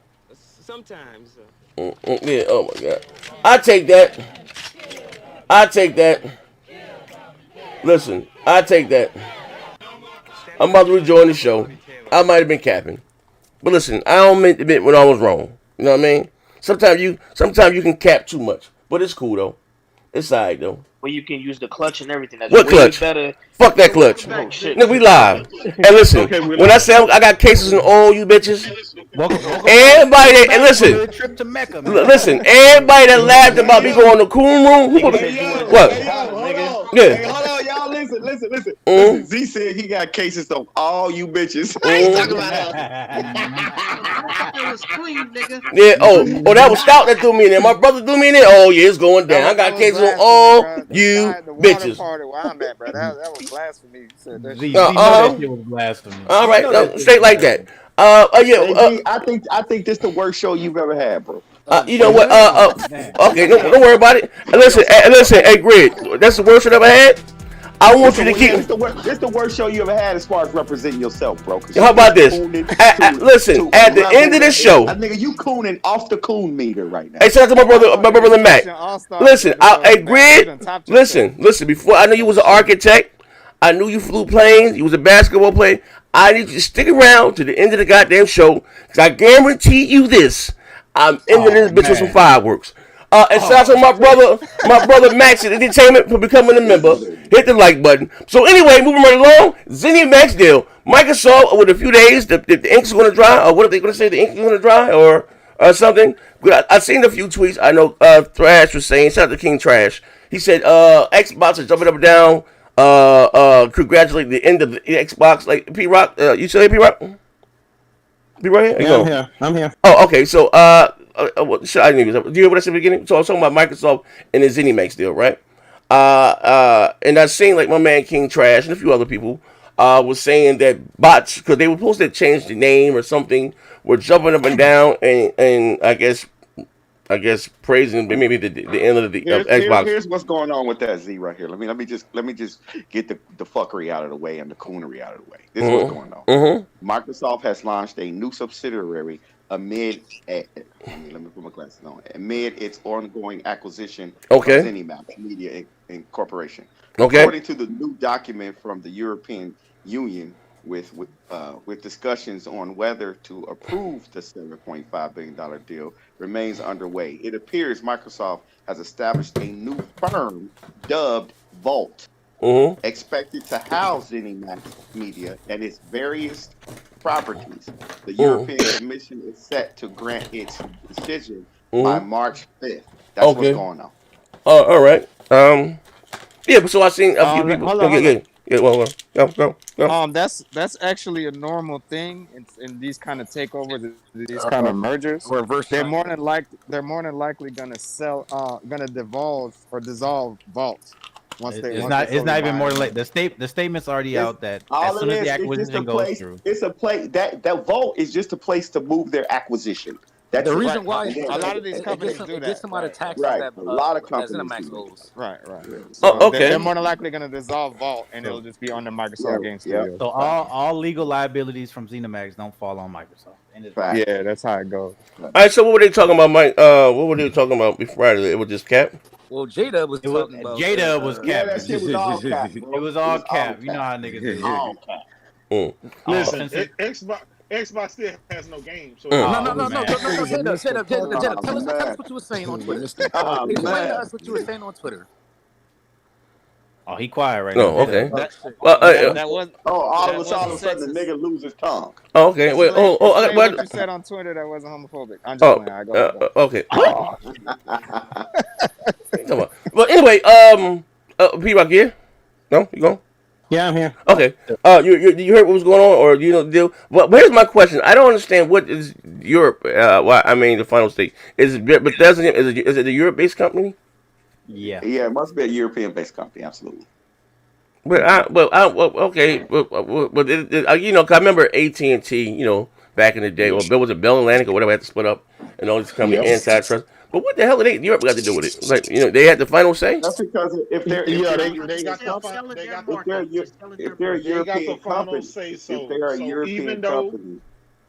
Sometimes. Yeah, oh my god. I take that. Listen, I take that. I'm about to rejoin the show. I might have been capping. But listen, I don't mean to admit when I was wrong. You know what I mean? Sometimes you can cap too much. But it's cool though. It's alright though. Where you can use the clutch and everything. That's What way clutch? better. Fuck that clutch. Oh shit. Nigga, we live. And listen, when I say I got cases on all you bitches, everybody that, and listen, trip to Mecca, listen, everybody that laughed about me going to coon room, what? Yeah. Hey, hold on, y'all. Listen. Z said he got cases on all you bitches. I ain't talking about was clean, nigga. Yeah. Oh, that was Stout that threw me in there. My brother threw me in there. Oh yeah, it's going down. I got cases on all you bitches. Party where I'm at, bro. That was blasphemy. You said that shit. That shit was blasphemy. All right, straight like that. Yeah. I think this the worst show you've ever had, bro. You know what? Okay, don't worry about it. Listen, hey, Grid, that's the worst you ever had. I want you to keep. It's the worst show you ever had as far as representing yourself, bro. How about this? Listen, at the end of the show, nigga, you cooning off the coon meter right now. Hey, shout out to my brother Mac. Listen, hey, Grid. Listen. Before I knew you was an architect, I knew you flew planes. You was a basketball player. I need you to stick around to the end of the goddamn show, because I guarantee you this: I'm into this bitch with some fireworks. And shout out to my brother Max at Entertainment for becoming a member. Hit the like button. So anyway, moving right along, Zenimax deal. Microsoft, with a few days, the ink's going to dry, or what are they going to say? The ink's going to dry, or something. I've seen a few tweets. I know Thrash was saying, shout out to King Trash. He said Xbox is jumping up and down. Congratulate the end of the Xbox. Like P-Rock, you still here, P-Rock? Be right here? I'm here. Oh, okay. So I didn't even. Do you hear what I said at the beginning? So I was talking about Microsoft and the Zenimax deal, right? And I seen like my man King Trash and a few other people was saying that bots, because they were supposed to change the name or something, were jumping up and down and I guess praising maybe the end of the Xbox. Here's what's going on with that, Z, right here. Let me just get the fuckery out of the way and the coonery out of the way. This is what's going on. Microsoft has launched a new subsidiary amid its ongoing acquisition of Zenimax Media Corporation. According to the new document from the European Union, with discussions on whether to approve the $7.5 billion deal remains underway. It appears Microsoft has established a new firm dubbed Vault, expected to house Zenimax Media and its various properties. The European Commission is set to grant its decision by March 5th. That's what's going on. All right. Yeah, but so I seen a few people. Go. That's actually a normal thing in these kind of takeovers, these kind of mergers. They're more than likely gonna dissolve Vault. It's not even more like the statement's already out that as soon as the acquisition goes through. It's a place that Vault is just a place to move their acquisition. That's the reason why a lot of these companies do that. Get some out of tax a lot of companies do that. Right. So they're more than likely going to dissolve Vault, and it'll just be on the Microsoft Game Studios. So all legal liabilities from Zenimax don't fall on Microsoft. Yeah, that's how it goes. All right. So what were they talking about, Mike? What were they talking about before Friday? It was just Cap. Well, J-Dub was talking about. J-Dub was cap. Yeah, that shit was all cap. It was all cap. You know how niggas do. All cap. Listen, Xbox still has no game. So No. J-Dub, tell us what you were saying on Twitter. Explain to us what you were saying on Twitter. Oh, he quiet right now. now. Okay. That was. All of a sudden, the nigga lose his tongue. Oh, okay. Wait. What you said on Twitter that wasn't homophobic. I'm just playing. Go. Okay. Come on. Well, anyway, P-Rock here? No, you going? Yeah, I'm here. Okay. You heard what was going on, or you know the deal? But here's my question. I don't understand what is Europe. The final state is it Bethesda? Is it a Europe-based company? Yeah, it must be a European-based company, absolutely. Okay. Cause I remember AT&T, back in the day, or was it Bell Atlantic or whatever, had to split up, and all these companies antitrust. But what the hell did Europe got to do with it? Like, they had the final say. That's because if they're a European company,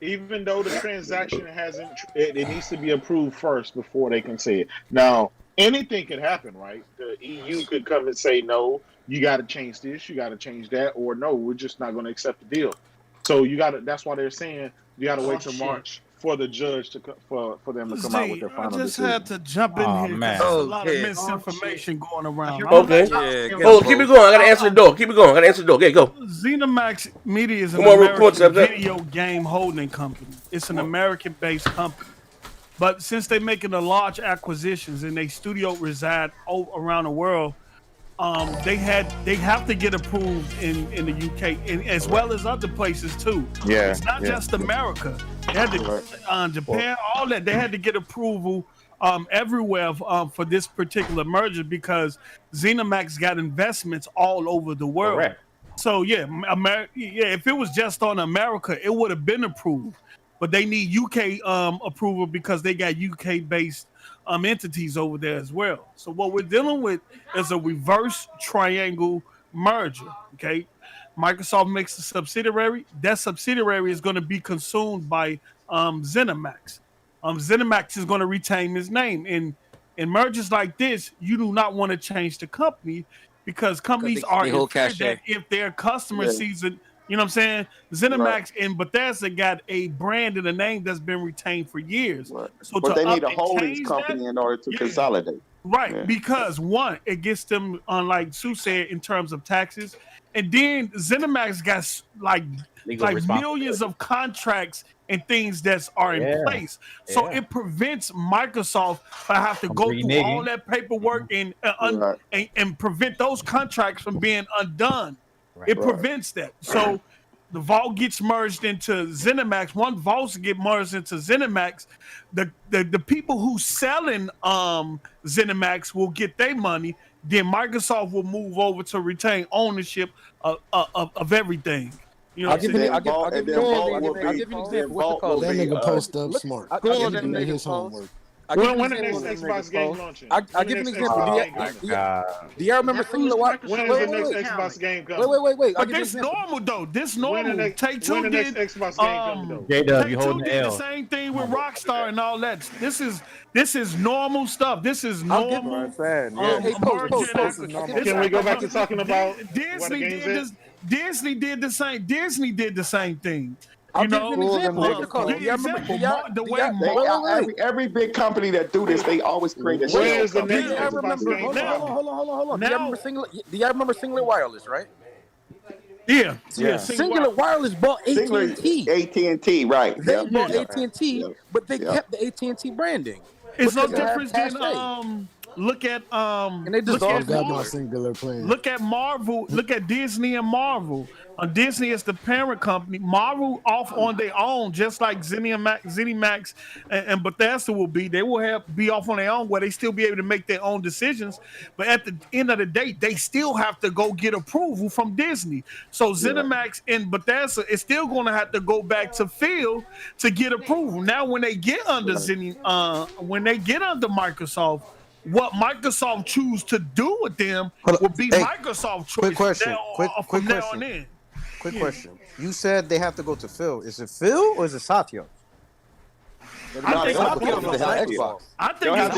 even though the transaction hasn't, it needs to be approved first before they can say it. Now, anything can happen, right? The EU could come and say, no, you got to change this, you got to change that, or no, we're just not going to accept the deal. So that's why they're saying you got to wait till March for the judge to for them to come out with their final I just decision. had to jump in here because there's a lot of misinformation going around. Okay. Oh, keep it going. I gotta answer the door. Keep it going. I gotta answer the door. Okay, go. Zenimax Media is an Come on, American video game holding company. It's an American-based company. But since they're making the large acquisitions and they studio reside around the world, they have to get approved in the UK and as well as other places too. Yeah, it's not just America. They had to Japan, all that. They had to get approval everywhere for this particular merger because Zenimax got investments all over the world. Correct. So yeah, if it was just on America, it would have been approved. But they need UK approval because they got UK-based entities over there as well. So what we're dealing with is a reverse triangle merger. Okay, Microsoft makes a subsidiary. That subsidiary is going to be consumed by Zenimax. Zenimax is going to retain his name. In mergers like this, you do not want to change the company because companies are afraid that if their customer sees it. You know what I'm saying? Zenimax and Bethesda got a brand and a name that's been retained for years. So but they need a holdings company in order to consolidate. Right, because one, it gets them like Sue said in terms of taxes, and then Zenimax got like millions of contracts and things that are in place. So it prevents Microsoft from having to go through all that paperwork and prevent those contracts from being undone. It prevents that. So the vault gets merged into Zenimax. One vault get merged into Zenimax. The people who selling Zenimax will get their money. Then Microsoft will move over to retain ownership of everything. You know, I'll give you an example. What's it called? That nigga post up smart. He did his homework. When the next Xbox game launching? I'll give you an example. Do y'all remember Singular Wireless? When is the next Xbox game coming? Wait. But this normal though. This normal. Take-Two did. Xbox game coming though? Take-Two did the same thing with Rockstar and all that. This is normal stuff. This is normal. Can we go back to talking about Disney did the same. Disney did the same thing. I'll give you an example. Every big company that do this, they always create a shell company. Hold on. Do y'all remember Singular Wireless, right? Yeah. Singular Wireless bought AT&T. AT&T, right? They bought AT&T, but they kept the AT&T branding. It's no difference than look at and they just got my singular plan. Look at Marvel. Look at Disney and Marvel. Disney is the parent company. Marvel off on their own, just like Zenimax and Bethesda will be. They will be off on their own, where they still be able to make their own decisions. But at the end of the day, they still have to go get approval from Disney. So Zenimax and Bethesda is still going to have to go back to Phil to get approval. Now, when they get under when they get under Microsoft, what Microsoft choose to do with them will be Microsoft choice. Quick question. Quick question. You said they have to go to Phil. Is it Phil or is it Satya? I think Xbox. I think it's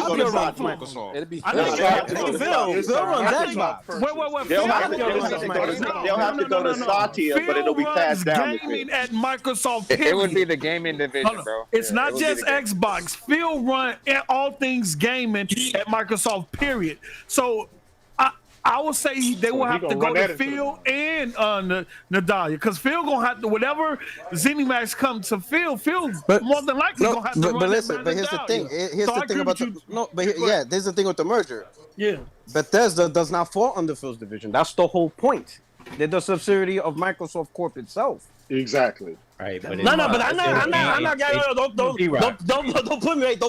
Microsoft. It'd be Phil runs Xbox. They'll have to go to Satya, but it'll be passed down. Gaming at Microsoft. It would be the gaming division, bro. It's not just Xbox. Phil run all things gaming at Microsoft. Period. So I would say they will have to go to Phil and Nadalia, because Phil gonna have to, whatever Zenimax comes to Phil more than likely gonna have to run. But listen, but here's the thing. Here's the thing about there's the thing with the merger. Yeah. Bethesda does not fall under Phil's division. That's the whole point. They're the subsidiary of Microsoft Corp itself. Exactly. Right. But I'm not. Don't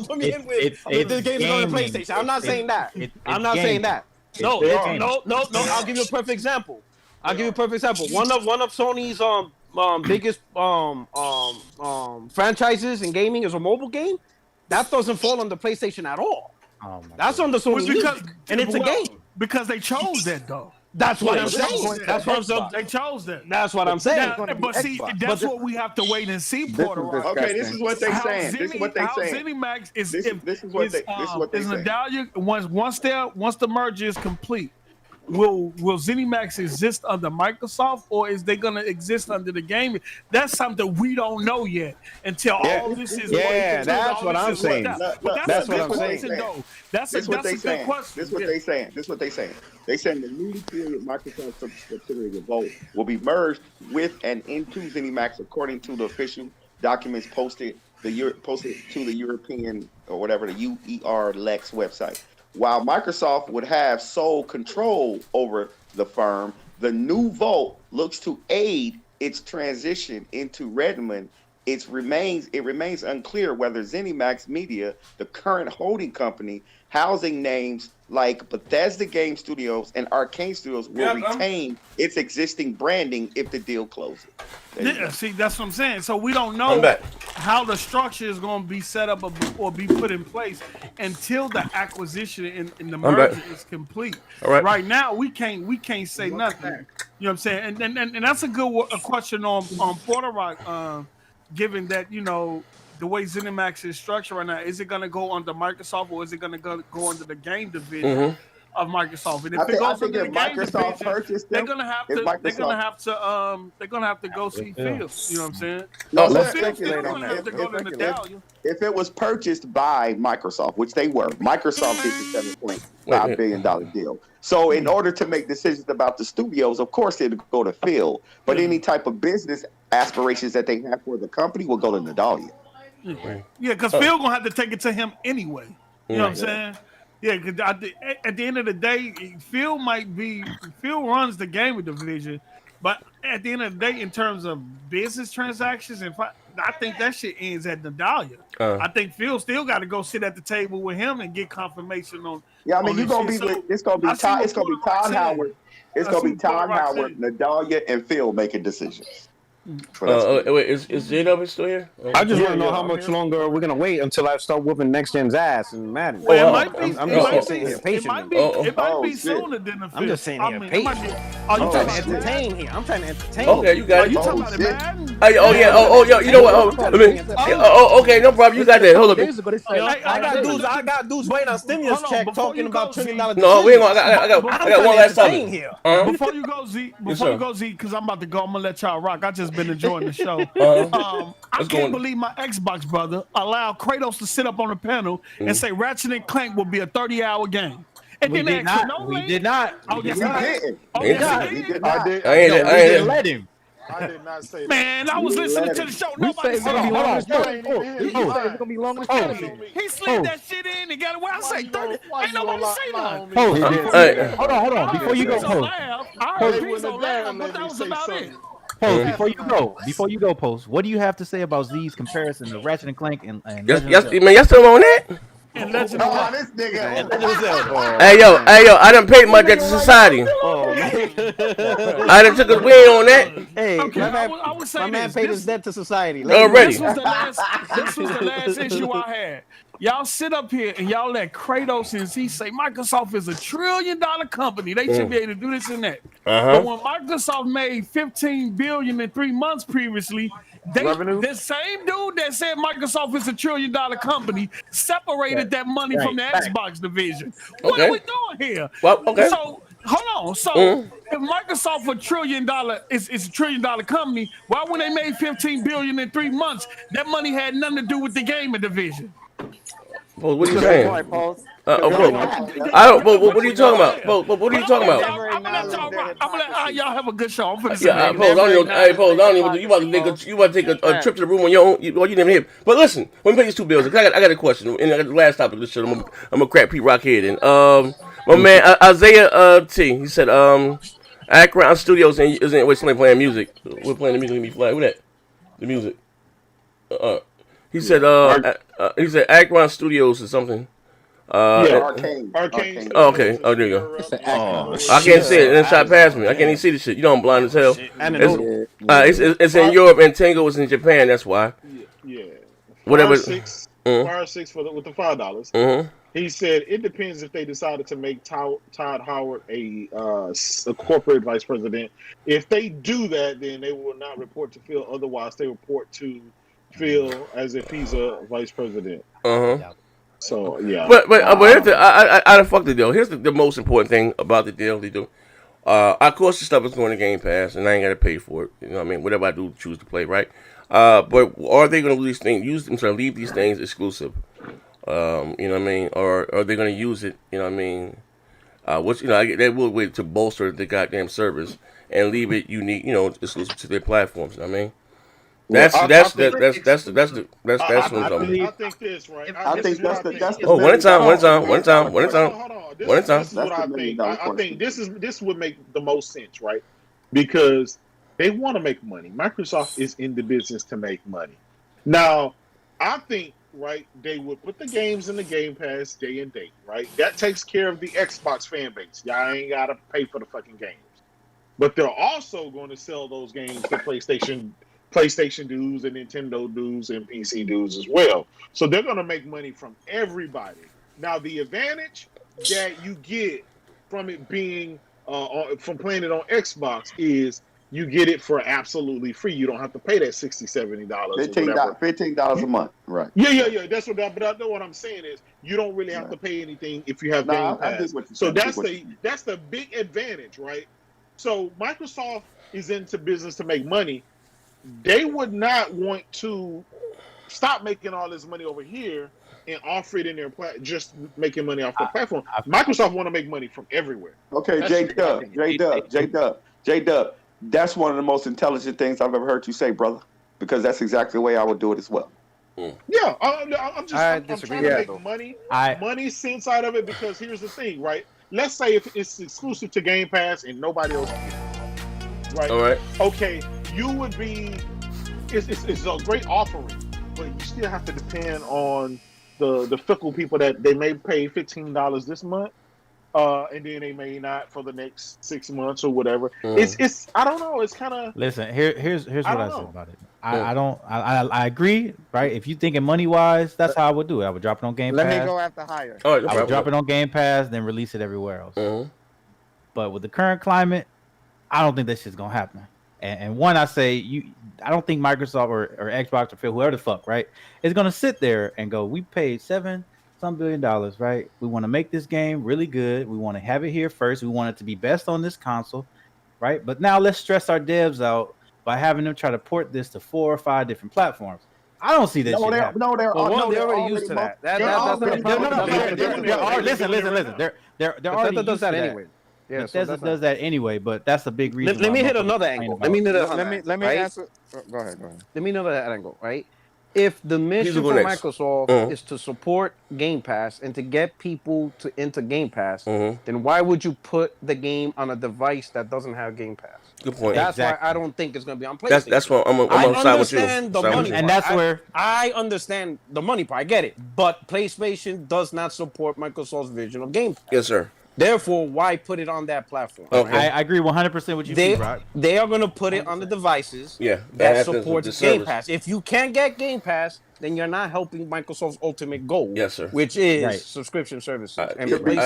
put me in with the games on the PlayStation. I'm not saying that. I'm not saying that. No. I'll give you a perfect example. One of Sony's biggest franchises in gaming is a mobile game. That doesn't fall on the PlayStation at all. That's on the Sony Music, and it's a game because they chose that though. That's what I'm saying. They chose that. That's what I'm saying. But see, that's what we have to wait and see, Porter. Okay, this is what they're saying. This is what they're saying. Zenimax this is what they say. Nadalia, once the merger is complete, will Zenimax exist under Microsoft, or is they gonna exist under the game? That's something we don't know yet until all this is. That's what I'm saying. But that's a good question, though. That's a good question. This is what they saying. This is what they saying. They saying the newly created Microsoft subsidiary Revolt will be merged with and into Zenimax according to the official documents posted to the European or whatever the UER Lex website. While Microsoft would have sole control over the firm, the new Vault looks to aid its transition into Redmond. It remains unclear whether Zenimax Media, the current holding company, housing names like Bethesda Game Studios and Arcane Studios, will retain its existing branding if the deal closes. Yeah, see, that's what I'm saying. So we don't know how the structure is going to be set up or be put in place until the acquisition and the merger is complete. Right now, we can't say nothing. You know what I'm saying? And that's a good question on Porter Rock. Given that, you know, the way Zenimax is structured right now, is it going to go under Microsoft or is it going to go under the game division of Microsoft? And if it goes under the game division, they're going to have to go see Phil. You know what I'm saying? Let's speculate on that. If it was purchased by Microsoft, which they were, Microsoft did the $7.5 billion deal. So in order to make decisions about the studios, of course they'd go to Phil, but any type of business aspirations that they have for the company will go to Nadalia. Yeah, because Phil gonna have to take it to him anyway. You know what I'm saying? Yeah, because at the end of the day, Phil runs the gaming division, but at the end of the day, in terms of business transactions, I think that shit ends at Nadalia. I think Phil still got to go sit at the table with him and get confirmation on. Yeah, I mean, it's gonna be Todd Howard. It's gonna be Todd Howard, Nadalia, and Phil making decisions. Wait, is J-Dub still here? I just want to know how much longer we're gonna wait until I start whooping next gen's ass and Madden. Well, it might be sooner than the. I'm just saying here, patient. I'm trying to entertain here. I'm trying to entertain. Okay, you got it. You talking about Madden? Yeah. You know what? Okay, no problem. You got that. Hold up. I got dudes waiting on stimulus check talking about $1 trillion. No, we ain't gonna. I got one last topic here. Before you go, Z, because I'm about to go. I'm gonna let y'all rock. I just been enjoying the show. I can't believe my Xbox brother allowed Kratos to sit up on the panel and say Ratchet&Clank will be a 30-hour game. And we did not. Oh, yes, I did. I ain't let him. I did not say that. Man, I was listening to the show. Nobody said it's gonna be long as he slid that shit in and got away. I say 30. Ain't nobody say nothing. Hold on. Before you go, Post. But that was about it. Post, before you go, Post, what do you have to say about Z's comparison to Ratchet&Clank and y'all still on that? And Legend of Zelda. This nigga. Hey yo, I done paid my debt to society. I done took a win on that. Hey, okay, I would say my man paid his debt to society. Already. This was the last issue I had. Y'all sit up here and y'all let Kratos and Z say Microsoft is $1 trillion company. They should be able to do this and that. But when Microsoft made $15 billion in 3 months previously, the same dude that said Microsoft is $1 trillion company separated that money from the Xbox division. What are we doing here? Well, okay. So hold on. So if Microsoft $1 trillion is $1 trillion company, why when they made $15 billion in 3 months, that money had nothing to do with the gaming division? Paul, what are you saying? I don't. What are you talking about? What are you talking about? I'm gonna let y'all have a good show. I'm finna say. Paul, I don't even. You about to take a trip to the room on your own. You didn't hear. But listen, let me pay these two bills. I got a question, and I got the last topic of this show. I'm gonna crack Pete Rockhead and my man Isaiah T. He said Akron Studios isn't somebody playing music. We're playing the music. Let me flag. What that? The music. He said Akron Studios or something. Arcane. Oh, okay. Oh, there you go. I can't see it. It shot past me. I can't even see the shit. You know I'm blind as hell. It's in Europe and Tango is in Japan. That's why. Yeah. Whatever. Fire 6 with the $5. He said it depends if they decided to make Todd Howard a corporate vice president. If they do that, then they will not report to Phil. Otherwise, they report to Phil as if he's a vice president. So yeah. But here's I fuck the deal. Here's the most important thing about the deal they do. Of course, the stuff is going to Game Pass, and I ain't got to pay for it. You know what I mean? Whatever I do, choose to play, right? But are they going to leave these things exclusive? You know what I mean? Or are they going to use it? You know what I mean? They will wait to bolster the goddamn service and leave it unique, exclusive to their platforms. You know what I mean? That's what I'm talking about. I think this, right? I think that's the one at a time. Hold on. This is what I think. I think this would make the most sense, right? Because they want to make money. Microsoft is in the business to make money. Now, I think, right, they would put the games in the Game Pass day and date, right? That takes care of the Xbox fan base. Y'all ain't got to pay for the fucking games. But they're also going to sell those games to PlayStation dudes and Nintendo dudes and PC dudes as well. So they're going to make money from everybody. Now, the advantage that you get from it being from playing it on Xbox is you get it for absolutely free. You don't have to pay that $60, $70 $15 a month, right? Yeah. That's what I'm saying is you don't really have to pay anything if you have Game Pass. So that's the big advantage, right? So Microsoft is into business to make money. They would not want to stop making all this money over here and offer it in their just making money off the platform. Microsoft want to make money from everywhere. Okay, J-Dub. That's one of the most intelligent things I've ever heard you say, brother. Because that's exactly the way I would do it as well. Yeah, I'm trying to make money sense out of it because here's the thing, right? Let's say if it's exclusive to Game Pass and nobody else can get it, right? All right. Okay, you would be. It's a great offering, but you still have to depend on the fickle people that they may pay $15 this month, and then they may not for the next 6 months or whatever. It's I don't know. It's kind of. Listen, here's what I said about it. I agree, right? If you thinking money wise, that's how I would do it. I would drop it on Game Pass. Let me go after higher. All right, I would drop it on Game Pass, then release it everywhere else. But with the current climate, I don't think that shit's gonna happen. And one, I don't think Microsoft or Xbox or Phil, whoever the fuck, right, is gonna sit there and go, we paid $7 billion, right? We want to make this game really good. We want to have it here first. We want it to be best on this console, right? But now let's stress our devs out by having them try to port this to 4 or 5 different platforms. I don't see this shit happen. They're already used to that. Listen. They're already used to that anyway. Yeah, Bethesda does that anyway, but that's a big reason. Let me hit another angle. Let me answer. Go ahead. Let me know that angle, right? If the mission for Microsoft is to support Game Pass and to get people into Game Pass, then why would you put the game on a device that doesn't have Game Pass? Good point. That's why I don't think it's going to be on PlayStation. That's why I'm on side with you. The money and that's where I understand the money part. I get it, but PlayStation does not support Microsoft's vision of Game Pass. Yes, sir. Therefore, why put it on that platform? Okay. I agree 100% with you, Brock. They are going to put it on the devices that supports Game Pass. If you can't get Game Pass, then you're not helping Microsoft's ultimate goal. Yes, sir. Which is subscription services. I agree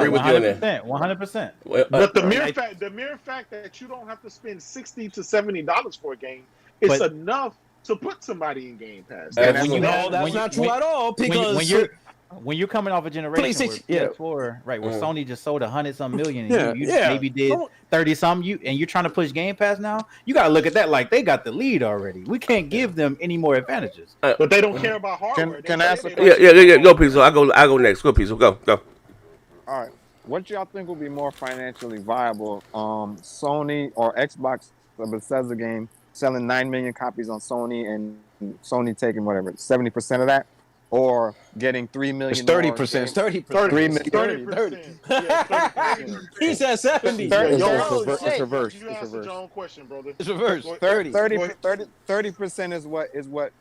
with you on that. 100%. But the mere fact that you don't have to spend $60 to $70 for a game, it's enough to put somebody in Game Pass. That's not true at all. Because when you're coming off a generation where PS4, right, where Sony just sold 100-some million, and you maybe did 30-some, and you're trying to push Game Pass now, you gotta look at that like they got the lead already. We can't give them any more advantages. But they don't care about hardware. Can I ask a question? Yeah. Go, Pizzo. I go next. Go, Pizzo. Go. All right. What y'all think will be more financially viable? Sony or Xbox, the Bethesda game, selling 9 million copies on Sony and Sony taking whatever 70% of that? Or getting 3 million. It's 30%. It's 30%. He said 70. It's reverse. You answered your own question, brother. It's reverse. 30% is what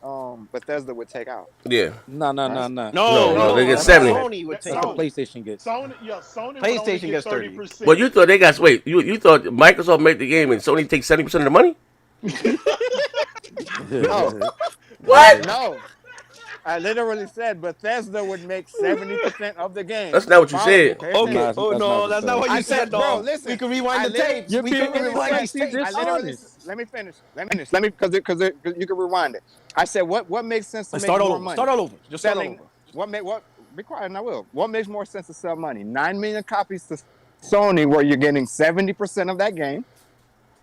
Bethesda would take out. Yeah. No. No, they get 70. Sony would take out. PlayStation gets. Sony PlayStation gets 30%. Well, you thought you thought Microsoft made the game and Sony takes 70% of the money? No. What? No. I literally said Bethesda would make 70% of the game. That's not what you said. Okay. That's not what you said, though. Bro, listen. We can rewind the tape. Let me finish. Because you can rewind it. I said, what makes sense to make more money? Start all over. Just selling Be quiet and I will. What makes more sense to sell money? 9 million copies to Sony, where you're getting 70% of that game,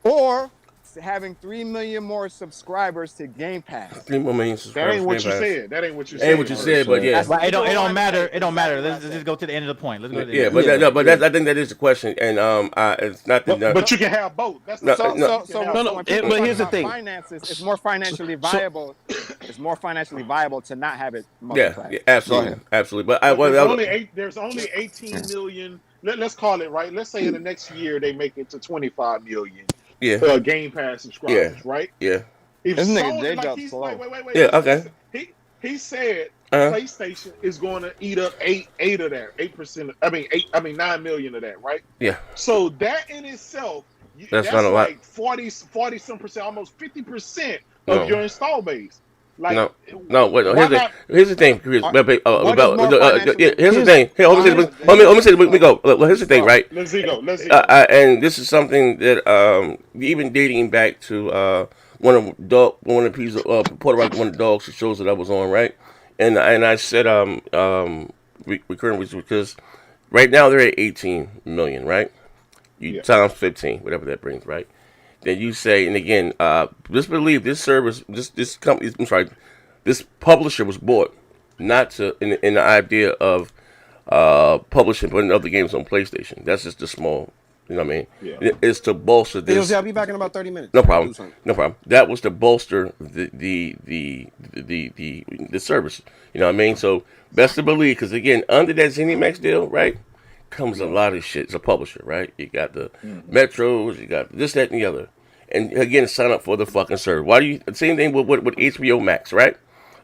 or having 3 million more subscribers to Game Pass. 3 more million That subscribers. ain't what you said. That ain't what you said. Ain't what you said, but yeah. It don't matter. It don't matter. Let's just go to the end of the point. Let's go to the end. I think that is the question, and it's not the. But you can have both. That's the But here's the thing. Finances, it's more financially viable. It's more financially viable to not have it. Yeah, absolutely. But there's only 18 million. Let's call it right. Let's say in the next year they make it to 25 million. Yeah. Game Pass subscribers, right? Yeah. This nigga J-Dub slow. Wait. Yeah. Okay. He said PlayStation is going to eat up eight of that, 8%. I mean 9 million of that, right? Yeah. So that in itself, that's not a lot. Like 40 some percent, almost 50% of your install base. Like, no. Here's the thing. Here's the thing. Here, let me say. Let me go. Here's the thing, right? Let's go. And this is something that even dating back to one of the pieces of Puerto Rico, one of the dogs shows that I was on, right? And I said recurring because right now they're at 18 million, right? You times 15, whatever that brings, right? Then you say, and again, just believe this service, this company, this publisher was bought not to in the idea of publishing, putting other games on PlayStation. That's just the small, you know what I mean? Yeah. It's to bolster this. I'll be back in about 30 minutes. No problem. That was to bolster the service. You know what I mean? So best to believe, because again, under that Zenimax deal, right, comes a lot of shit. It's a publisher, right? You got the Metros, you got this, that, and the other. And again, sign up for the fucking service. Why do you? Same thing with HBO Max, right?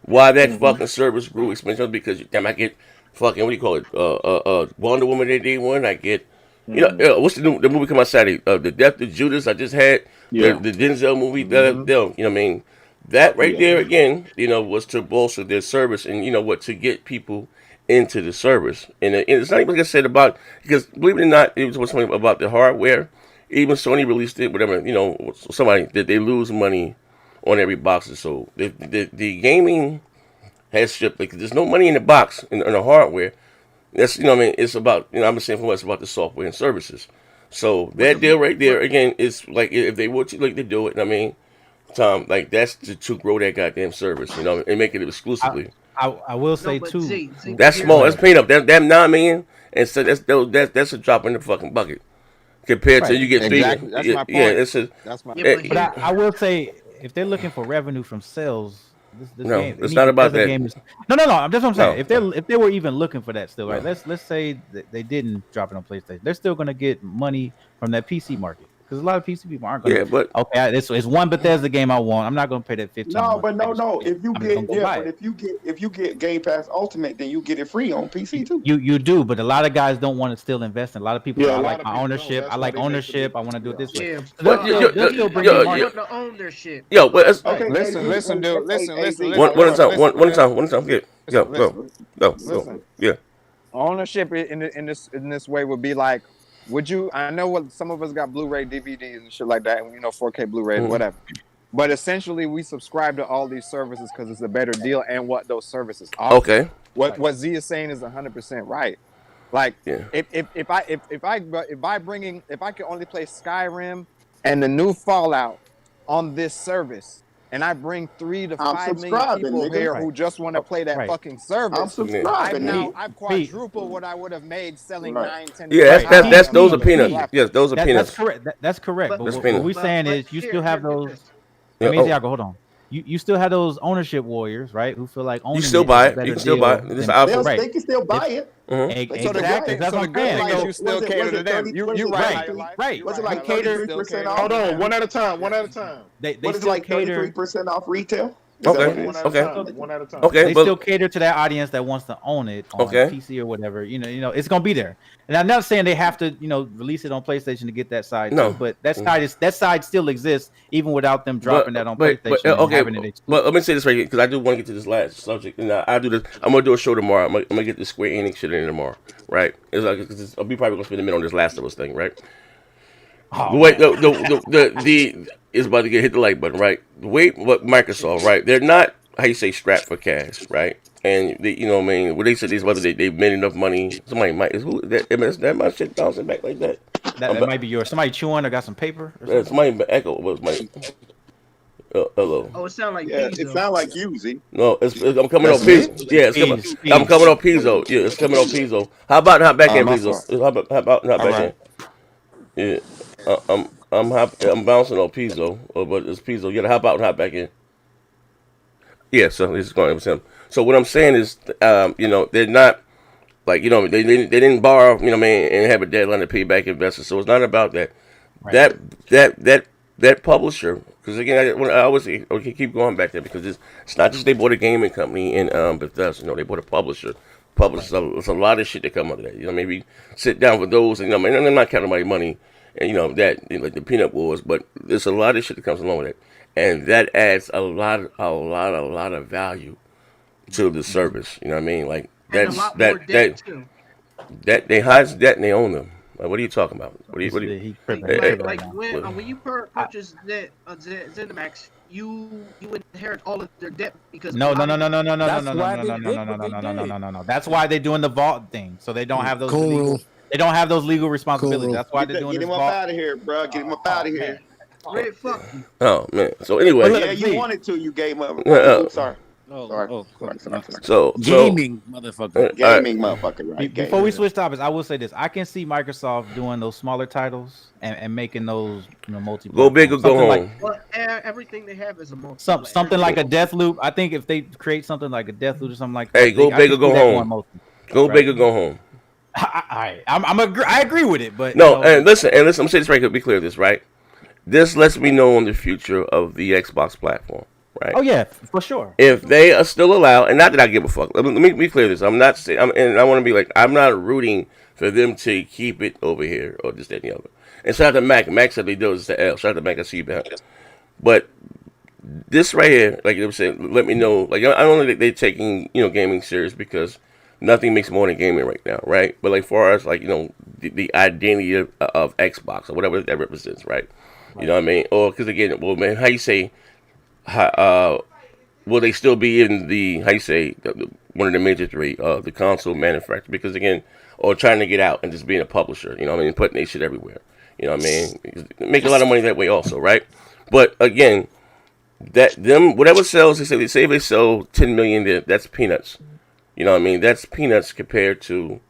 Why that fucking service grew expensive? Because damn, I get fucking, what do you call it? Wonder Woman Day one. I get, you know, what's the movie come out Saturday? The Death of Judas. I just had the Denzel movie. You know what I mean? That right there again, you know, was to bolster their service, and you know what, to get people into the service. And it's not even like I said about, because believe it or not, it was something about the hardware. Even Sony released it, whatever, you know, somebody that they lose money on every box. So the gaming has shipped, like there's no money in the box in the hardware. That's, you know what I mean, it's about, you know, I'm saying for us about the software and services. So that deal right there again is like, if they would like to do it, I mean, Tom, like that's to grow that goddamn service, you know, and make it exclusively. I will say too. That's small. That's paying up. That 9 million, and so that's a drop in the fucking bucket compared to you get exactly. That's my point. Yeah, that's my. But I will say, if they're looking for revenue from sales, this no, game, it's not about that. No. That's what I'm saying. If they were even looking for that still, right? Let's say that they didn't drop it on PlayStation. They're still going to get money from that PC market. Because a lot of PC people aren't going to. Yeah, but okay, it's one Bethesda game I want. I'm not going to pay that $15. No. If you get Game Pass Ultimate, then you get it free on PC too. You do, but a lot of guys don't want to still invest. In a lot of people, I like my ownership. I like ownership. I want to do it this way. They'll still bring money. To own their shit. Yo, but Listen, dude. Listen. One at a time. Go. Yeah. Ownership in this way would be like, would you? I know what some of us got Blu-ray DVDs and shit like that, and you know 4K Blu-ray, whatever. But essentially, we subscribe to all these services because it's a better deal and what those services offer. Okay. What Z is saying is 100% right. Like, if I can only play Skyrim and the new Fallout on this service, and I bring 3 to 5 million people here who just want to play that fucking service, I'm subscribing. I've quadrupled what I would have made selling 9-10. Yeah, that's those are peanuts. Yes, those are peanuts. That's correct. That's correct. But what we're saying is, you still have those. Hold on. You still have those ownership warriors, right? Who feel like owning you still buy it. You can still buy it. They can still buy it. Exactly. That's what I'm saying. You still cater to them. You right. Was it like 33% off? Hold on, one at a time. They what is still like cater 33% off retail? Okay. One at a time. Okay. They still cater to that audience that wants to own it on PC or whatever. You know, it's gonna be there. And I'm not saying they have to, release it on PlayStation to get that side. No, but that side still exists even without them dropping that on PlayStation. But let me say this right here, because I do want to get to this last subject, and I do this. I'm gonna do a show tomorrow. I'm gonna get this Square Enix shit in tomorrow, right? It's like I'll be probably gonna spend a minute on this Last of Us thing, right? It's about to hit the like button, right? The way what Microsoft, right? They're not how you say strapped for cash, right? And they, you know, what I mean, what they said is whether they made enough money. Somebody might is who that my shit bouncing back like that. That might be yours. Somebody chewing or got some paper. Or something? Somebody echo was my. Hello. Oh, it sound like it sound like you, Z. No, I'm coming off Pizzo. Yeah, I'm coming off Pizzo. Yeah, it's coming off Pizzo. How about hop back in Pizzo? How about hop back in? Yeah, I'm bouncing off Pizzo, but it's Pizzo. You gotta hop out and hop back in. Yeah, so this is going with him. So what I'm saying is, you know, they're not like, you know, they didn't borrow, you know, what I mean, and have a deadline to pay back investors. So it's not about that. Right. That publisher, because again, I always keep going back there because it's not just they bought a gaming company in Bethesda. You know, they bought a publisher. It's a lot of shit that come out of that. You know, maybe sit down with those, and you know, I mean, I'm not counting my money, and you know that, you know, like the peanut wars, but there's a lot of shit that comes along with it, and that adds a lot of value to the service. You know what I mean? Like that's that they hide that and they own them. Like, what are you talking about? What are you when you purchase that Zenimax, you inherit all of their debt because no. That's why they're doing the vault thing, so they don't have those legal responsibilities. That's why they're doing this vault. Get him up out of here, bro. Get him up out of here. Red, fuck you. Oh man. So anyway, yeah, you wanted to. You gave up. Sorry. So gaming motherfucker. Gaming motherfucker, right? Before we switch topics, I will say this: I can see Microsoft doing those smaller titles and making those, you know, multi. Go big or go home. Everything they have is a multi. Something like a Deathloop. I think if they create something like a Deathloop or something like that, go big or go home. Go big or go home. I agree with it, but no. And listen. I'm saying this right here. Be clear of this, right? This lets me know on the future of the Xbox platform. Right. Oh yeah, for sure. If they are still allowed, and not that I give a fuck. Let me be clear. This I'm not saying. And I want to be like, I'm not rooting for them to keep it over here or this, that, and the other. And shout out to Mac. Mac said they do is the L. Shout out to Mac. I see you behind. But this right here, like they were saying, let me know. Like I don't think they're taking, you know, gaming serious because nothing makes more than gaming right now, right? But like for us, like, you know, the identity of Xbox or whatever that represents, right? You know what I mean? Or because again, well, man, how you say? Will they still be in the, how you say, one of the major three, the console manufacturer? Because again, or trying to get out and just being a publisher, you know what I mean, putting their shit everywhere. You know what I mean? Make a lot of money that way also, right? But again, that them whatever sells, they say if they sell 10 million, that's peanuts. You know what I mean? That's peanuts compared to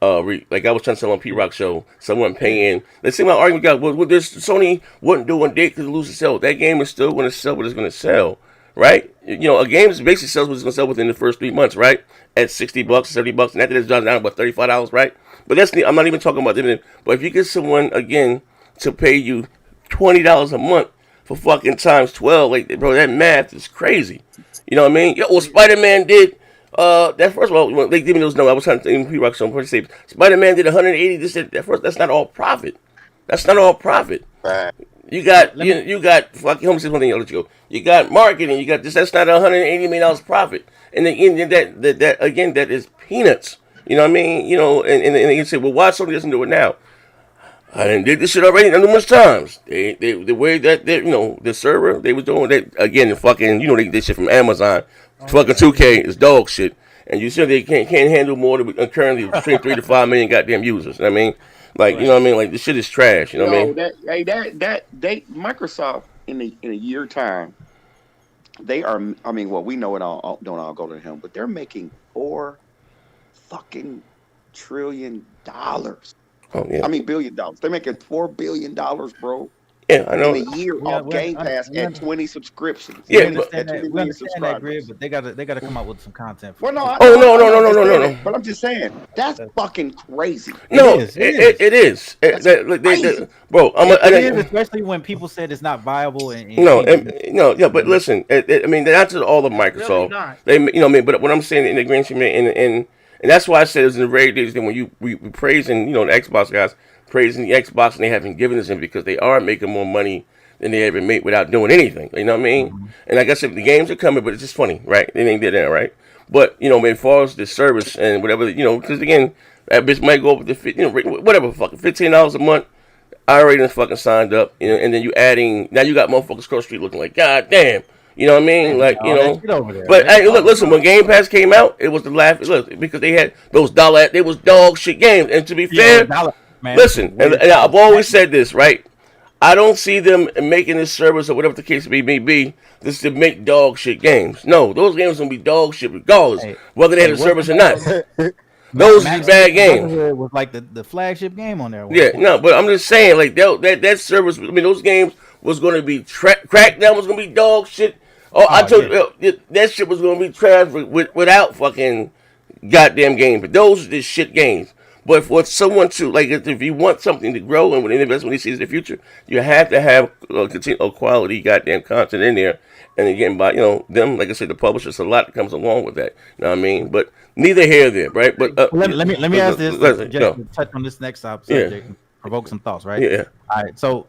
like I was trying to sell on P-Rock show, someone paying. Let's say my argument got, well, this Sony wouldn't do one day because it loses sell. That game is still going to sell what it's going to sell, right? You know, a game basically sells what it's going to sell within the first 3 months, right? At $60, $70, and after that's done down about $35, right? But I'm not even talking about dividend. But if you get someone again to pay you $20 a month for fucking times 12, like, bro, that math is crazy. You know what I mean? Yo, well, Spider-Man did. That first of all, they give me those numbers. I was trying to think P-Rock some pretty safe. Spider-Man did 180. This that first. That's not all profit. That's not all profit. You got you got fucking home. One thing I'll let you go. You got marketing. You got this. That's not $180 million profit. And then that again, that is peanuts. You know what I mean? You know, and you say, well, why Sony doesn't do it now? I done did this shit already numerous times. The way that they, you know, the server they was doing that again. The fucking, you know, they shit from Amazon. Fucking 2K is dog shit, and you said they can't handle more than currently between 3 to 5 million goddamn users. You know what I mean, like you know what I mean, like this shit is trash. You know what I mean? Microsoft in a year time, they are. I mean, well, we know it all. Don't all go to him, but they're making $4 fucking trillion. Oh yeah. I mean $billion. They're making $4 billion, bro. Yeah, I know. In a year off Game Pass at 20 subscriptions. Yeah, we understand that, Grid, but they gotta come out with some content. Well, no. No. But I'm just saying that's fucking crazy. No, it is. Bro, especially when people said it's not viable. Yeah, but listen, I mean, that's all of Microsoft. Really they, you know, what I mean, but what I'm saying in the grand scheme, and that's why I said it's in the very days when we praising, you know, the Xbox guys. Praising the Xbox, and they haven't given us in because they are making more money than they ever made without doing anything. You know what I mean? Mm-hmm. And like I said, the games are coming, but it's just funny, right? They ain't there, right? But you know, as far as the service and whatever, you know, because again, that bitch might go up to whatever, fucking $15 a month. I already done fucking signed up, you know, and then you adding now you got motherfuckers cross street looking like, God damn, You know what I mean? Like, you know. There, but hey, look, listen. When Game Pass came out, it was the laugh. Look, because they had those dollar. They was dog shit games. And to be fair, listen. And I've always said this, right? I don't see them making this service or whatever the case may be just to make dog shit games. No, those games gonna be dog shit regardless, whether they had a service or not. Those are bad games. Was like the flagship game on there. Yeah, no, but I'm just saying, like that service. I mean, those games was going to be Crackdown was going to be dog shit. I told you that shit was going to be trash without fucking goddamn game. But those are just shit games. But for someone to like, if you want something to grow and when they invest when they see in the future, you have to have quality goddamn content in there. And again, by them, like I said, the publishers, a lot that comes along with that. You know what I mean? But neither here there, right? But let me ask this. Just touch on this next subject and provoke some thoughts, right? Yeah. All right. So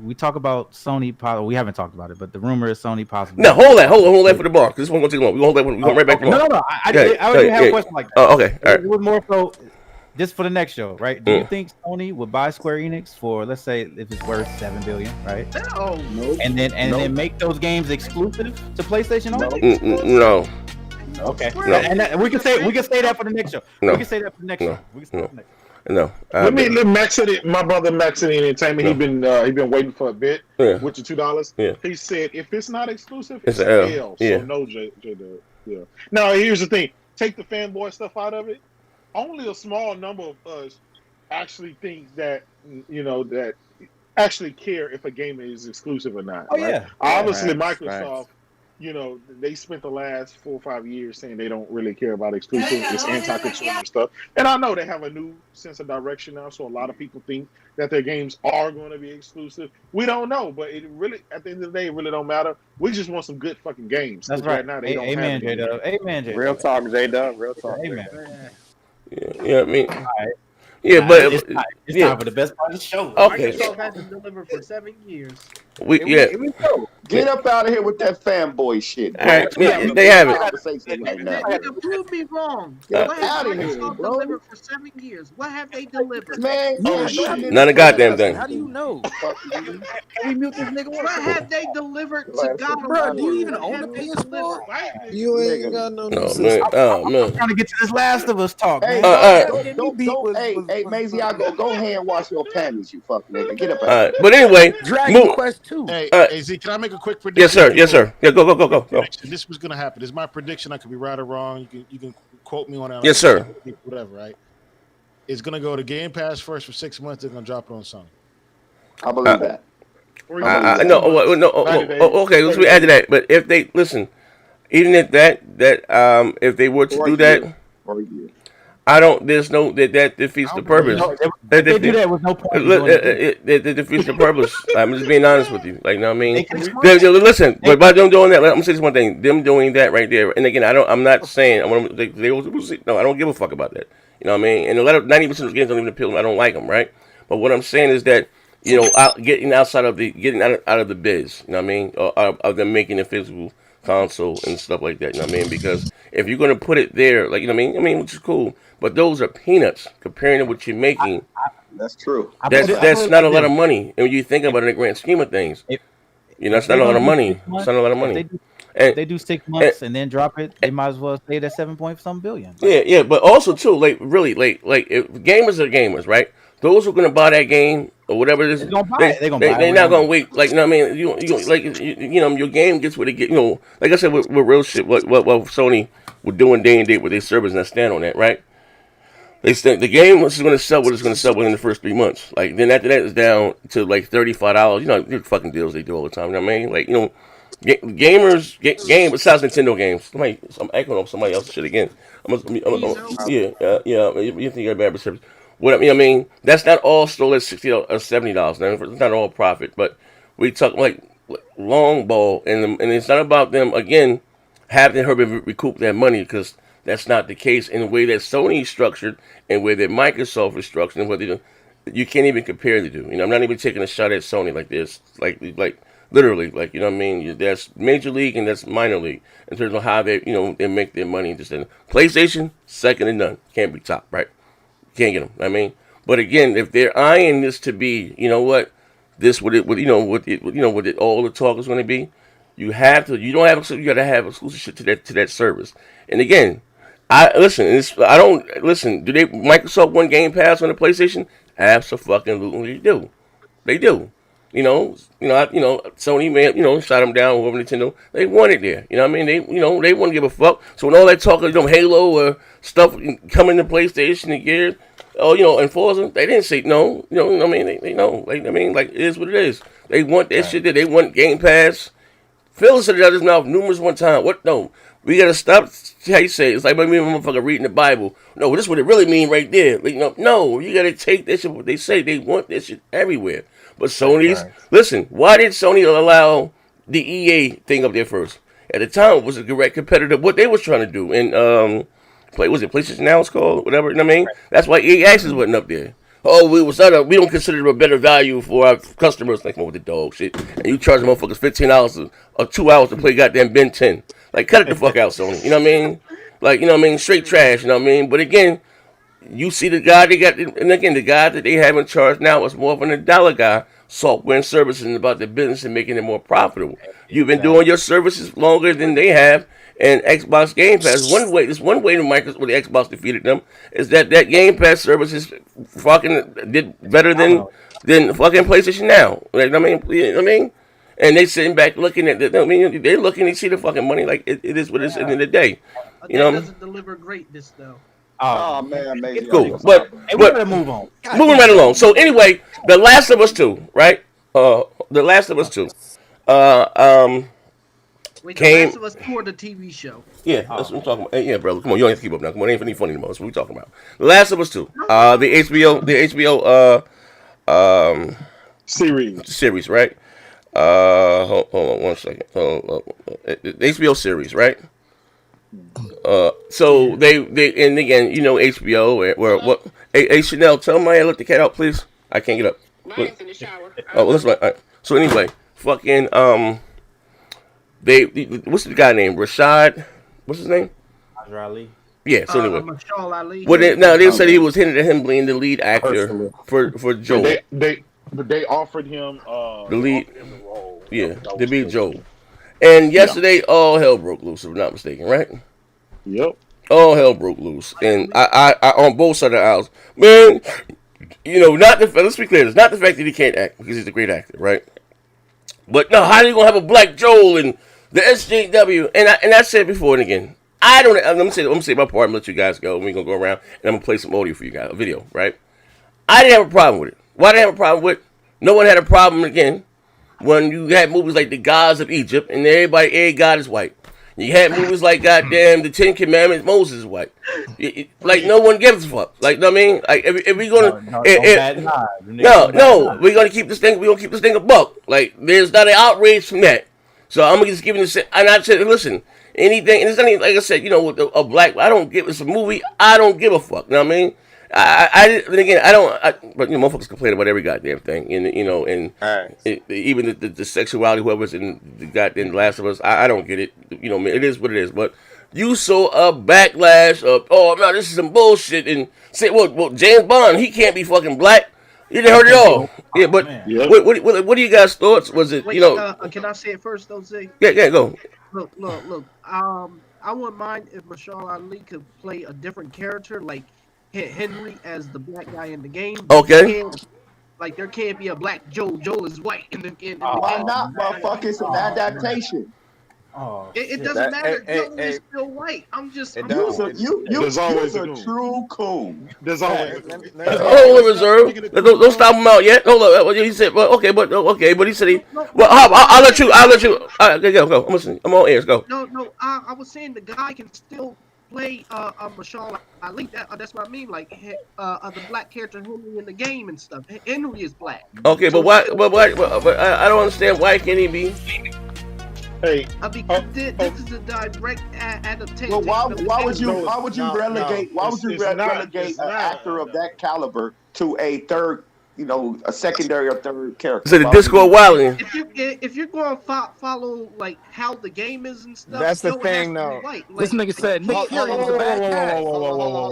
we talk about Sony. We haven't talked about it, but the rumor is Sony possibly. No, hold that for the bar. Because this one won't take long. We hold that one. We go right back to the bar. No. I already have a question like that. Oh, okay. All right. It was more so. Just for the next show, right? Do you think Sony would buy Square Enix for, let's say, if it's worth $7 billion, right? No. And then make those games exclusive to PlayStation only? No. Okay. No. And we can say that for the next show. No. We can say that for the next show. We can say that for the next show. No. Let Max it. My brother Max it Entertainment. He been waiting for a bit with the $2. Yeah. He said if it's not exclusive, it's an an L. Yeah. So no, J. Yeah. Now here's the thing. Take the fanboy stuff out of it. Only a small number of us actually think that that actually care if a game is exclusive or not. Oh right? yeah. Obviously, Microsoft. They spent the last 4 or 5 years saying they don't really care about exclusive. It's anti-consumer stuff. And I know they have a new sense of direction now, so a lot of people think that their games are going to be exclusive. We don't know, but it really, at the end of the day, it really don't matter. We just want some good fucking games. That's right. Now they don't Amen, have J-Dub. Amen, J-Dub. Real talk, J-Dub. Real talk. Amen. Yeah, I mean, all right. Yeah, but it's time for the best part of the show. Okay. Microsoft hasn't delivered for 7 years. Here we go. Get up out of here with that fanboy shit. All right, they have it. Nigga, prove me wrong. Get What has out of here, Microsoft bro. delivered for 7 years? What have they delivered? Man, None of goddamn thing. How do you know? Can we mute this nigga? What have they delivered to God of Bro, War? do you even What own a have they PS4? delivered? You ain't got no No, system. man. Oh, man. I'm trying to get to this Last of Us talk, Hey, man. don't, hey, Maisie, go hand wash your panties, you fucking nigga. Get up out. All right, but anyway, Dragon Quest 2. Hey, Z, can I make a quick prediction? Yes, sir. Yeah, go. This was gonna happen. This is my prediction. I could be right or wrong. You can quote me on it. Yes, sir. Whatever, right? It's gonna go to Game Pass first for 6 months. They're gonna drop it on Sony. I believe that. Okay, let's add to that. But if they listen, even if if they were to do that, I don't. There's no that defeats the purpose. They do that with no point. It defeats the purpose. I'm just being honest with you. Like, you know what I mean? Listen, but by them doing that, I'm gonna say this one thing. Them doing that right there, and again, I'm not saying I want to. No, I don't give a fuck about that. You know what I mean? And 90% of those games don't even appeal to me. I don't like them, right? But what I'm saying is that getting out of the biz. You know what I mean? Or of them making a physical console and stuff like that. You know what I mean? Because if you're gonna put it there, like, you know what I mean, which is cool. But those are peanuts comparing to what you're making. That's true. That's not a lot of money. And when you think about it in the grand scheme of things, that's not a lot of money. It's not a lot of money. If they do 6 months and then drop it, they might as well stay at 7-point-some billion. Yeah, but also too, like, really, like if gamers are gamers, right? Those who are gonna buy that game or whatever it is, they're not gonna wait. Like, you know what I mean? Your game gets what it get. Like I said, with real shit, what Sony were doing day and date with their servers, and I stand on that, right? The game is going to sell what it's going to sell within the first 3 months. Like, then after that, it's down to like $35. You know, the fucking deals they do all the time. You know what I mean? Like, gamers, besides Nintendo games. I'm echoing on somebody else's shit again. You think you're bad reception. What I mean, that's not all still at $60 or $70. It's not all profit, but we talk like long ball, and it's not about them again having her recoup that money, because that's not the case in the way that Sony is structured and the way that Microsoft is structured, and whether you can't even compare the two. I'm not even taking a shot at Sony like this, like literally, like, you know what I mean. That's major league and that's minor league in terms of how they they make their money. Just in PlayStation, second to none, can't be top, right? Can't get them. I mean, but again, if they're eyeing this to be, all the talk is going to be, You have to. You don't have. You got to have exclusive shit to that service. And again, I listen. I don't listen. Do they Microsoft want Game Pass on the PlayStation? Absolutely do. They do. Sony man, shot them down over Nintendo. They want it there. You know what I mean? They wouldn't give a fuck. So when all that talk of Halo or stuff coming to PlayStation and Gears, and Forza, they didn't say no. You know what I mean? They know. Like I mean, like it is what it is. They want that shit there. They want Game Pass. Phil said it out of his mouth numerous one time. What? No, we gotta stop. How you say it? It's like me and my motherfucker reading the Bible. No, this is what it really mean right there. Like, no, you gotta take that shit. What they say, they want that shit everywhere. But Sony's listen. Why did Sony allow the EA thing up there first? At the time, it was a direct competitor. What they was trying to do, and was it PlayStation Now? It's called whatever. You know what I mean? That's why EA Access wasn't up there. Oh, we don't consider it a better value for our customers. Like, with the dog shit, and you charge motherfuckers $15 or 2 hours to play goddamn Ben 10. Like, cut it the fuck out, Sony. You know what I mean? Like, you know what I mean? Straight trash. You know what I mean? But again, you see the guy they got, and again, the guy that they have in charge now is more of an $1 guy, software and services, and about the business and making it more profitable. You've been doing your services longer than they have. And Xbox Game Pass, one way the Xbox defeated them is that Game Pass service is fucking did better than fucking PlayStation Now. Like, I mean, you know what I mean? And they sitting back looking at it. I mean, they're looking, they see the fucking money. Like, it is what it is at the end of the day. You know what I mean? Doesn't deliver greatness though. Oh man, amazing. Cool, but we gotta move on. Moving right along. So anyway, The Last of Us 2, right? The Last of Us 2. Wait, The Last of Us 2 or the TV show? Yeah, that's what I'm talking about. Yeah, brother, come on, you don't have to keep up now. Come on, it ain't any funny anymore. That's what we talking about. The Last of Us 2. The HBO series, right? Hold on 1 second. The HBO series, right? So they and again, HBO where what? Hey, Chanel, tell my let the cat out, please. I can't get up. Mine's in the shower. Oh, that's right. So anyway, fucking what's the guy named Rashad? What's his name? Ali. Yeah. So anyway, Mashal Ali. Well, they said he was hinted at him being the lead actor for Joel. They offered him the lead. Yeah, to be Joel. And yesterday, all hell broke loose, if I'm not mistaken, right? Yep. All hell broke loose, and I on both sides of the aisles, man. Let's be clear. It's not the fact that he can't act because he's a great actor, right? But no, how are you gonna have a black Joel and the SJW? And I said before and again, I don't. I'm gonna say my part and let you guys go. And we're gonna go around and I'm gonna play some audio for you guys, a video, right? I didn't have a problem with it. Why did I have a problem with it? No one had a problem again when you had movies like The Gods of Egypt and every god is white. You had movies like goddamn The Ten Commandments, Moses is white. Like no one gives a fuck. Like, know what I mean? Like if we gonna we're gonna keep this thing. We're gonna keep this thing a buck. Like there's not an outrage from that. So I'm gonna just give it and I said, listen, anything. And it's not even, like I said, with a black. I don't give. It's a movie. I don't give a fuck. You know what I mean? But motherfuckers complain about every goddamn thing, and even the sexuality, whoever's in the goddamn Last of Us, I don't get it. It is what it is. But you saw a backlash of, oh no, this is some bullshit, and say, well, James Bond, he can't be fucking black. You didn't heard it all. Yeah, but what do you guys' thoughts? Was it Can I say it first, though, Zay? Yeah, go. Look. I wouldn't mind if Mashal Ali could play a different character, like Henry as the black guy in the game. Okay. There can't be a black Joel. Joel is white in the game. Why not, motherfucker? It's an adaptation. It doesn't matter. Joel is still white. You're a true coon. There's always hold on, reserve. Don't stop him out yet. Hold on. He said, well, okay, but he said he. Well, I'll let you. Go. I'm listening. I'm on ears. Go. No. I was saying the guy can still play Mashal Ali. That's what I mean. Like the black character Henry in the game and stuff. Henry is black. Okay, but why? But I don't understand. Why can't he be? Hey, because this is a direct adaptation. Well, why would you relegate an actor of that caliber to a third, a secondary or third character? So the Discord wilding. If you're going to follow like how the game is and stuff, that's the thing, though. This nigga said Nick Fury was a bad guy.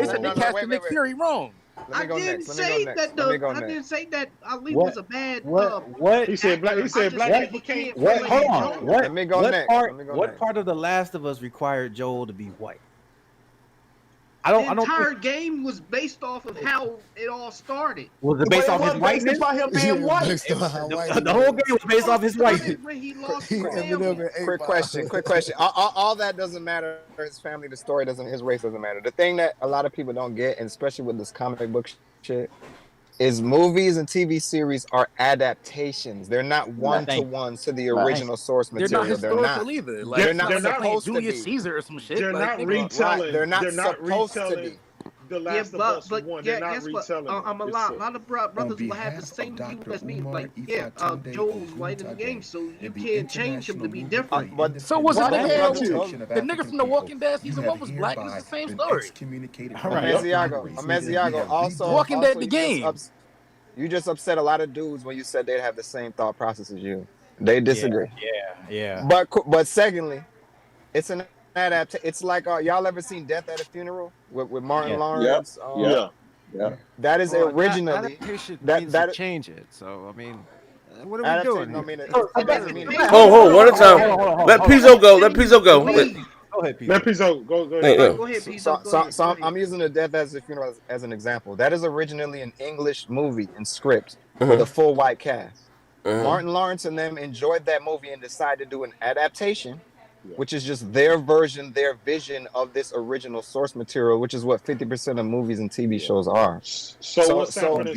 He said they casted Nick Fury wrong. I didn't say that. I didn't say that Ali was a bad. What? He said black. He said black people can't. What? Hold on. What? Let me go what next. part? Let me go what next. part of The Last of Us required Joel to be white? The entire game was based off of how it all started. Was it based off his whiteness? By him being white. The whole game was based off his whiteness. When he lost Quick question. All that doesn't matter. His family, the story doesn't. His race doesn't matter. The thing that a lot of people don't get, and especially with this comic book shit, is movies and TV series are adaptations. They're not one-to-ones to the original source material. They're not historical either. Like, They're not supposed to Julius be. Caesar or some shit. They're like, not retelling. They're not supposed retelling to be. The Last of Us One. They're not guess what? retelling. A lot of brothers will have the same view as me. Like, Joel's white in the game, so you can't change him to be different. But so was it the hell? The nigga from The Walking Dead season 1 was black. It's the same story. Amaziago also. Walking Dead the game. You just upset a lot of dudes when you said they'd have the same thought process as you. They disagree. Yeah. But secondly, it's an adaptation. It's like y'all ever seen Death at a Funeral with Martin Lawrence? Yeah. That is originally that change it. So I mean, what are we doing? One at a time. Let Pizzo go. Go ahead, Pizzo. Let Pizzo go. Go ahead, Pizzo. So I'm using the Death as a Funeral as an example. That is originally an English movie and script with a full white cast. Martin Lawrence and them enjoyed that movie and decided to do an adaptation, which is just their version, their vision of this original source material, which is what 50% of movies and TV shows are. So what's Saffron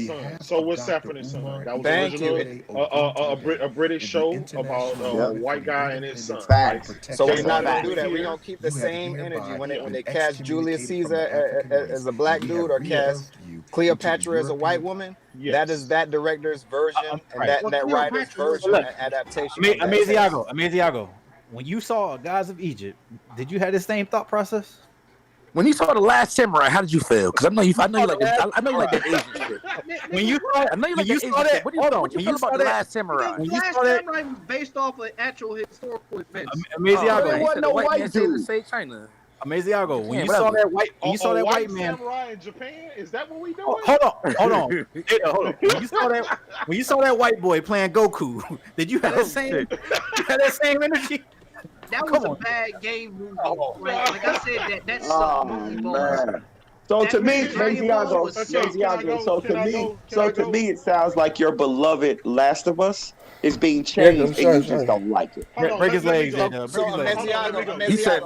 and Son? That was originally a British show about a white guy and his son. So we're not gonna do that. We're gonna keep the same energy when they cast Julius Caesar as a black dude or cast Cleopatra as a white woman. That is that director's version and that writer's version and adaptation. Amaziago. When you saw Gods of Egypt, did you have the same thought process? When you saw The Last Samurai, how did you feel? Because I know you like the Asian shit. When you saw that, what do you feel about The Last Samurai? When you saw that, Samurai was based off of actual historical events. Amaziago, wasn't no white dude. Say China. Amaziago, when you saw that white man, samurai in Japan, is that what we doing? Hold on. When you saw that white boy playing Goku, did you have that same energy? That was a bad game movie. Like I said, that's movie ball. So to me, Maziago, so to me, it sounds like your beloved Last of Us is being changed, and you just don't like it. Break his legs. He said,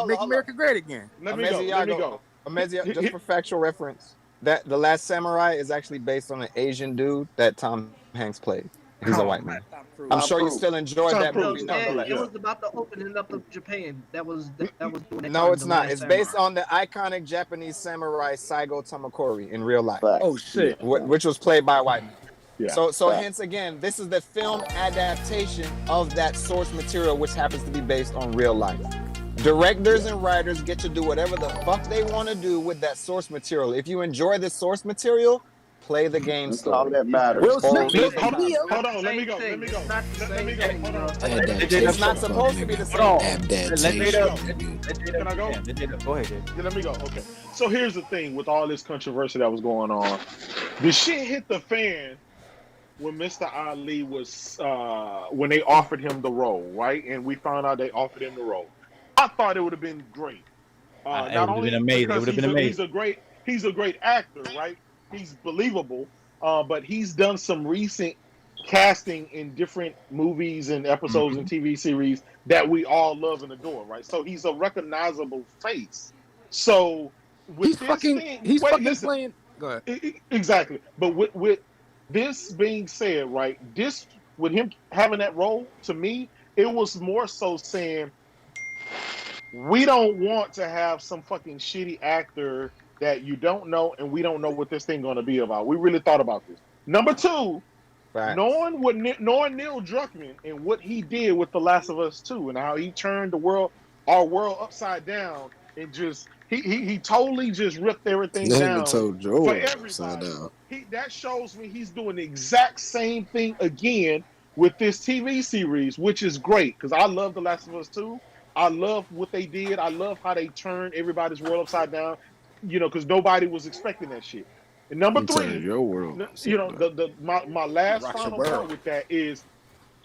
"Make America great again." Let me go. Amaziago, just for factual reference, that The Last Samurai is actually based on an Asian dude that Tom Hanks played. He's a white man. I'm sure you still enjoyed that movie. It was about the opening up of Japan. That was doing No, it's not. It's based on the iconic Japanese samurai Saigo Tamakori in real life. Oh shit! Which was played by a white man. So hence again, this is the film adaptation of that source material, which happens to be based on real life. Directors and writers get to do whatever the fuck they want to do with that source material. If you enjoy the source material, play the game story. All that matters. Hold on, let me go. It's not supposed to be the same. Can I go? Go ahead, Jay. Let me go. Okay. So here's the thing with all this controversy that was going on. The shit hit the fan when Mr. Ali was when they offered him the role, right? And we found out they offered him the role. I thought it would have been great. It would have been amazing. It would have been amazing. He's a great actor, right? He's believable, but he's done some recent casting in different movies and episodes and TV series that we all love and adore, right? So he's a recognizable face. So with he's fucking playing. Go ahead. Exactly, but with this being said, right? This with him having that role, to me, it was more so saying we don't want to have some fucking shitty actor that you don't know, and we don't know what this thing going to be about. We really thought about this. Number two, knowing Neil Druckmann and what he did with The Last of Us 2 and how he turned our world upside down and just he totally just ripped everything down for everybody. That shows me he's doing the exact same thing again with this TV series, which is great because I love The Last of Us 2. I love what they did. I love how they turned everybody's world upside down. You know, because nobody was expecting that shit. And number Inside 3, your world. you know, my last final point with that is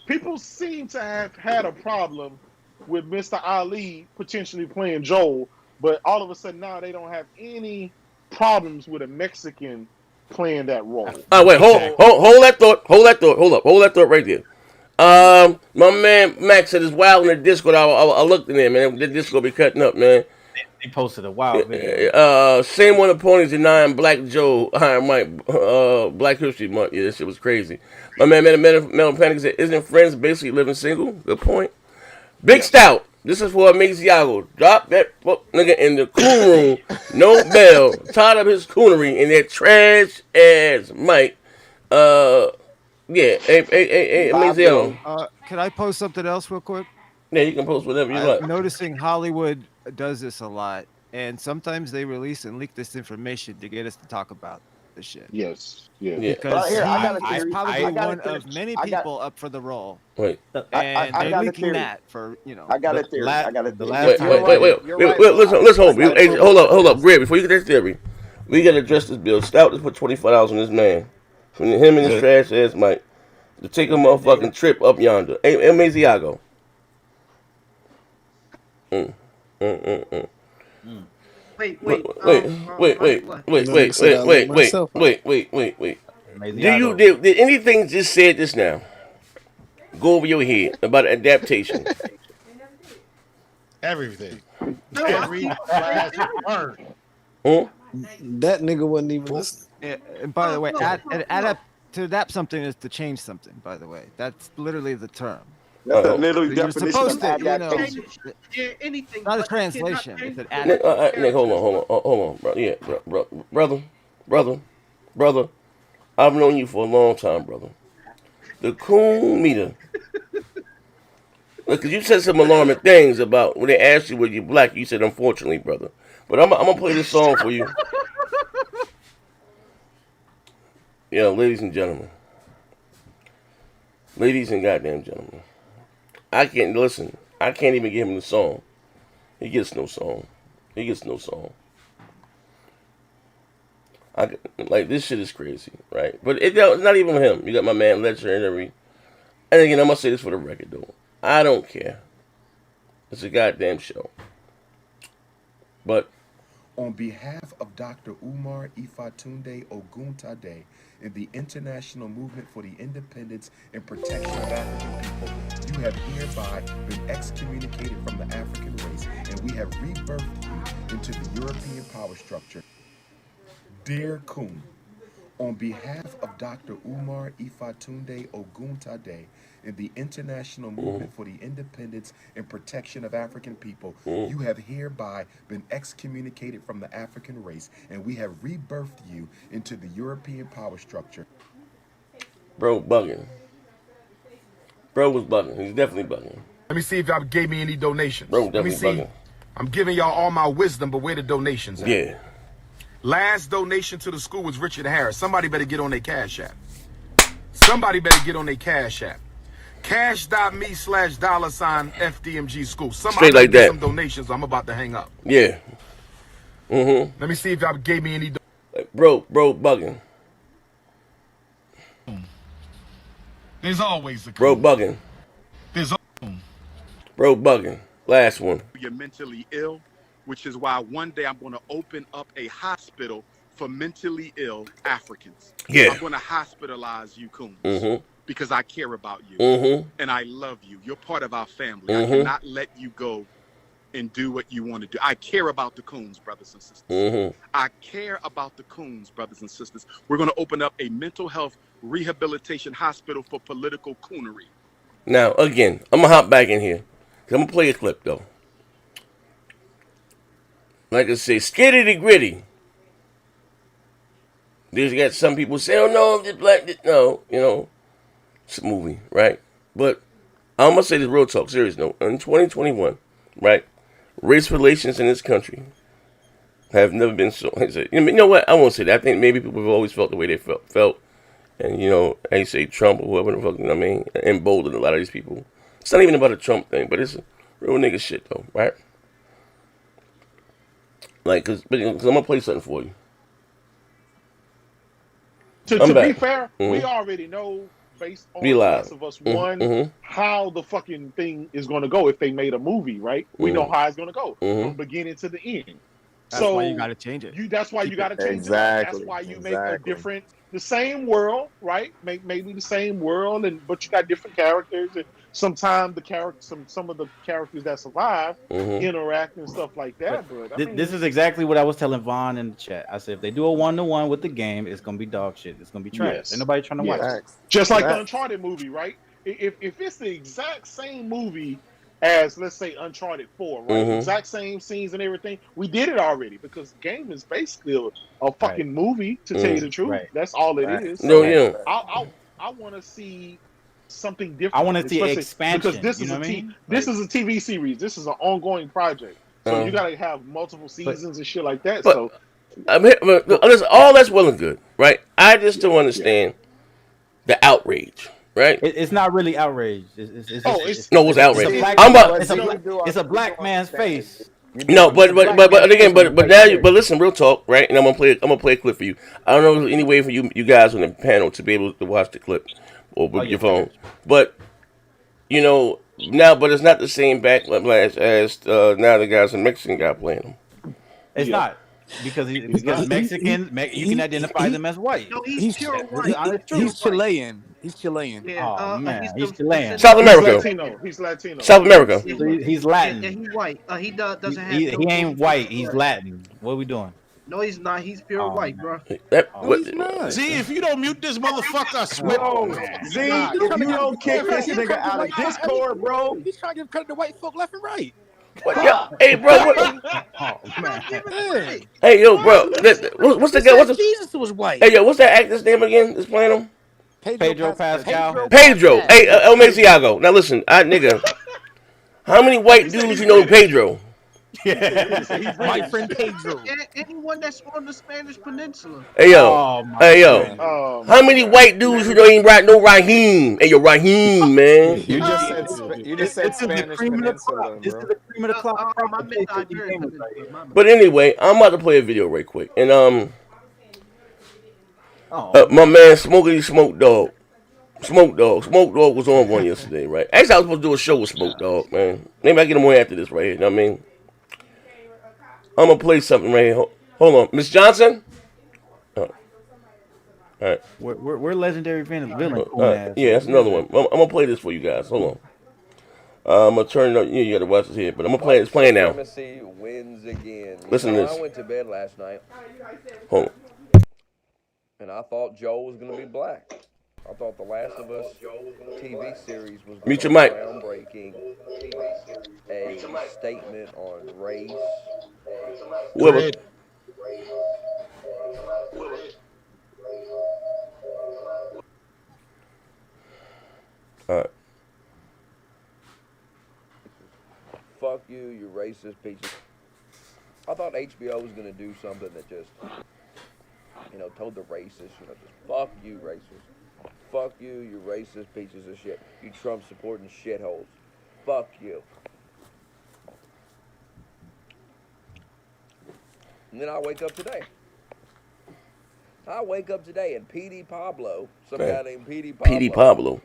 people seem to have had a problem with Mr. Ali potentially playing Joel, but all of a sudden now they don't have any problems with a Mexican playing that role. Wait, hold that thought. Hold that thought right there. My man Max said it's wild in the Discord. I looked in there, man. The Discord be cutting up, man. They posted a wild video. Same one opponents denying Black Joe, Iron Mike, Black History Month. Yeah, this shit was crazy. My man Metal Panic said, isn't Friends basically living single? Good point. Big Stout. This is for Amaziago. Drop that fuck nigga in the cool room. No bell. Tied up his coonery in that trash ass mic. Yeah. Hey, Amaziago. Can I post something else real quick? Yeah, you can post whatever you like. Noticing Hollywood does this a lot, and sometimes they release and leak this information to get us to talk about the shit. Yes. Because he's probably one of many people up for the role. Wait. And they're leaking that for, you know. I got a theory. Wait. Listen, hold up. Greg, before you get that theory, we got to address this bill. Stout just put $25 on this man. From him and his trash ass Mike. To take a motherfucking trip up yonder. Hey, Amaziago. Wait. Did anything just said this now go over your head about adaptation? Everything. Every last word. That nigga wasn't even listening. And by the way, to adapt something is to change something. By the way, that's literally the term. That's the literal You're definition supposed of to, adaptation. Anything. Not a translation. It's an Nick, adaptation. hold on, bro. Yeah, brother. I've known you for a long time, brother. The coon meter. Look, 'cause you said some alarming things about when they asked you were you black. You said unfortunately, brother. But I'm gonna play this song for you. Yeah, ladies and gentlemen. Ladies and goddamn gentlemen. I can't even give him the song. He gets no song. Like, this shit is crazy, right? But it's not even him. You got my man Legendary. And again, I'm gonna say this for the record, though. I don't care. It's a goddamn show. But on behalf of Dr. Umar Ifatunde Oguntade and the International Movement for the Independence and Protection of African People, you have hereby been excommunicated from the African race, and we have rebirthed you into the European power structure. Dear Kun, on behalf of Dr. Umar Ifatunde Oguntade and the International Movement for the Independence and Protection of African People, you have hereby been excommunicated from the African race, and we have rebirthed you into the European power structure. Bro bugging. Bro was bugging. He's definitely bugging. Let me see if y'all gave me any donations. Bro Let me definitely see. bugging. I'm giving y'all all my wisdom, but where the donations at? Yeah. Last donation to the school was Richard Harris. Somebody better get on their Cash App. Somebody better get on their Cash App. Cash.me/$FDMG school. Straight like that. Some donations. I'm about to hang up. Yeah. Let me see if y'all gave me any. Bro bugging. There's always a bro bugging. There's bro bugging. Last one. You're mentally ill, which is why one day I'm going to open up a hospital for mentally ill Africans. Yeah. I'm going to hospitalize you, Coons. Because I care about you and I love you. You're part of our family. I cannot let you go and do what you want to do. I care about the Coons, brothers and sisters. I care about the Coons, brothers and sisters. We're going to open up a mental health rehabilitation hospital for political coonery. Now, again, I'm going to hop back in here. I'm going to play a clip, though. Like I say, skitty gritty. There's got some people say, oh, no, I'm just black. No, you know. It's a movie, right? But I'm going to say this real talk, serious note. In 2021, right, race relations in this country have never been so... You know what? I won't say that. I think maybe people have always felt the way they felt. And, you know, I say Trump or whoever the fuck, you know what I mean? Emboldened a lot of these people. It's not even about a Trump thing, but it's a real nigga shit, though, right? Like, because I'm going to play something for you. To be fair, we already know based on The Last of Us 1 how the fucking thing is going to go if they made a movie, right? We know how it's going to go from beginning to the end. That's why you got to change it. That's why you got to change it. That's why you make a different, the same world, right? Maybe the same world, but you got different characters. And sometimes some of the characters that survive interact and stuff like that. But this is exactly what I was telling Vaughn in the chat. I said if they do a 1-to-1 with the game, it's gonna be dog shit. It's gonna be trash. Yes. Ain't nobody trying to watch it. Just like the Uncharted movie, right? If it's the exact same movie as, let's say, Uncharted 4, right? Exact same scenes and everything. We did it already because the game is basically a fucking movie, to tell you the truth. That's all it is. So I want to see something different. I want to see expansion. Because this is this is a TV series. This is an ongoing project. So you got to have multiple seasons and shit like that. So I mean, all that's well and good, right? I just don't understand the outrage. Right? It's not really outrage. It's outrage. It's a black man's face. No, but listen, real talk, right? And I'm gonna play a clip for you. I don't know if there's any way for you guys on the panel to be able to watch the clip or with your phone. But but it's not the same backlash as now the guys in Mexican guy playing them. It's not. Because Mexicans, you can identify them as white. No, he's pure white. He's Chilean. He's Chilean. Yeah, man, he's Chilean. South America. He's Latino. South America. He's Latin. Yeah, he's white. He doesn't have. He ain't white. He's Latin. What are we doing? No, he's not. He's pure white, bro. He's not. Z, if you don't mute this motherfucker, I swear. Z, if you don't kick this nigga out of Discord, bro. He's trying to give credit to white folk left and right. Hey, bro. Hey, yo, bro. What's the guy? Jesus was white. Hey, yo, what's that actor's name again? That's playing him? Pedro Pascal. Pedro. Hey, El Mesiago. Now listen, nigga. How many white dudes you know Pedro? My friend Pedro. Anyone that's on the Spanish Peninsula. Hey yo. How many white dudes you know ain't no Raheem? Hey yo, Raheem, man. You just said Spanish Peninsula, This is the cream of the crop. But anyway, I'm about to play a video right quick, and my man Smokey Smoke Dog was on one yesterday, right? Actually, I was supposed to do a show with Smoke Dog, man. Maybe I get him on after this right here. You know what I mean? I'm gonna play something right here. Hold on, Miss Johnson. All right. We're legendary villain. Yeah, that's another one. I'm gonna play this for you guys. Hold on. I'm gonna turn it up. You gotta watch this here, but I'm gonna play it. It's playing now. Supremacy wins again. Listen to this. I went to bed last night. Hold on. And I thought Joe was gonna be black. I thought The Last of Us TV series was Mute your mic. groundbreaking, a statement on race. Whoever. All right. Fuck you, you racist piece of... I thought HBO was gonna do something that just, told the racists, just fuck you, racist. Fuck you, you racist pieces of shit. You Trump supporting shitholes. Fuck you. And then I wake up today. And PD Pablo, some guy named PD Pablo. PD Pablo,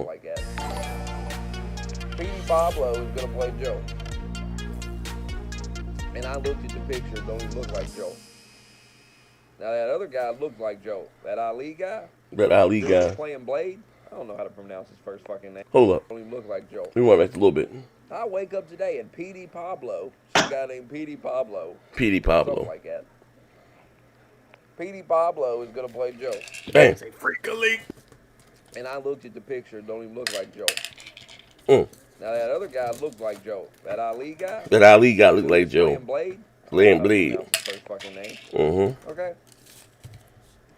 like that. PD Pablo is gonna play Joe. And I looked at the picture, don't even look like Joe. Now that other guy looked like Joe. That Ali guy. Playing Blade. I don't know how to pronounce his first fucking name. Hold up. Don't even look like Joe. We want back a little bit. I wake up today and PD Pablo, some guy named PD Pablo. PD Pablo. Something like that. PD Pablo is gonna play Joe. Damn. Freak-a-leak. And I looked at the picture, don't even look like Joe. Now that other guy looked like Joe. That Ali guy. Looked like Joe. Playing Blade. First fucking name. Okay.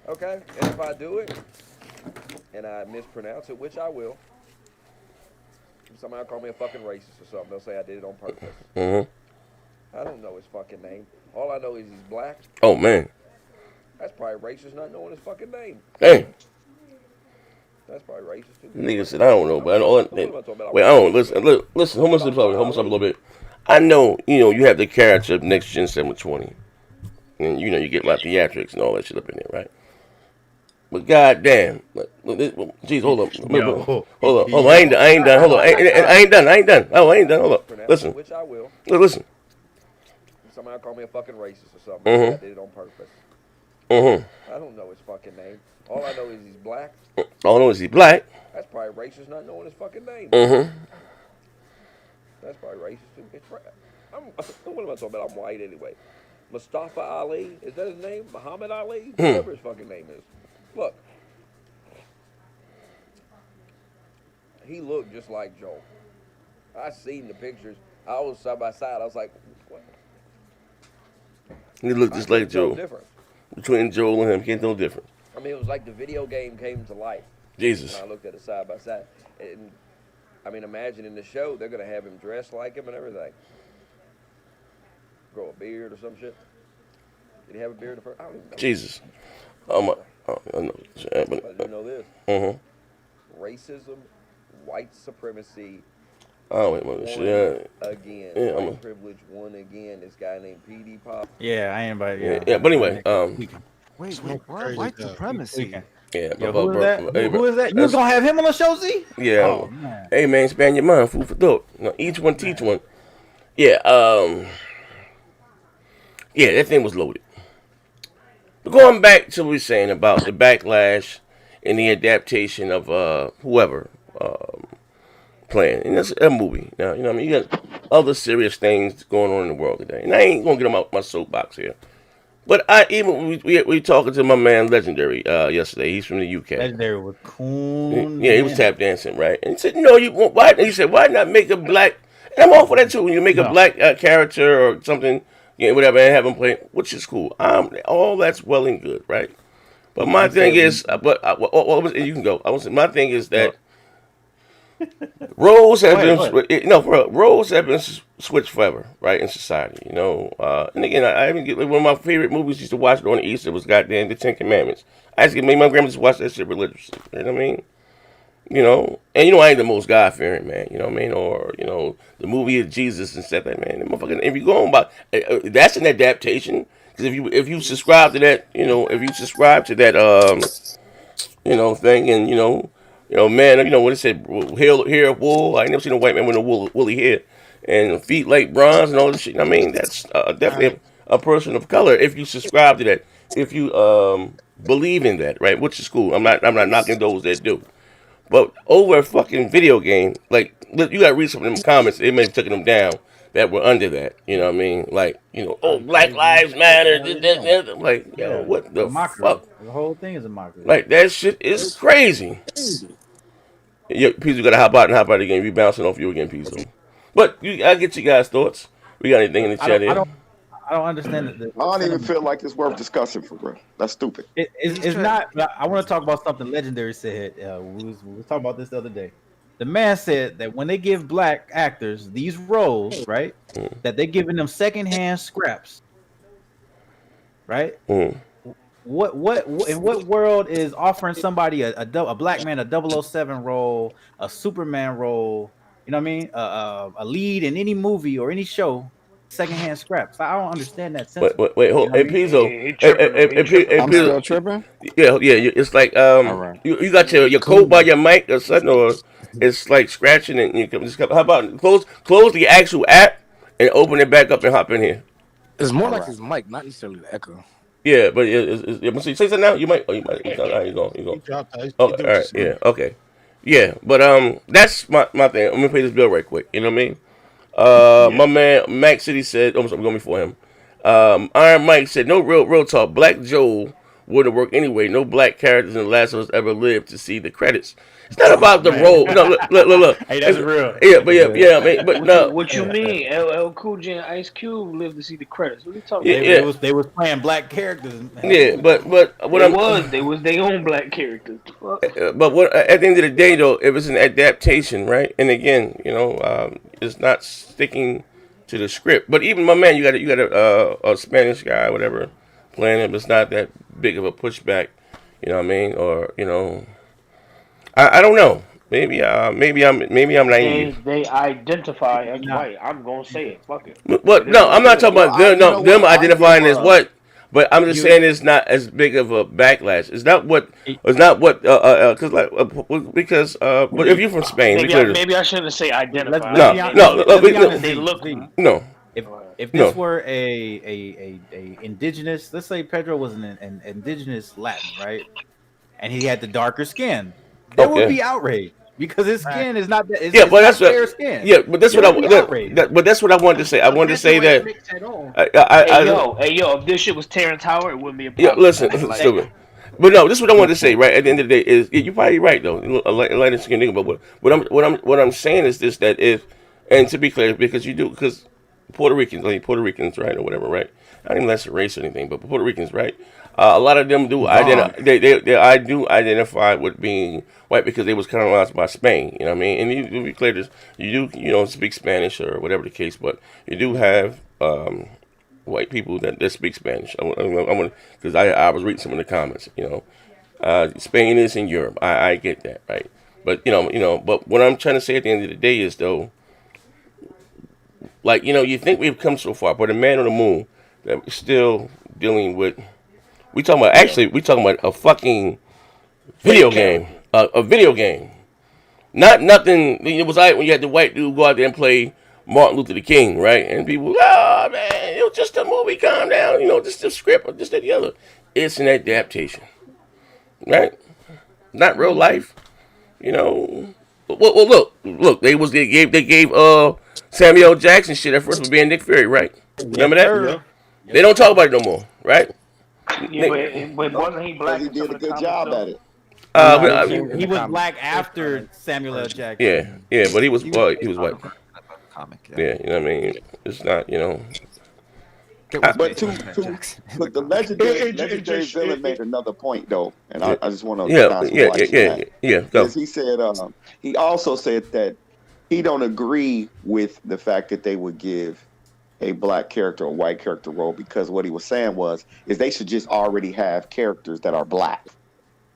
And if I do it, and I mispronounce it, which I will, somebody will call me a fucking racist or something. They'll say I did it on purpose. I don't know his fucking name. All I know is he's black. Oh man. That's probably racist not knowing his fucking name. Hey. That's probably racist too. Nigga said I don't know, but I don't. Wait, I don't listen. Hold on up a little bit. I know, you have the character of Next Gen 720, and you get my theatrics and all that shit up in there, right? But goddamn, jeez, hold up, hold up. I ain't done. Hold on, I ain't done. Oh, I ain't done. Hold up. Listen. Which I will. Listen. Somebody call me a fucking racist or something. I did it on purpose. I don't know his fucking name. All I know is he's black. All I know is he's black. That's probably racist not knowing his fucking name. That's probably racist too. What am I talking about? I'm white anyway. Mustafa Ali, is that his name? Muhammad Ali? Whatever his fucking name is. Look. He looked just like Joel. I seen the pictures. I was side by side. I was like, what? He looked just like Joel. Between Joel and him, can't tell the difference. I mean, it was like the video game came to life. Jesus. And I looked at it side by side. And, I mean, imagine in the show, they're going to have him dressed like him and everything. Grow a beard or some shit. Did he have a beard at first? I don't even know. Jesus. I know. But I do know this. Racism, white supremacy. Oh, wait, shit. Again. Yeah, white privilege won again. This guy named PD Pop. Yeah, I ain't by Yeah, but anyway. Wait, what? White supremacy? Yeah, who is that? Who is that? You was gonna have him on the show, Z? Yeah. Oh, man. Hey, man, expand your mind. Food for thought. Each one teach one. Yeah. Yeah, that thing was loaded. But going back to what we were saying about the backlash and the adaptation of whoever playing, and it's a movie. Now, you know what I mean? You got other serious things going on in the world today, and I ain't gonna get them out my soapbox here. But we talking to my man Legendary yesterday. He's from the UK. Legendary was cool. Yeah, he was tap dancing, right? And he said, "No, you why?" He said, "Why not make a black?" And I'm all for that too. When you make a black character or something, whatever, and have him play, which is cool. All that's well and good, right? But my thing is, you can go. My thing is that roles have been switched forever, right, in society, and again, I even get one of my favorite movies used to watch on Easter was goddamn the Ten Commandments. I used to make my grandma just watch that shit religiously. You know what I mean? And I ain't the most God fearing man. You know what I mean? Or the movie of Jesus and stuff like that, man. Motherfucker, if you go on about that's an adaptation. Because if you subscribe to that, if you subscribe to that, thing, and man, what it said, hair of wool. I ain't never seen a white man with a woolly hair, and feet like bronze and all this shit. I mean, that's definitely a person of color. If you subscribe to that, if you believe in that, right? Which is cool. I'm not knocking those that do. But over a fucking video game, like, you gotta read some of them comments. They may have taken them down that were under that. You know what I mean? Like, Black Lives Matter. Like, what the fuck? The whole thing is a mockery. Like, that shit is crazy. Yeah, Pizzo gotta hop out again. We bouncing off you again, Pizzo. But I get you guys' thoughts. We got anything in the chat here? I don't understand it. I don't even feel like it's worth discussing for real. That's stupid. It's not. I want to talk about something Legendary said. We was talking about this the other day. The man said that when they give black actors these roles, right, that they're giving them secondhand scraps, right? What in what world is offering somebody a black man a 007 role, a Superman role? You know what I mean? A lead in any movie or any show. Secondhand scraps. I don't understand that sentence. Wait, hold. Hey, Pizzo. I'm still tripping. Yeah. It's like right. you got your coat by your mic or something, or it's like scratching it. And you can just how about close the actual app and open it back up and hop in here. It's more like his mic, not necessarily the echo. Yeah, but say something now. You might. You go. Oh, all right. Yeah. Okay. Yeah, but that's my thing. I'm gonna pay this bill right quick. You know what I mean? My man Mac City said, I'm going before him. Iron Mike said, no real talk. Black Joel wouldn't work anyway. No black characters in The Last of Us ever lived to see the credits. It's not about the role. No, look. Hey, that's real. Yeah. I mean, but no. What you mean? LL Cool J and Ice Cube lived to see the credits. What are you talking about? They was playing black characters. Yeah, but what they was their own black characters. But what at the end of the day, though, it was an adaptation, right? And again, it's not sticking to the script. But even my man, you got a Spanish guy, whatever, playing him. It's not that big of a pushback. You know what I mean? Or I don't know. Maybe I'm naive. They identify as white. I'm gonna say it. Fuck it. But no, I'm not talking about them. No, them identifying as what. But I'm just saying it's not as big of a backlash. It's not what. It's not what. Because but if you're from Spain, maybe I shouldn't say identify. They look. No. If this were a indigenous, let's say Pedro was an indigenous Latin, right? And he had the darker skin, there would be outrage because his skin is not that. It's but that's fair skin. Yeah, but that's but that's what I wanted to say. I wanted to say that. Hey yo, if this shit was Terrence Howard, it wouldn't be a problem. Yeah, listen, stupid. But no, this is what I wanted to say. Right at the end of the day is you're probably right though. A lighter skin nigga, but what I'm saying is this, that if, and to be clear, because Puerto Ricans, right, or whatever, right? I don't even that's a race or anything, but Puerto Ricans, right? A lot of them do I do identify with being white because they was colonized by Spain. You know what I mean? And you to be clear, you do speak Spanish or whatever the case, but you do have white people that speak Spanish. Because I was reading some of the comments. Spain is in Europe. I get that, right? But but what I'm trying to say at the end of the day is though, like you think we've come so far, but a man on the moon that we're still dealing with. We talking about a fucking video game, a video game, not nothing. It was like when you had the white dude go out there and play Martin Luther King, right? And people, oh man, it was just a movie. Calm down, just a script or just that the other. It's an adaptation, right? Not real life, Well, look. They gave Samuel Jackson shit at first for being Nick Fury, right? Remember that? Yeah. They don't talk about it no more, right? Yeah, but wasn't he black? He did a good job at it. He was black after Samuel L. Jackson. Yeah, but he was white. Comic. Yeah, you know what I mean. It's not, But look, the legendary villain made another point though, and I just want to Go. He said he also said that he don't agree with the fact that they would give a black character or white character role, because what he was saying is they should just already have characters that are black,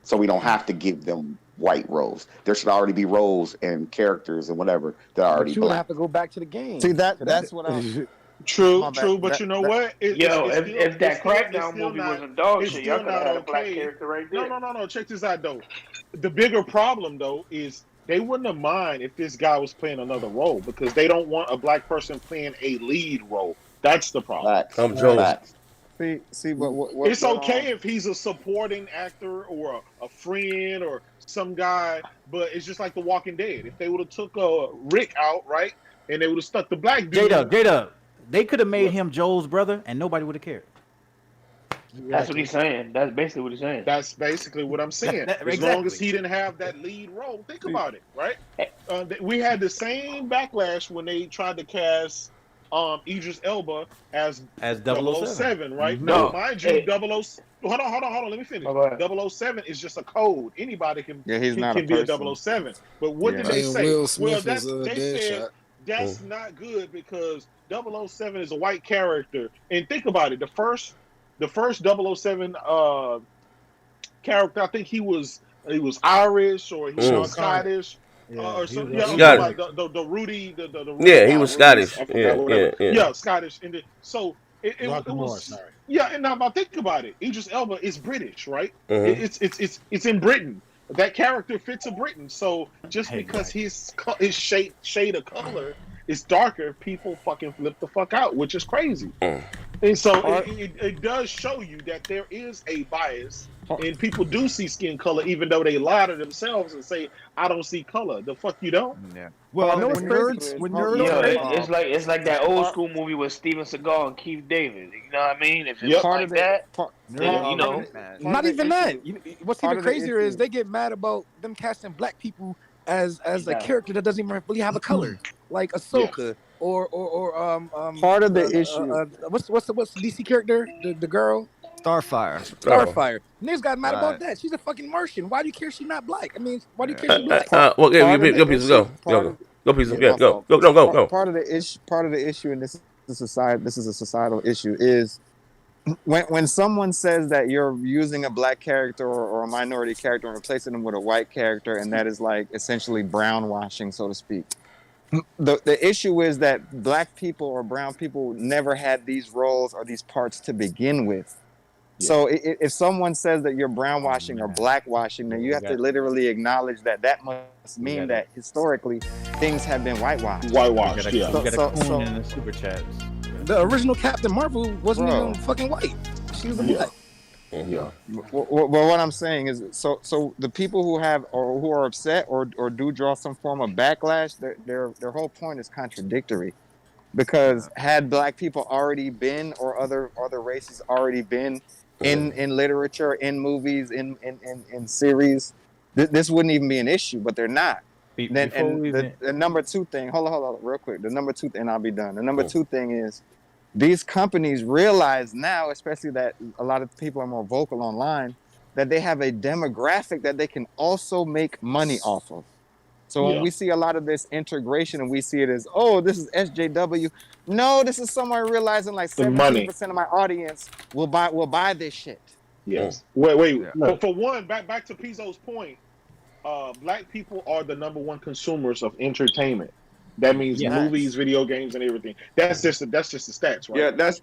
so we don't have to give them white roles. There should already be roles and characters and whatever that are already black. You would have to go back to the game. See that's what I'm. True. But you know what? If that Crackdown movie wasn't dog shit, y'all could have had a black character right there. No. Check this out though. The bigger problem though is they wouldn't have mind if this guy was playing another role, because they don't want a black person playing a lead role. That's the problem. I'm Joe. See, but it's okay if he's a supporting actor or a friend or some guy, but it's just like The Walking Dead. If they would have took Rick out, right, and they would have stuck the black dude. Jada, they could have made him Joel's brother, and nobody would have cared. That's what he's saying. That's basically what he's saying. That's basically what I'm saying. As long as he didn't have that lead role, think about it, right? We had the same backlash when they tried to cast Idris Elba as 007, right? No. Now, mind you, 00. Hold on. Let me finish. 007 is just a code. Anybody can be a 007. But what did they say? Will Smith they said that's not good because 007 is a white character. And think about it. The first 007 character, I think he was Irish or he was Scottish. Or something. Like the Rudy. The he was Scottish. Yeah, Scottish. And so it was. Sorry. Yeah, and now think about it. Idris Elba is British, right? It's in Britain. That character fits a Britain. So just because his shade of color is darker, people fucking flip the fuck out, which is crazy. And so it does show you that there is a bias, and people do see skin color, even though they lie to themselves and say, "I don't see color." The fuck you don't? Yeah. Well, I know when nerds, it's like that old school movie with Steven Seagal and Keith David. You know what I mean? If it's like that, then, not even that. What's even crazier is they get mad about them casting black people as a character that doesn't even really have a color, like Ahsoka. Or part of the issue. What's the DC character? The girl. Starfire. Niggas got mad about that. She's a fucking Martian. Why do you care she's not black? I mean, why do you care she's black? Go, pieces. Go. Part of the issue, and this is a societal issue, is when someone says that you're using a black character or a minority character and replacing them with a white character, and that is like essentially brown washing, so to speak. The issue is that black people or brown people never had these roles or these parts to begin with. So if someone says that you're brownwashing or blackwashing, then you have to literally acknowledge that must mean that historically things have been whitewashed. Whitewashed, We got a coon in the super chats. The original Captain Marvel wasn't even fucking white. She was black. Yeah. Well, what I'm saying is, so the people who have or who are upset or do draw some form of backlash, their whole point is contradictory. Because had black people already been, or other races already been in literature, in movies, in series, this wouldn't even be an issue. But they're not. The number two thing, hold on, real quick. The number two thing, I'll be done. The number two thing is, these companies realize now, especially that a lot of people are more vocal online, that they have a demographic that they can also make money off of. So when we see a lot of this integration and we see it as, oh, this is SJW. No, this is someone realizing like 17% of my audience will buy this shit. Yes. Wait. Yeah. For one, back to Pizzo's point, black people are the number one consumers of entertainment. That means movies, video games, and everything. That's just the stats, right? Yeah, that's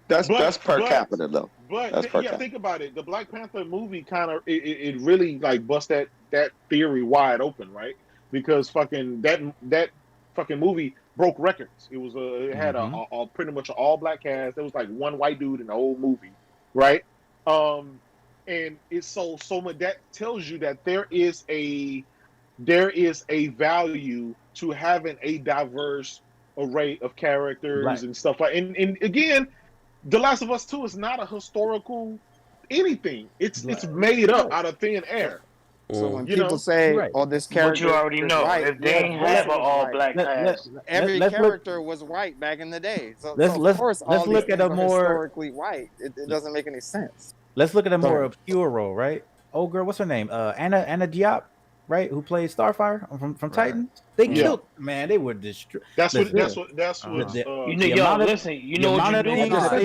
per capita though. But think about it. The Black Panther movie kind of it really like bust that theory wide open, right? Because fucking that fucking movie broke records. It was it had a pretty much an all black cast. There was like one white dude in the whole movie, right? And it's so much that tells you that there is a value to having a diverse array of characters and stuff like. And again, The Last of Us 2 is not a historical anything. It's made up out of thin air. So when people say, "Oh, this character," but you already know white, if they ain't have an all black cast, every character was white back in the day. So let's look at a more historically white. It doesn't make any sense. Let's look at a more obscure role, right? Oh, girl, what's her name? Anna Diop, right? Who played Starfire from Titans? They killed, man. They were destroyed. That's what. You know what you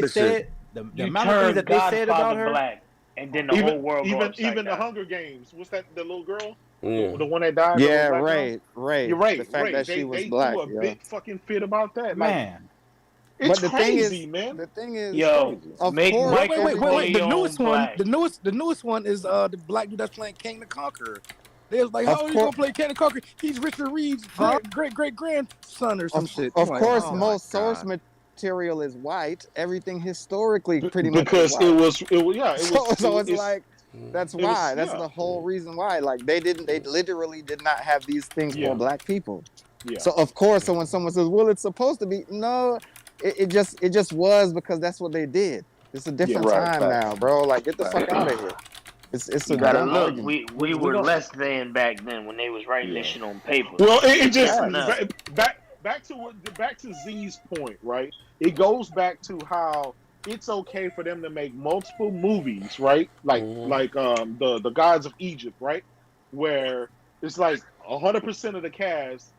said. The amount of things that they said about her. Black. And then the whole world even the Hunger Games. What's that? The little girl, the one that died. Yeah, right. You're right. The fact that she was black. They threw a big fucking fit about that, man. It's crazy, man. The thing is, yo, wait. The newest one is the black dude that's playing King the Conqueror. They was like, how are you gonna play King the Conqueror? He's Richard Reed's great grandson or some shit. Of course, most source material is white. Everything historically pretty much because it was so it's like that's why that's the whole reason why, like they literally did not have these things for black people. So of course, so when someone says, well, it's supposed to be, no, it just was, because that's what they did. It's a different time now, bro. Like, get the fuck out of here. It's you gotta look. We were less than back then when they was writing this shit on paper. Well, it just back to Z's point, right? It goes back to how it's okay for them to make multiple movies, right? Like the Gods of Egypt, right? Where it's like 100% of the cast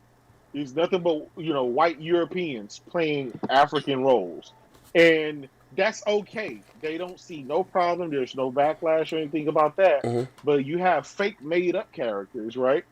is nothing but white Europeans playing African roles, and that's okay. They don't see no problem. There's no backlash or anything about that. But you have fake made up characters, right?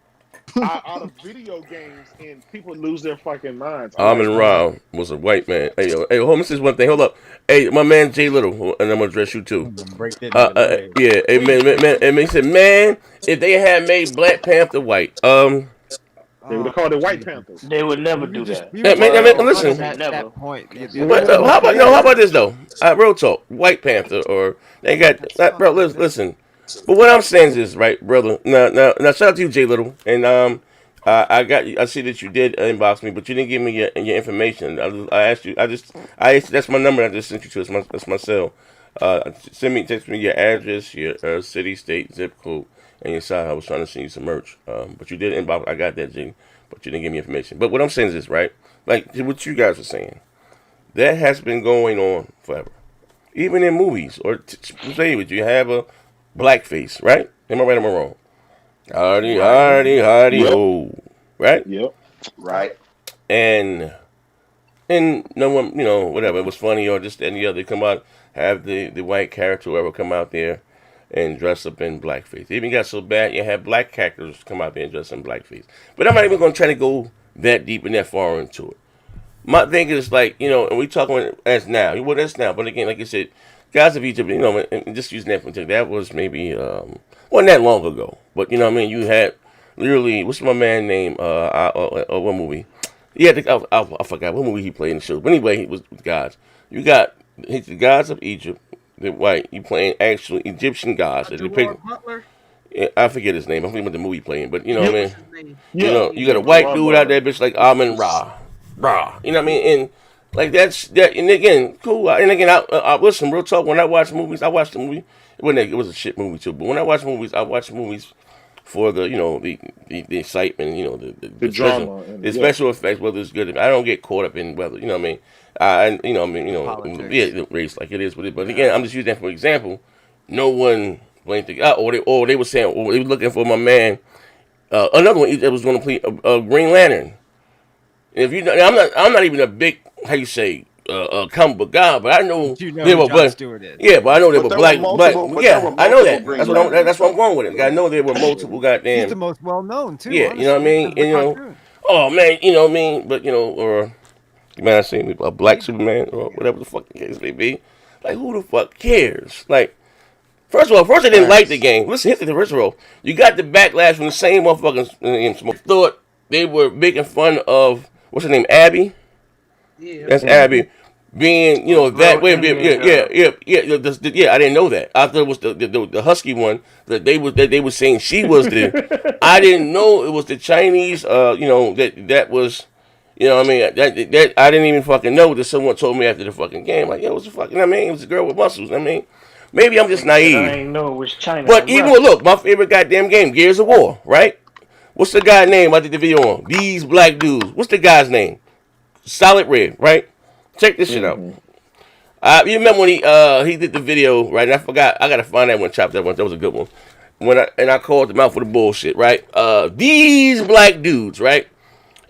out of video games, and people lose their fucking minds. Amon Ra was a white man. Hey, hold on, this is one thing. Hold up. Hey, my man Jay Little, and I'm gonna address you too. Yeah, hey, man, he said, man, if they had made Black Panther white, they would have called it White Panther. They would never do that. Listen. That point. How about this though? Real talk. White Panther, or they got bro. Listen. But what I'm saying is, right, brother. Now, shout out to you, Jay Little, and I see that you did inbox me, but you didn't give me your information. I asked you. That's my number. I just sent you to. That's my cell. Text me your address, your city, state, zip code, and your side. I was trying to send you some merch. But you did inbox. I got that, Jay. But you didn't give me information. But what I'm saying is this, right? Like what you guys are saying, that has been going on forever, even in movies. Or say with you have a blackface, right? Am I right or am I wrong? Hardy, ho. Right? Yep. Right. And no one, whatever, it was funny or just any other, come out, have the white character, whoever, come out there and dress up in blackface. It even got so bad, you have black characters come out there and dress in blackface. But I'm not even going to try to go that deep and that far into it. My thing is like, and we talking as now. Well, that's now. But again, like you said, Gods of Egypt, you know, and just using that for that was maybe wasn't that long ago. But you know what I mean, you had literally what's my man name? What movie? Yeah, I forgot what movie he played in the show. But anyway, he was with gods. You got the gods of Egypt. The white, you playing actual Egyptian gods. Butler. I forget his name. I forget what the movie playing, but you know what I mean. You know, you got a white dude out there, bitch, like Amun Ra. You know what I mean? And like that's that. And again, cool. And again, I listen. Real talk. When I watch movies, I watch the movie. It was a shit movie too. But when I watch movies, I watch movies for the the excitement. You know the drama, the special effects. Whether it's good, I don't get caught up in whether you know what I mean. The race like it is with it. But again, I'm just using that for example. No one blamed the or they were saying they were looking for my man. Another one that was going to play Green Lantern. If you, I'm not even a big how you say comic book guy, but I know they were black. Yeah, but I know they were black. Yeah, I know that. That's what I'm going with it. I know there were multiple goddamn. He's the most well known too. Yeah, honestly. You know what I mean. And, you know, oh man, you know what I mean. But you know, or you might have seen a black Superman or whatever the fuck the case may be. Like who the fuck cares? Like. First of all, I didn't like the game. Listen, hit the first of all. You got the backlash from the same motherfuckers. Thought they were making fun of what's her name, Abby. Yeah, that's Abby. Being, you know, that way. Yeah. I didn't know that. I thought it was the husky one that they were saying she was the. I didn't know it was the Chinese. You know that was. You know what I mean? That I didn't even fucking know that someone told me after the fucking game. Like, yeah, it was a fucking. I mean, it was a girl with muscles. I mean. Maybe I'm just naive. I ain't know it was China. But even look, my favorite goddamn game, Gears of War, right? What's the guy's name I did the video on? These black dudes. What's the guy's name? Solid Red, right? Check this shit out. You remember when he did the video, right? And I forgot. I gotta find that one, chop that one. That was a good one. I called him out for the bullshit, right? These black dudes, right?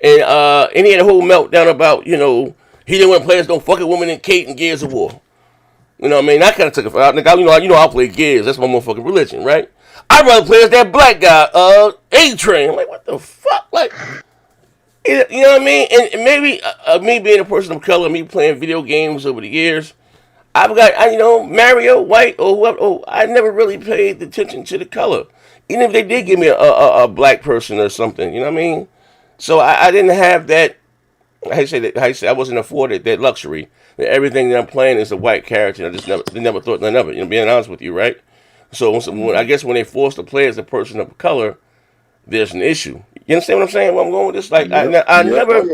And he had a whole meltdown about, you know, he didn't want players don't fucking women in Kate and Gears of War. You know what I mean? I kind of took it for out. You know, I play Gears. That's my motherfucking religion, right? I'd rather play as that black guy, A-Train. I'm like, what the fuck? Like, you know what I mean? And maybe me being a person of color, me playing video games over the years, I've got, you know, Mario, white, or whoever. Oh, I never really paid attention to the color. Even if they did give me a black person or something, you know what I mean? So I didn't have that. I wasn't afforded that luxury. That everything that I'm playing is a white character. I just never thought none of it. You know, being honest with you, right? So I guess when they force the player as a person of color, there's an issue. You understand what I'm saying? Where I'm going with this? Like I never.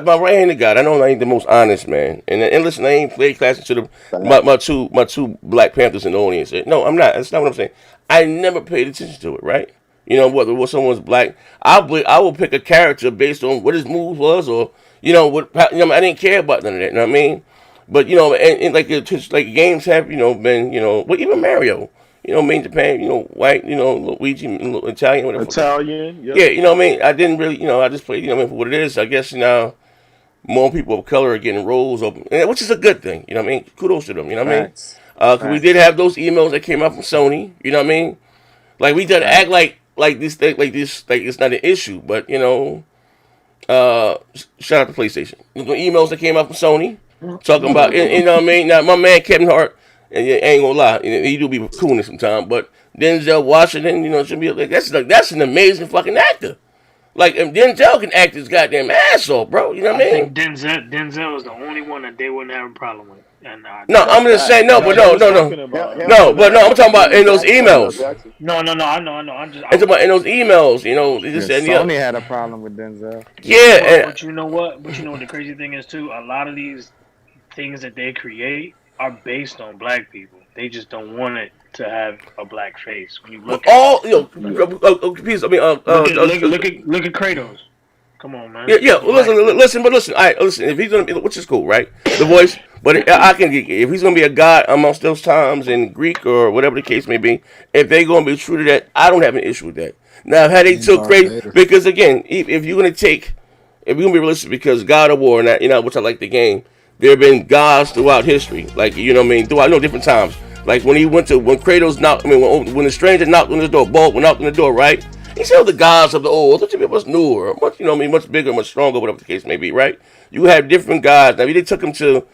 My right-handed God. I know I ain't the most honest man. And listen, I ain't played class to my two Black Panthers in the audience. No, I'm not. That's not what I'm saying. I never paid attention to it, right? You know, whether someone's black, I will pick a character based on what his move was, or you know what. You know, I didn't care about none of that. You know what I mean? But you know, and like games have been well, even Mario. You know, main Japan. You know, white. You know, Luigi, Italian, whatever. Italian. Yep. Yeah, you know what I mean. I didn't really. I just played. For what it is. I guess now more people of color are getting roles open, which is a good thing. You know what I mean? Kudos to them. You know what I mean? Because we did have those emails that came out from Sony. You know what I mean? Like we did act like this thing, like it's not an issue, but shout out to PlayStation. The emails that came out from Sony talking about, you know what I mean. Now my man Kevin Hart, and I ain't gonna lie, he do be cooning sometimes, but Denzel Washington, should be like that's an amazing fucking actor. Like Denzel can act his goddamn ass off, bro. You know what I mean? think Denzel is the only one that they wouldn't have a problem with. No, I'm just saying no. I'm talking about in those emails. No, I know. I'm talking about in those emails. Sony had a problem with Denzel. Yeah, but you know what? But you know what the crazy thing is too? A lot of these things that they create are based on black people. They just don't want it to have a black face. When you look at look at Kratos. Come on, man. Yeah. Listen. All right, listen. If he's gonna be, which is cool, right? The voice, but I can get if he's gonna be a god amongst those times in Greek or whatever the case may be. If they're gonna be true to that, I don't have an issue with that. Now, how they took crazy because again, if you're gonna be realistic, because God of War, and which I like the game, there have been gods throughout history, like throughout different times. Like when Kratos knocked, when the stranger knocked on his door, Bolt knocked on the door, right? He said the gods of the old, which are much newer, much bigger, much stronger, whatever the case may be, right? You have different gods. Now, they took him to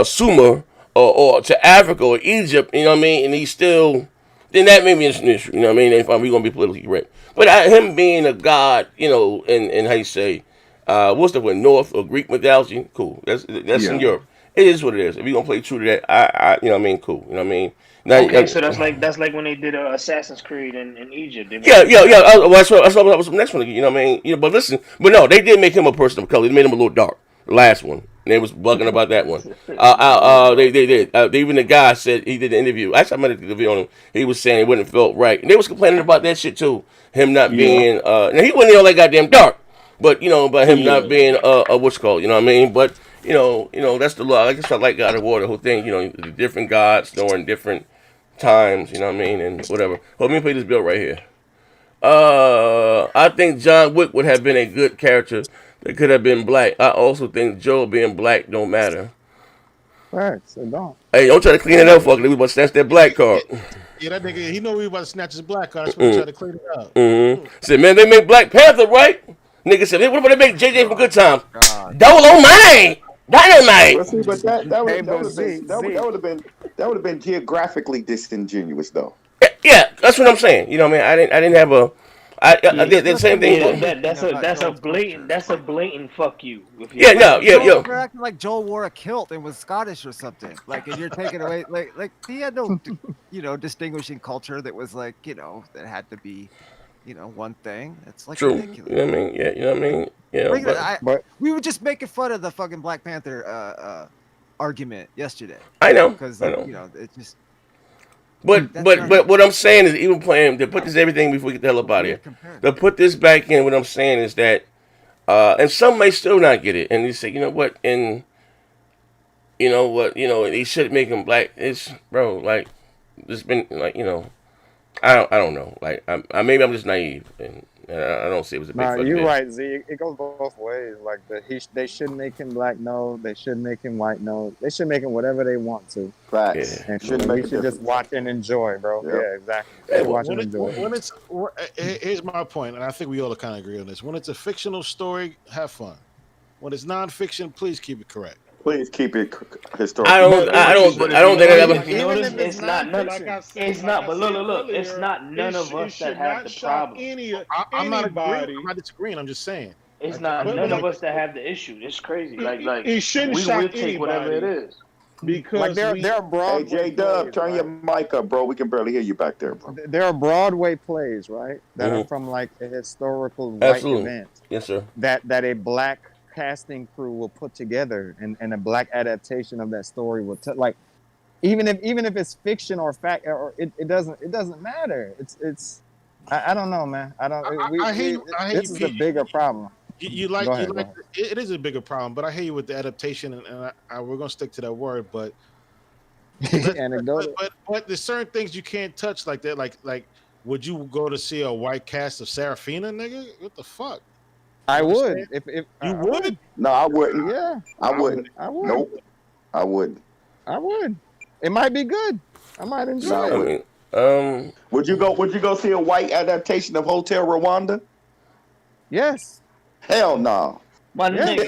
Sumer, or to Africa or Egypt, you know what I mean, and he's still, then that may be an issue, you know what I mean, if we're going to be politically correct. But him being a god, you know, in how you say, what's the word, North or Greek mythology, cool. That's in Europe. It is what it is. If you're going to play true to that, I you know what I mean, cool. You know what I mean? Now, okay, so that's like when they did Assassin's Creed in Egypt. Yeah. Well, that's what was the next one. You know what I mean? You know, but listen, but no, they did make him a person of color. They made him a little dark. The last one, and they was bugging about that one. They did. Even the guy said he did the interview. Actually, I made the video on him. He was saying it wouldn't felt right, and they was complaining about that shit too. Him not being, now he wasn't all that goddamn dark, but you know, about him not being what's called. You know what I mean? But you know, that's the law. I guess I like God of War, the whole thing. You know, the different gods during different times, you know what I mean, and whatever. Let me play this bill right here. I think John Wick would have been a good character that could have been black. I also think Joe being black don't matter. Facts, it don't. Hey, don't try to clean it up, fucker. We about to snatch that black card. Yeah, that nigga, he know we about to snatch his black card. That's why he tried to clean it up. Said, man, they make Black Panther, right? Nigga said, hey, what about they make JJ from Good Times? Double on mine! Dynamite! Well, see, but that would have been geographically disingenuous, though. Yeah, that's what I'm saying. You know what I mean? I didn't have a. I did the same thing. Yeah, that's a blatant fuck you. Yo. You're acting like Joel wore a kilt and was Scottish or something. Like, and you're taking away like he had no, you know, distinguishing culture that was like, you know, that had to be, you know, one thing. It's like True. ridiculous. You know what I mean? Yeah, you know what I mean? Yeah. But we were just making fun of the fucking Black Panther argument yesterday. I know. Because I know. You know, it just. But what I'm saying is, even playing to put this everything before we get the hell up out of here. To put this back in, what I'm saying is that, and some may still not get it, and they say, you know what, and you know what, they should make him black. It's bro, like, it's been like, you know, I don't know, like, I maybe I'm just naive, and I don't see it was a big. Nah, you're right, Z. It goes both ways. Like they should make him black. No, they should make him white. No, they should make him whatever they want to. Facts. And we should just watch and enjoy, bro. Yep. Yeah, exactly. Watch and enjoy. Here's my point, and I think we all kind of agree on this. When it's a fictional story, have fun. When it's nonfiction, please keep it correct. Please keep it historical. I don't think I ever. It's not none. It's not. But look. It's not none of us that have the problem. I'm not agreeing. I'm not disagreeing. I'm just saying. It's not none of us that have the issue. It's crazy. Like it shouldn't we shock will take whatever it is. Because like there are Broadway. Hey, J-Dub, turn right? your mic up, bro. We can barely hear you back there, bro. There are Broadway plays, right, that are from like a historical white event. Yes, sir. That a black casting crew will put together, and a black adaptation of that story will like, even if it's fiction or fact, or it doesn't matter. It's I don't know, man. I hate this is a bigger problem. You like it is a bigger problem, but I hear you with the adaptation, and we're gonna stick to that word. But but there's certain things you can't touch like that. Like would you go to see a white cast of Serafina, nigga? What the fuck? I would. If you would? No, I wouldn't. Yeah, I wouldn't. I would. Nope, I wouldn't. I would. It might be good. I might enjoy it. Would you go see a white adaptation of Hotel Rwanda? Yes. Hell no. My nigga,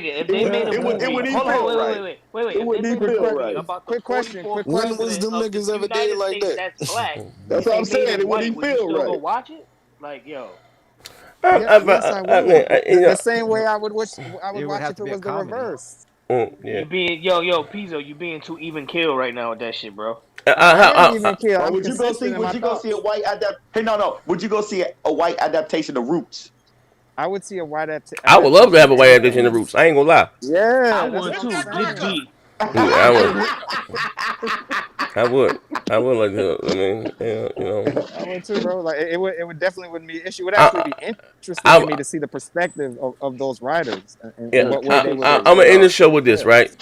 if they made a movie, hold on, wait. It wouldn't even feel right. Quick question. When was the niggas ever did like that? That's black. That's what I'm saying. It wouldn't even feel right. Go watch it, like yo. Yes, I would. The same way I would watch it if it was the reverse. You being yo Pizzo, you being too even kill right now with that shit, bro. Would you go see a white adaptation? Hey, no. Would you go see a white adaptation of Roots? I would see a white adaptation. I would love to have a white adaptation of Roots. I ain't gonna lie. Yeah, I would too. Get deep. I would like to. I mean, you know. I would too, bro. Like it would definitely wouldn't be an issue. It would actually be interesting to me to see the perspective of those writers and what way they would. I'm gonna end the show with this, right?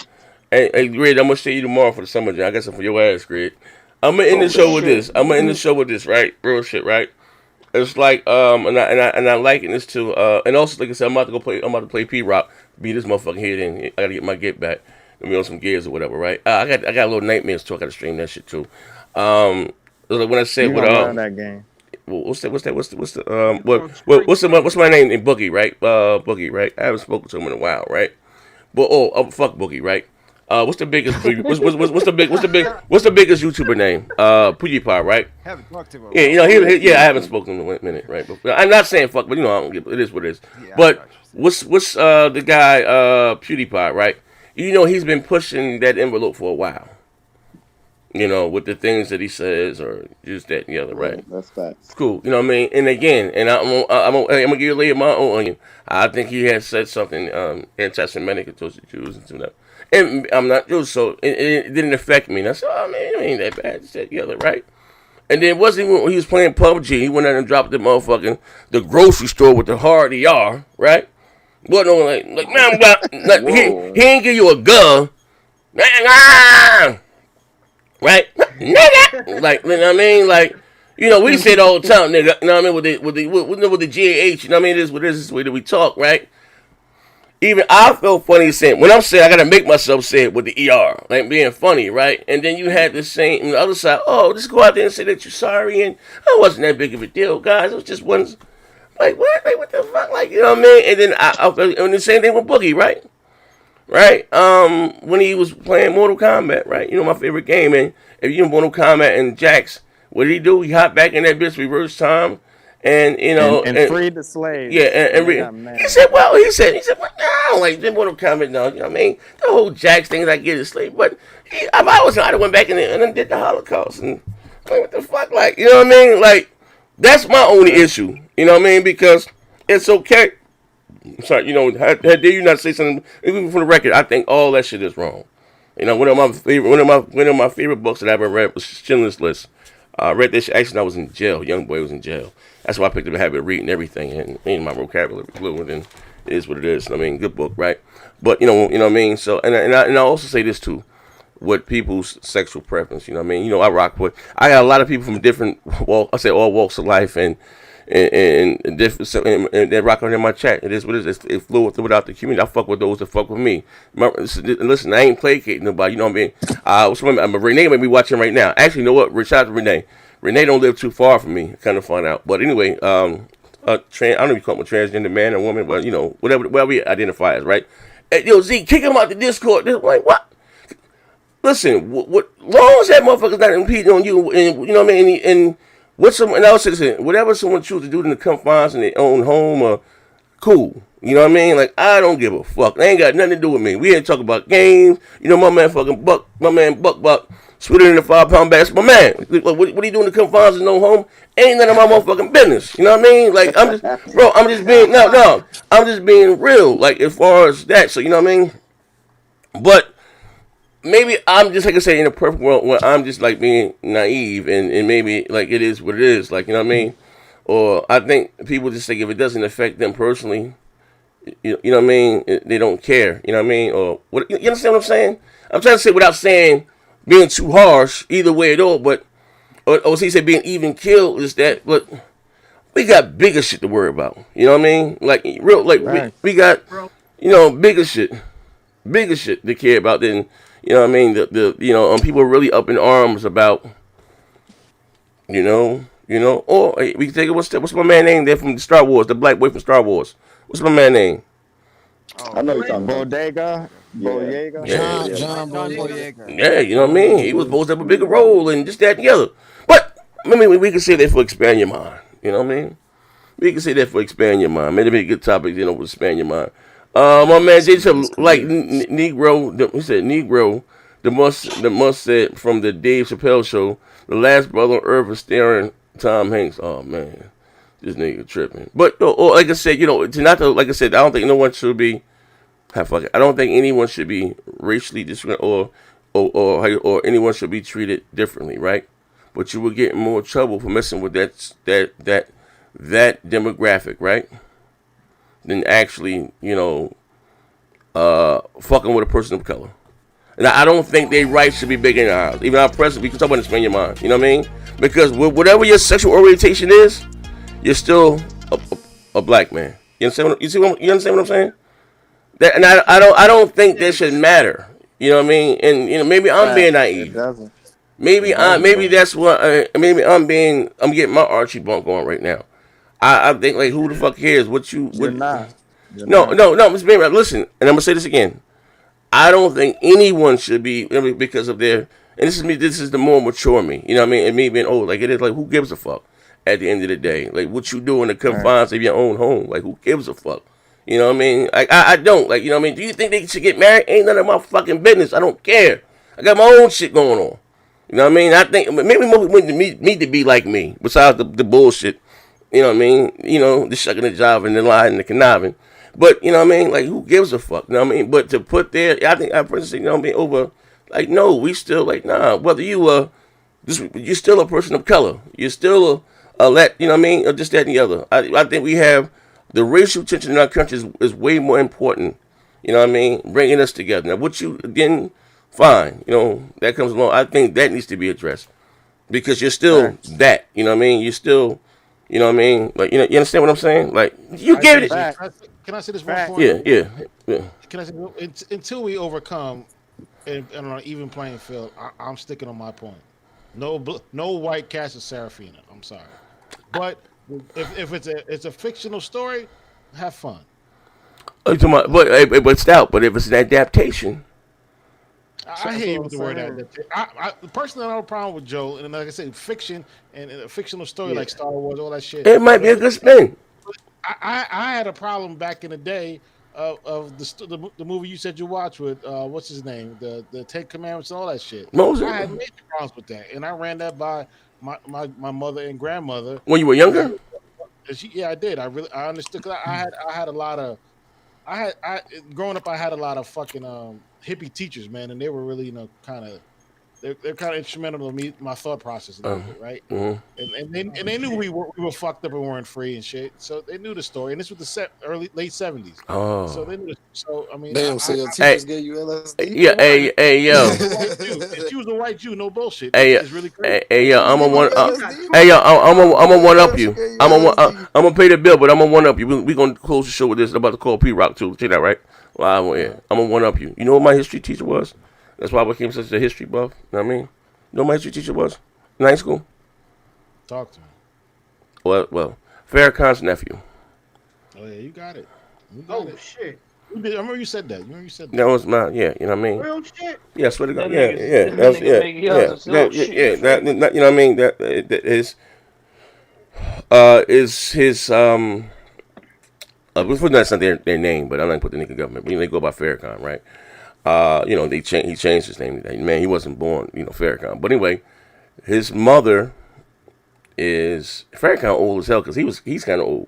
Hey, Grid, I'm gonna see you tomorrow for the summer jam. I got something for your ass, Grid. I'm gonna end the show with this. Right? Real shit, right? It's like and I'm liking this too. And also, like I said, I'm about to play P-Rock, beat this motherfucking head in. I gotta get my get back. Let me on some gears or whatever, right? I got a little nightmares too. I gotta stream that shit too. Like when I said that game. What's my name in Boogie, right? Boogie, right? I haven't spoken to him in a while, right? But fuck Boogie, right? What's the biggest? What's the biggest YouTuber name? PewDiePie, right? Haven't talked to him. Yeah, I haven't spoken to him in a minute, right? But I'm not saying fuck, but I don't give. It is what it is. Yeah, but what's the guy PewDiePie, right? He's been pushing that envelope for a while. With the things that he says or just that and the other, right? That's facts. Cool. You know what I mean? And again, and I'm gonna give you later my own onion. I think he has said something anti-Semitic towards the Jews and that. And I'm not Jewish, so it didn't affect me. And I said, oh man, it ain't that bad. Just that the other, right? And then it wasn't even when he was playing PUBG. He went out and dropped the grocery store with the hard ER, right? What no like man, he ain't give you a gun. Right? Nigga! Like, you know what I mean? Like, we say it all the time, nigga. You know what I mean? With the GAH, you know what I mean? This is the way that we talk, right? Even I felt funny saying, when I'm saying I gotta make myself say it with the ER, like being funny, right? And then you had this saying on the other side, oh, just go out there and say that you're sorry, and it wasn't that big of a deal, guys. It was just one, like, what? Like, what the fuck? Like, you know what I mean? And then and the same thing with Boogie, right? Right? When he was playing Mortal Kombat, right? My favorite game, and if you in Mortal Kombat and Jax, what did he do? He hopped back in that bitch reverse time. And and freed the slaves. Yeah, he said, well, I don't like them Mortal Kombat now. You know what I mean? The whole Jax things I get is slave, but if I was, I'd have went back in there and then did the Holocaust and like, what the fuck, like, you know what I mean? Like, that's my only issue. You know what I mean? Because it's okay. Sorry, how dare you not say something? Even for the record, I think all that shit is wrong. One of my favorite books that I ever read was Schindler's List. I read this actually when I was in jail. Young boy was in jail. That's why I picked up a habit of reading everything, and my vocabulary fluent, and it is what it is. I mean, good book, right? But you know what I mean. So, and I also say this too, with people's sexual preference. You know what I mean. I rock with. I got a lot of people from different all walks of life, and different, and they rock on in my chat. It is what it is. It flew without the community. I fuck with those that fuck with me. Listen, I ain't placating nobody. You know what I mean. Renee may be watching right now. Actually, you know what? Shout out to Renee. Renee don't live too far from me. Kind of find out. But anyway, I don't know if you call him a transgender man or woman, but whatever we identify as, right? Hey, Z, kick him out the Discord. They're like, what? Listen, what? Long as that motherfucker's not impeding on you, and you know what I mean, and and I was saying, whatever someone chooses to do in the confines in their own home, cool. You know what I mean? Like, I don't give a fuck. They ain't got nothing to do with me. We ain't talking about games. My man Buck, sweeter than a 5-pound bag. My man, what are you doing in the confines in no home? Ain't none of my motherfucking business. You know what I mean? Like, I'm just being real. Like, as far as that, so you know what I mean? But maybe I'm just, like I said, in a perfect world where I'm just like being naive and maybe like it is what it is, like, you know what I mean? Or I think people just think if it doesn't affect them personally, you know what I mean, they don't care, you know what I mean? Or what, you understand what I'm saying? I'm trying to say without saying being too harsh either way at all, but or he said being even killed is that, but we got bigger shit to worry about, you know what I mean? Like real, like right. we got bigger shit to care about than. You know what I mean? People are really up in arms about, or hey, we can take it what's my man name there from Star Wars, the black boy from Star Wars. What's my man name? I know you're talking about. Bodega. John Boyega. Yeah, you know what I mean? He was supposed to have a bigger role and just that and the other. But, I mean, we can say that for expand your mind. You know what I mean? We can say that for expand your mind. Maybe a good topic, to expand your mind. My man, they said, like, Negro, he said, Negro, the must said from the Dave Chappelle show, the last brother on earth is staring Tom Hanks. Oh, man, this nigga tripping. But, or like I said, like I said, I don't think no one should be, I don't think anyone should be racially discriminated or anyone should be treated differently, right? But you will get in more trouble for messing with that demographic, right? Than actually, fucking with a person of color. And I don't think their rights should be bigger than ours. Even our president, we can talk about expand your mind. You know what I mean? Because whatever your sexual orientation is, you're still a black man. You understand what I'm saying? And I don't think that should matter. You know what I mean? And maybe I'm being naive. It doesn't. Maybe that's what. I'm getting my Archie bunk on right now. I think, like, who the fuck cares what you... You're not. No, Mr. Baby, listen, and I'm going to say this again. I don't think anyone should be, I mean, because of their, and this is me, this is the more mature me, you know what I mean, and me being old, like, it is like, who gives a fuck at the end of the day? Like, what you do in the confines of your own home, like, who gives a fuck? You know what I mean? Like, I don't, like, you know what I mean? Do you think they should get married? Ain't none of my fucking business. I don't care. I got my own shit going on. You know what I mean? I think maybe more people need to be like me, besides the bullshit. You know what I mean? You know, the shucking, the jive, and the lying, and the conniving. But, you know what I mean? Like, who gives a fuck? You know what I mean? But to put there, I think, I personally, you know what I mean, over, like, no, we still, like, nah, whether you, you're still a person of color. You're still you know what I mean? Or just that and the other. I think we have, the racial tension in our country is way more important. You know what I mean? Bringing us together. Now, what you, again, fine. You know, that comes along. I think that needs to be addressed. Because you're still that. You know what I mean? You're still, you know what I mean? Like, you know, you understand what I'm saying? Like, you get it. Can I say this one point? Yeah. Can I say, until we overcome and on an even playing field, I'm sticking on my point. No white cast of Serafina. I'm sorry, but if it's a fictional story, have fun. But stout. But if it's an adaptation, I hear you with the word adaptation. I personally don't have a problem with Joe, and like I said, fiction and a fictional story like Star Wars, all that shit. It might be a good spin. I had a problem back in the day of the movie you said you watched with what's his name, the Ten Commandments and all that shit. Moses. I had major problems with that, and I ran that by my mother and grandmother when you were younger. Yeah, I did. I understood. 'Cause I had a lot of growing up. I had a lot of fucking hippie teachers, man, and they were really, you know, kind of. They're kind of instrumental to me, my thought process a little bit, right? And they knew we were fucked up and weren't free and shit. So they knew the story, and this was the late 70s. Oh, so they knew. So I mean, damn. So your teachers gave you LSD? Yeah, hey, yo. If she was a white Jew, no bullshit. Hey, it's really crazy. Hey, yo, I'm gonna one up you. I'm gonna pay the bill, but I'm gonna one up you. We gonna close the show with this. I'm about to call P Rock too. See that, right? Well, yeah, I'm gonna one up you. You know what my history teacher was? That's why I became such a history buff. You know what I mean? You know what my history teacher was in high school? Talk to me. Well, Farrakhan's nephew. Oh yeah, you got it. Shit. I remember you said that. That was my, yeah, you know what I mean? Real shit. Yeah, I swear to God. Yeah. That's, yeah. You know what I mean? That is his that's not their name, but I'm not gonna put the nigga government. But, you know, they go by Farrakhan, right? You know, he changed his name. Man, he wasn't born, you know, Farrakhan. But anyway, his mother is Farrakhan old as hell because he's kind of old.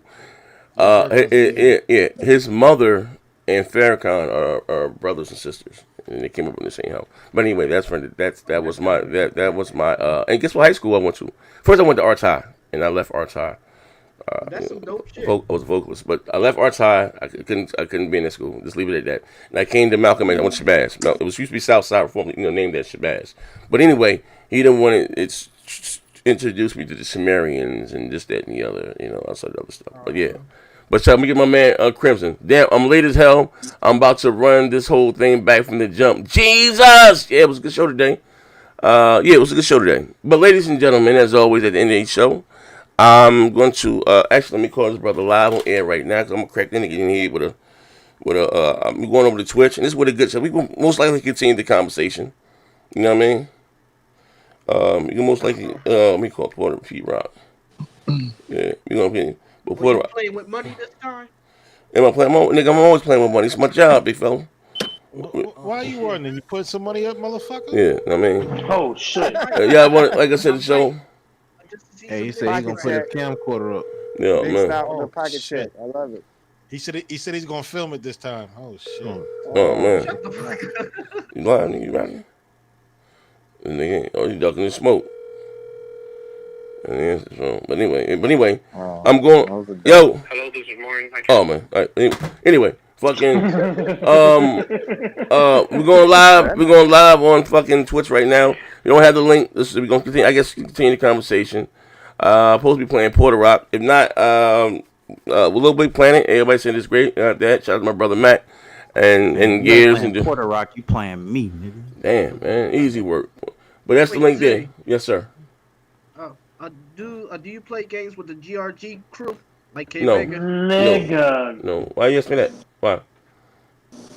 His mother and Farrakhan are brothers and sisters, and they came up in the same house. But anyway, that was my and guess what high school I went to? First I went to Arts High, and I left Arts High. That's some dope shit. I was a vocalist, but I left Arts High. I couldn't be in that school. Just leave it at that. And I came to Malcolm X. I went to Shabazz. No, it was used to be Southside Reform, you know, named that Shabazz. But anyway, he didn't want it. Introduced me to the Sumerians and this, that, and the other. You know, outside the other stuff. But yeah. But let me get my man Crimson. Damn, I'm late as hell. I'm about to run this whole thing back from the jump. Jesus! Yeah, it was a good show today. It was a good show today. But ladies and gentlemen, as always, at the end of each show, I'm going to actually let me call this brother live on air right now because I'm gonna crack the nigga in here with a I'm going over to Twitch, and this is what a good show. We will most likely continue the conversation. You know what I mean? You can most likely let me call Porter P Rock. Yeah, we gonna be. But Were you playing with money this time? Am I playing? Nigga, I'm always playing with money. It's my job, big fella. Why are you running? You put some money up, motherfucker? Yeah, I mean. Oh shit. Yeah, like I said, the show. Hey, he said he's gonna put his camcorder up. Yeah, Big man. Stout with a pocket check. I love it. He said he's gonna film it this time. Oh shit. Oh man. You lying, nigga? You lying? You ducking the smoke. But anyway, I'm going. Yo. Hello, this is Maureen. Oh man. All right. Anyway, fucking. We're going live. We're going live on fucking Twitch right now. We don't have the link. We're gonna continue. I guess continue the conversation. Supposed to be playing Porter Rock. If not, Little Big Planet. Everybody said it's great. That shout out to my brother Mac and Gears and Porter Rock. You playing me, nigga? Damn, man, easy work. But that's the link there. Yes, sir. Do you play games with the GRG crew? Like No. K-Mega? Nigga. No. Why you ask me that? Why?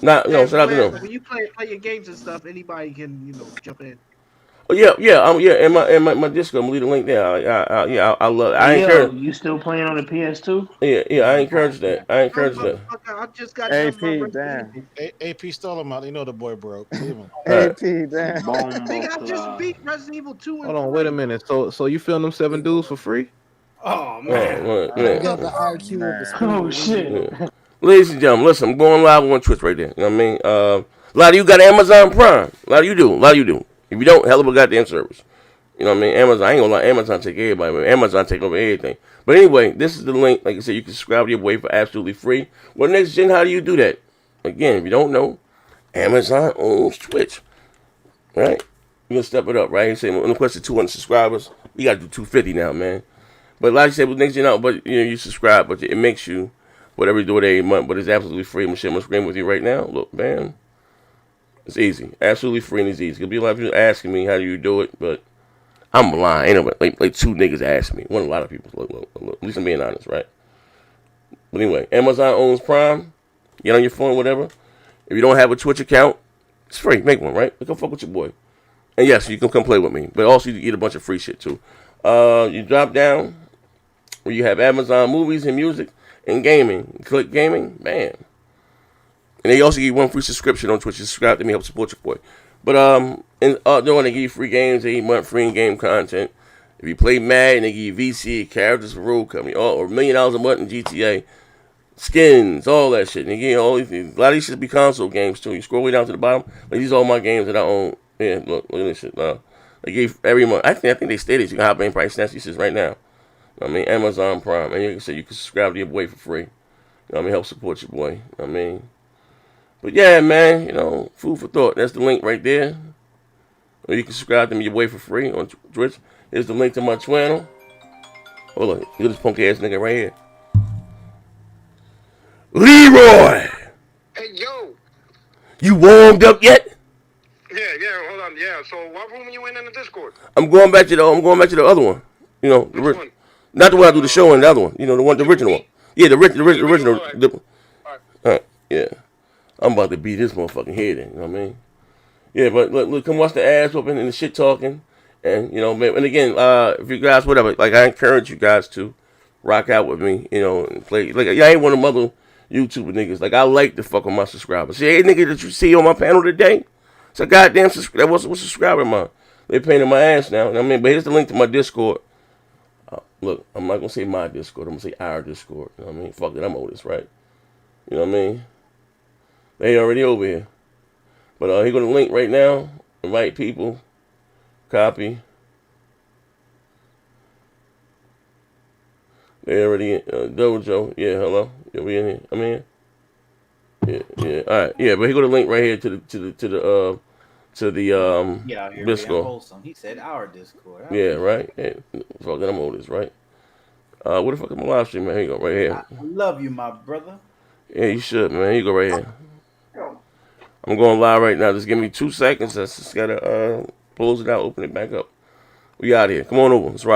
Not no, shout out to them. When you play your games and stuff, anybody can jump in. Oh yeah. And my Discord, I'm gonna leave the link there. I love. I encourage. You still playing on the PS2? Yeah. I encourage that. I just got AP, done damn. AP stole him out. You know the boy broke. Leave him. AP, damn. Nigga, I just beat Resident Evil 2 and Hold on, wait a minute. So you filmed them 7 dudes for free? Oh man. You got the IQ of the school. Oh shit. Yeah. Ladies and gentlemen, listen, I'm going live on Twitch right there. You know what I mean? A lot of you got Amazon Prime. A lot of you do. If you don't, hell of a goddamn service. You know what I mean? Amazon, I ain't gonna lie, Amazon take everybody, but Amazon take over everything. But anyway, this is the link. Like I said, you can subscribe to your boy for absolutely free. Well, next gen, how do you do that? Again, if you don't know, Amazon owns Twitch. Right? You're gonna step it up, right? You say, when the question 200 subscribers, you gotta do 250 now, man. But like I said, with next gen out, but you subscribe, but it makes you whatever you do it every month, but it's absolutely free. I'm gonna share my screen with you right now. Look, bam. It's easy. Absolutely free and it's easy. There'll be a lot of people asking me how do you do it, but I'm blind. Ain't nobody, like 2 niggas asked me. One a lot of people. Look. At least I'm being honest, right? But anyway, Amazon owns Prime. Get on your phone, whatever. If you don't have a Twitch account, it's free. Make one, right? Come fuck with your boy. And yes, you can come play with me. But also you get a bunch of free shit too. You drop down where you have Amazon movies and music and gaming. Click gaming, bam. And they also give you 1 free subscription on Twitch. You subscribe to me, help support your boy. But they want to give you free games, 8 month free in-game content. If you play Madden, they give you VC, characters for Road Company, or $1 million a month in GTA, skins, all that shit. And they give you all these things. A lot of these should be console games too. You scroll way down to the bottom, but these are all my games that I own. Yeah, look at this shit. They give every month. I think they stated you can hop in price snatch these shits right now. I mean, Amazon Prime, and you can say you can subscribe to your boy for free. You know what I mean, help support your boy. You know what I mean. But yeah, man, food for thought. That's the link right there. Or you can subscribe to me your way for free on Twitch. Here's the link to my channel. Hold on, look at this punk ass nigga right here. Leroy! Hey, yo! You warmed up yet? Yeah, hold on. Yeah, so what room are you in the Discord? I'm going back to the other one. Which one? Not the one I do the show in, the other one. The original one. Yeah, the original. Alright, yeah. I'm about to beat this motherfucking head in, you know what I mean? Yeah, but look, come watch the ass whooping and the shit talking. And, and again, if you guys, whatever, like, I encourage you guys to rock out with me, and play. Like, I ain't one of them other YouTuber niggas. Like, I like to fuck with my subscribers. See, hey, nigga that you see on my panel today, it's a goddamn that was a subscriber of mine. They paying in my ass now, you know what I mean? But here's the link to my Discord. Look, I'm not going to say my Discord. I'm going to say our Discord, you know what I mean? Fuck it, I'm oldest, right? You know what I mean? They already over here. But here go the link right now. Invite people. Copy. They already in. Dojo. Yeah, hello. Yeah, we in here. I'm in. Yeah. All right. Yeah, but here go the link right here to the Discord. He said our Discord. Yeah, right. Yeah. Fucking I'm oldest, right? What the fuck is my live stream, man? Here you go, right here. I love you, my brother. Yeah, you should, man. Here you go, right here. I'm going live right now. Just give me 2 seconds. I just gotta close it out, open it back up. We out here. Come on over. Let's rock.